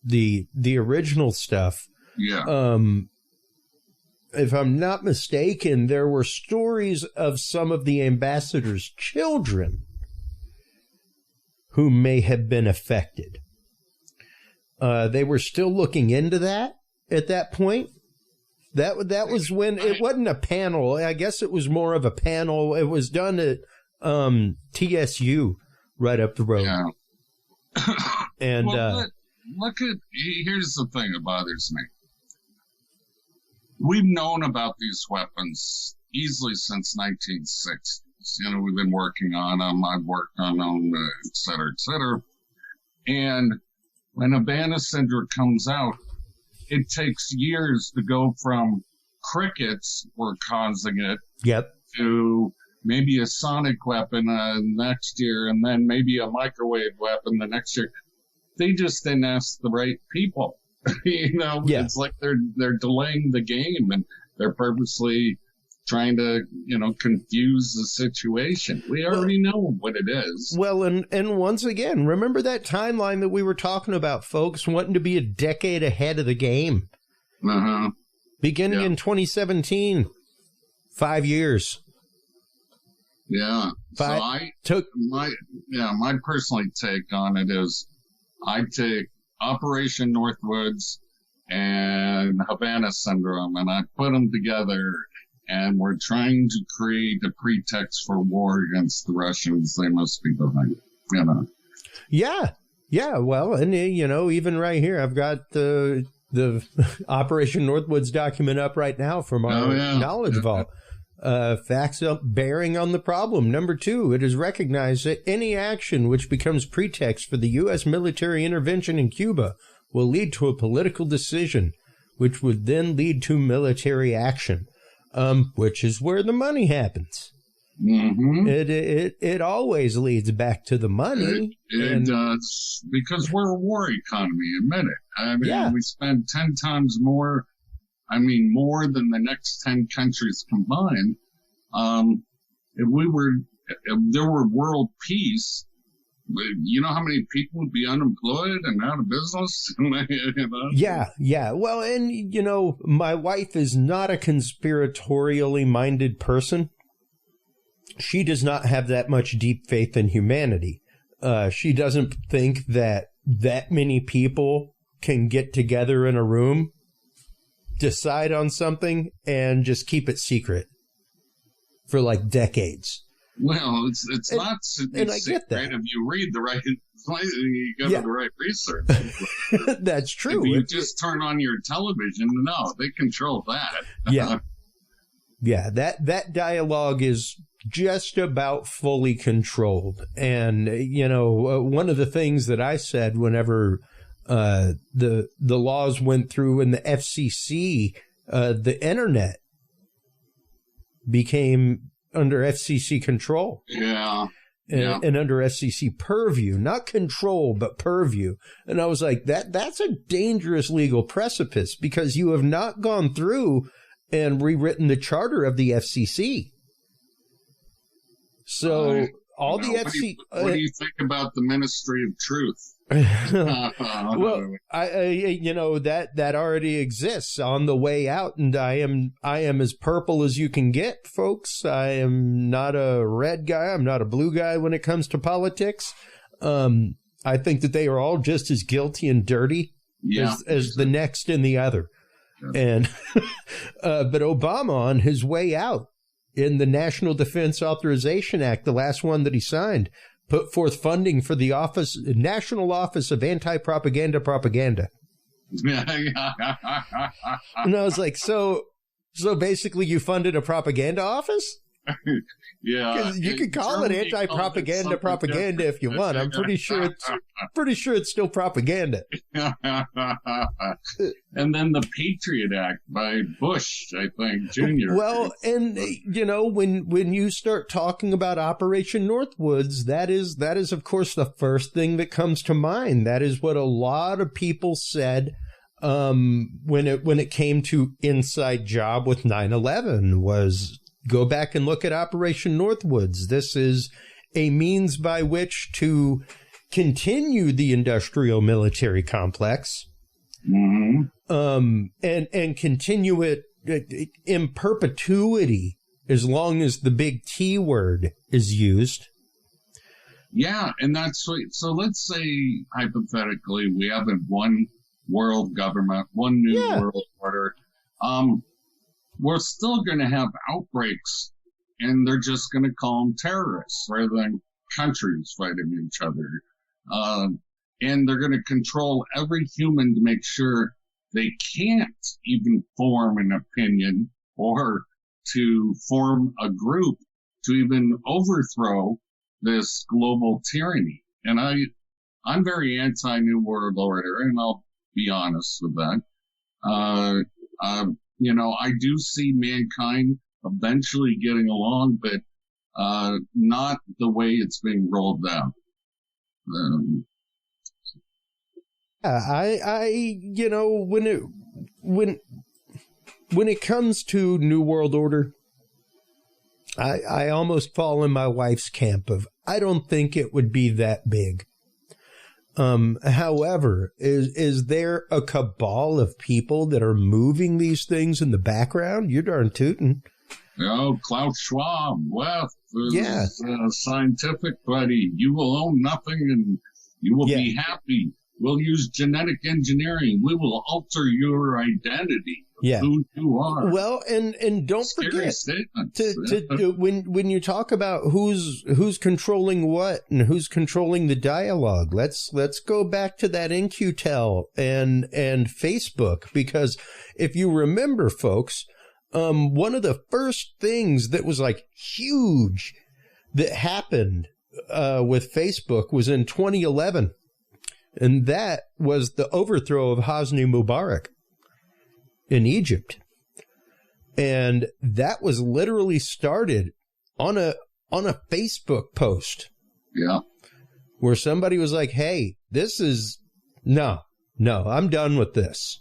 the original stuff, if I'm not mistaken, there were stories of some of the ambassador's children who may have been affected. They were still looking into that at that point. That was when it wasn't a panel. I guess it was more of a panel. It was done at TSU right up the road. Yeah. And here's the thing that bothers me. We've known about these weapons easily since 1960s. We've been working on them. I've worked on them, et cetera, et cetera. And when Havana Syndrome comes out, it takes years to go from crickets were causing it to maybe a sonic weapon next year, and then maybe a microwave weapon the next year. They just didn't ask the right people. It's like they're delaying the game, and they're purposely trying to, confuse the situation. We already know what it is. Well, and once again, remember that timeline that we were talking about, folks, wanting to be a decade ahead of the game. Uh-huh. Beginning in 2017, 5 years. Yeah. My personal take on it is I take Operation Northwoods and Havana Syndrome, and I put them together, and we're trying to create a pretext for war against the Russians. They must be behind it, Yeah. Well, and even right here, I've got the Operation Northwoods document up right now from our knowledge vault. Facts bearing on the problem. Number 2, it is recognized that any action which becomes pretext for the U.S. military intervention in Cuba will lead to a political decision, which would then lead to military action. Which is where the money happens. Mm-hmm. It always leads back to the money. It does, because we're a war economy, admit it. We spend 10 times more, more than the next 10 countries combined. If there were world peace, you know how many people would be unemployed and out of business? Yeah. Well, and, my wife is not a conspiratorially minded person. She does not have that much deep faith in humanity. She doesn't think that many people can get together in a room, decide on something, and just keep it secret for like decades. Well, it's not and I get that. If you read the right, you go to the right research. That's true. If you just turn on your television, no, they control that. Yeah. That dialogue is just about fully controlled. And, one of the things that I said whenever the laws went through in the FCC, the internet became under FCC control. And under FCC purview, not control, but purview. And I was like, that's a dangerous legal precipice, because you have not gone through and rewritten the charter of the FCC. So all the FCC. What do you think about the Ministry of Truth? Well, that already exists on the way out, and I am as purple as you can get, folks. I am not a red guy. I'm not a blue guy when it comes to politics. I think that they are all just as guilty and dirty as the next and the other. Yeah. And but Obama, on his way out in the National Defense Authorization Act, the last one that he signed, put forth funding for the National Office of Anti-Propaganda Propaganda. And I was like, so basically you funded a propaganda office? Yeah. You can call it anti-propaganda propaganda if you want. I'm pretty sure it's still propaganda. And then the Patriot Act by Bush, I think, Jr. Well, and when you start talking about Operation Northwoods, that is of course the first thing that comes to mind. That is what a lot of people said when it came to inside job with 9/11 was, go back and look at Operation Northwoods. This is a means by which to continue the industrial military complex, and continue it in perpetuity as long as the big T word is used. Yeah, and that's right. So let's say, hypothetically, we have one world government, one new world order. We're still going to have outbreaks, and they're just going to call them terrorists rather than countries fighting each other. And they're going to control every human to make sure they can't even form an opinion or to form a group to even overthrow this global tyranny. And I'm very anti-New World Order, and I'll be honest with that. I do see mankind eventually getting along, but not the way it's being rolled out. When it comes to New World Order, I almost fall in my wife's camp of, I don't think it would be that big. However, is there a cabal of people that are moving these things in the background? You're darn tootin'. Klaus Schwab left his scientific buddy. You will own nothing and you will be happy. We'll use genetic engineering. We will alter your identity of who you are. Well, and don't forget when you talk about who's controlling what and who's controlling the dialogue. Let's go back to that In-Q-Tel and Facebook, because if you remember, folks, one of the first things that was like huge that happened with Facebook was in 2011. And that was the overthrow of Hosni Mubarak in Egypt. And that was literally started on a Facebook post. Yeah. Where somebody was like, hey, this is, no, I'm done with this.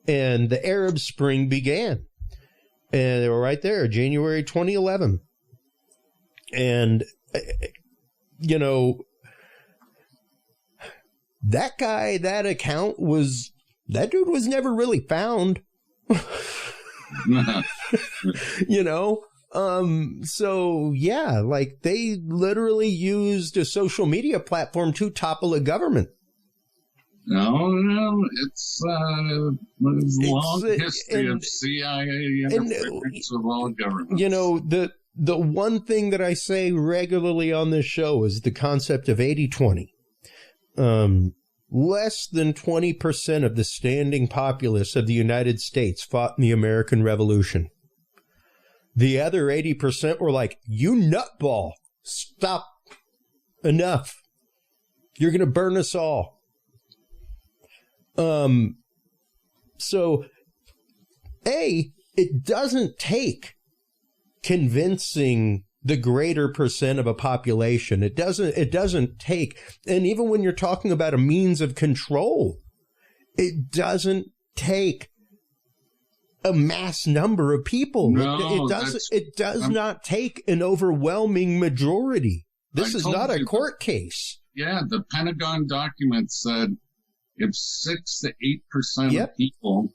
And the Arab Spring began. And they were right there, January 2011. And, that guy, that dude was never really found. So yeah, like they literally used a social media platform to topple a government. No, it's a long history of CIA interference with all governments. The one thing that I say regularly on this show is the concept of 80-20. Less than 20% of the standing populace of the United States fought in the American Revolution. The other 80% were like, you nutball, stop, enough. You're going to burn us all. So, it doesn't take convincing the greater percent of a population. It doesn't take, and even when you're talking about a means of control, it doesn't take a mass number of people. No, it does not take an overwhelming majority. This is not a court case. Yeah, the Pentagon document said if 6 to 8% of people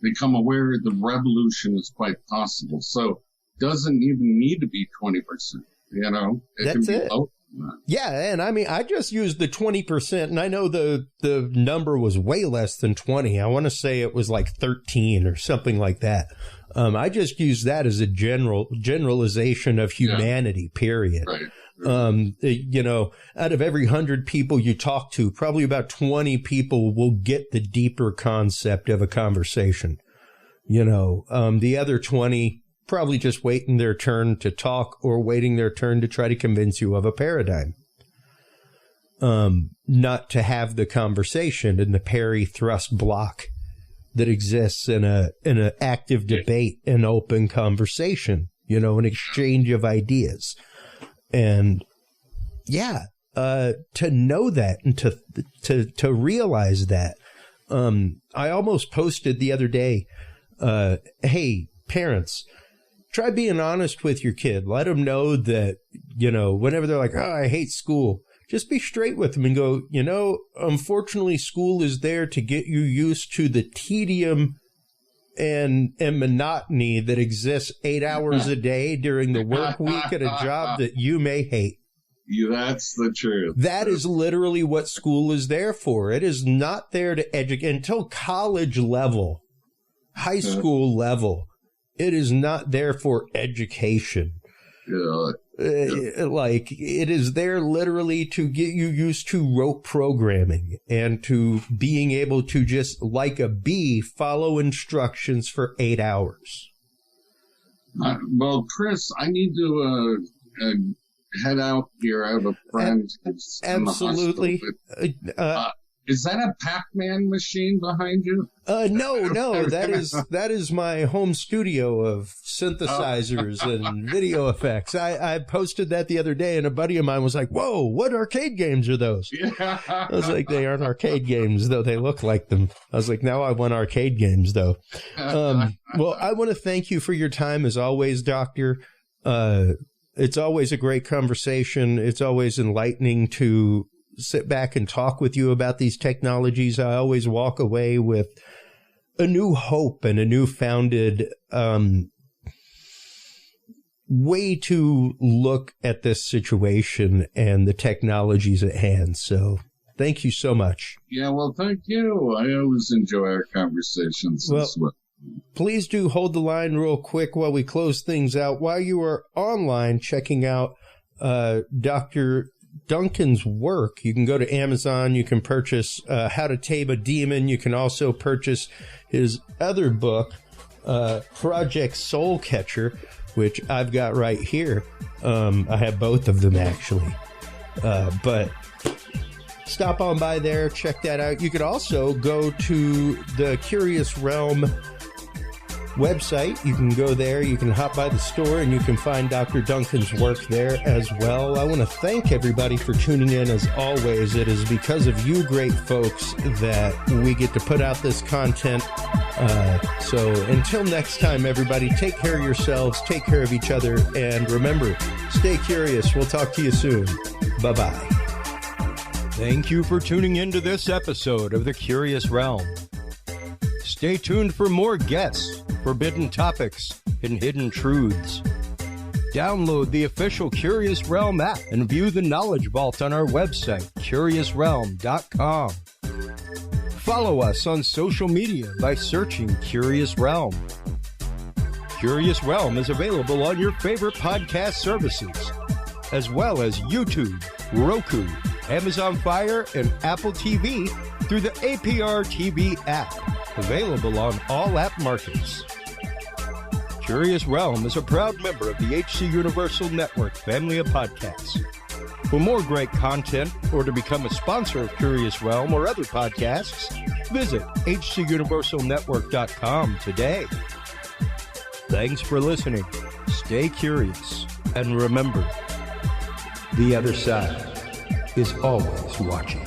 become aware the revolution is quite possible. So it doesn't even need to be 20%. You know, That's it. Yeah, and I mean, I just used the 20%, and I know the number was way less than 20. I want to say it was like 13 or something like that. I just used that as a generalization of humanity, period. Right. You know, out of every 100 people you talk to, probably about 20 people will get the deeper concept of a conversation. You know, the other 20 probably just waiting their turn to talk or waiting their turn to try to convince you of a paradigm. Not to have the conversation and the parry thrust block that exists in an active debate and open conversation, you know, an exchange of ideas. And to know that and to realize that, I almost posted the other day, hey, parents, try being honest with your kid. Let them know that, you know, whenever they're like, oh, I hate school, just be straight with them and go, you know, unfortunately, school is there to get you used to the tedium and monotony that exists 8 hours a day during the work week at a job that you may hate. That's the truth. That is literally what school is there for. It is not there to educate until college level, high school level. It is not there for education. Like, it is there literally to get you used to rote programming and to being able to just, like a bee, follow instructions for 8 hours. Well, Chris, I need to head out here. I have a friend who's absolutely. In the hospital. Is that a Pac-Man machine behind you? No. That is my home studio of synthesizers and video effects. I posted that the other day, and a buddy of mine was like, "Whoa, what arcade games are those?" Yeah. I was like, "They aren't arcade games, though they look like them." I was like, "Now I want arcade games, though." Well, I want to thank you for your time as always, Doctor. It's always a great conversation. It's always enlightening to sit back and talk with you about these technologies. I always walk away with a new hope and a newfounded way to look at this situation and the technologies at hand. So thank you so much. Yeah, well, thank you. I always enjoy our conversations. Well, please do hold the line real quick while we close things out. While you are online checking out Dr. Duncan's work, you can go to Amazon. You can purchase How to Tame a Demon. You can also purchase his other book, Project Soul Catcher, which I've got right here. I have both of them, actually. But stop on by there. Check that out. You could also go to the Curious Realm website. You can go there, you can hop by the store, and you can find Dr. Duncan's work there as well. I want to thank everybody for tuning in as always. It is because of you great folks that we get to put out this content. So until next time, everybody, take care of yourselves, take care of each other, and remember, stay curious. We'll talk to you soon. Bye-bye. Thank you for tuning into this episode of The Curious Realm. Stay tuned for more guests, forbidden topics, and hidden truths. Download the official Curious Realm app and view the Knowledge Vault on our website, CuriousRealm.com. Follow us on social media by searching Curious Realm. Curious Realm is available on your favorite podcast services, as well as YouTube, Roku, Amazon Fire, and Apple TV through the APR TV app, available on all app markets. Curious Realm is a proud member of the HC Universal Network family of podcasts. For more great content or to become a sponsor of Curious Realm or other podcasts, visit hcuniversalnetwork.com today. Thanks for listening. Stay curious. And remember, the other side is always watching.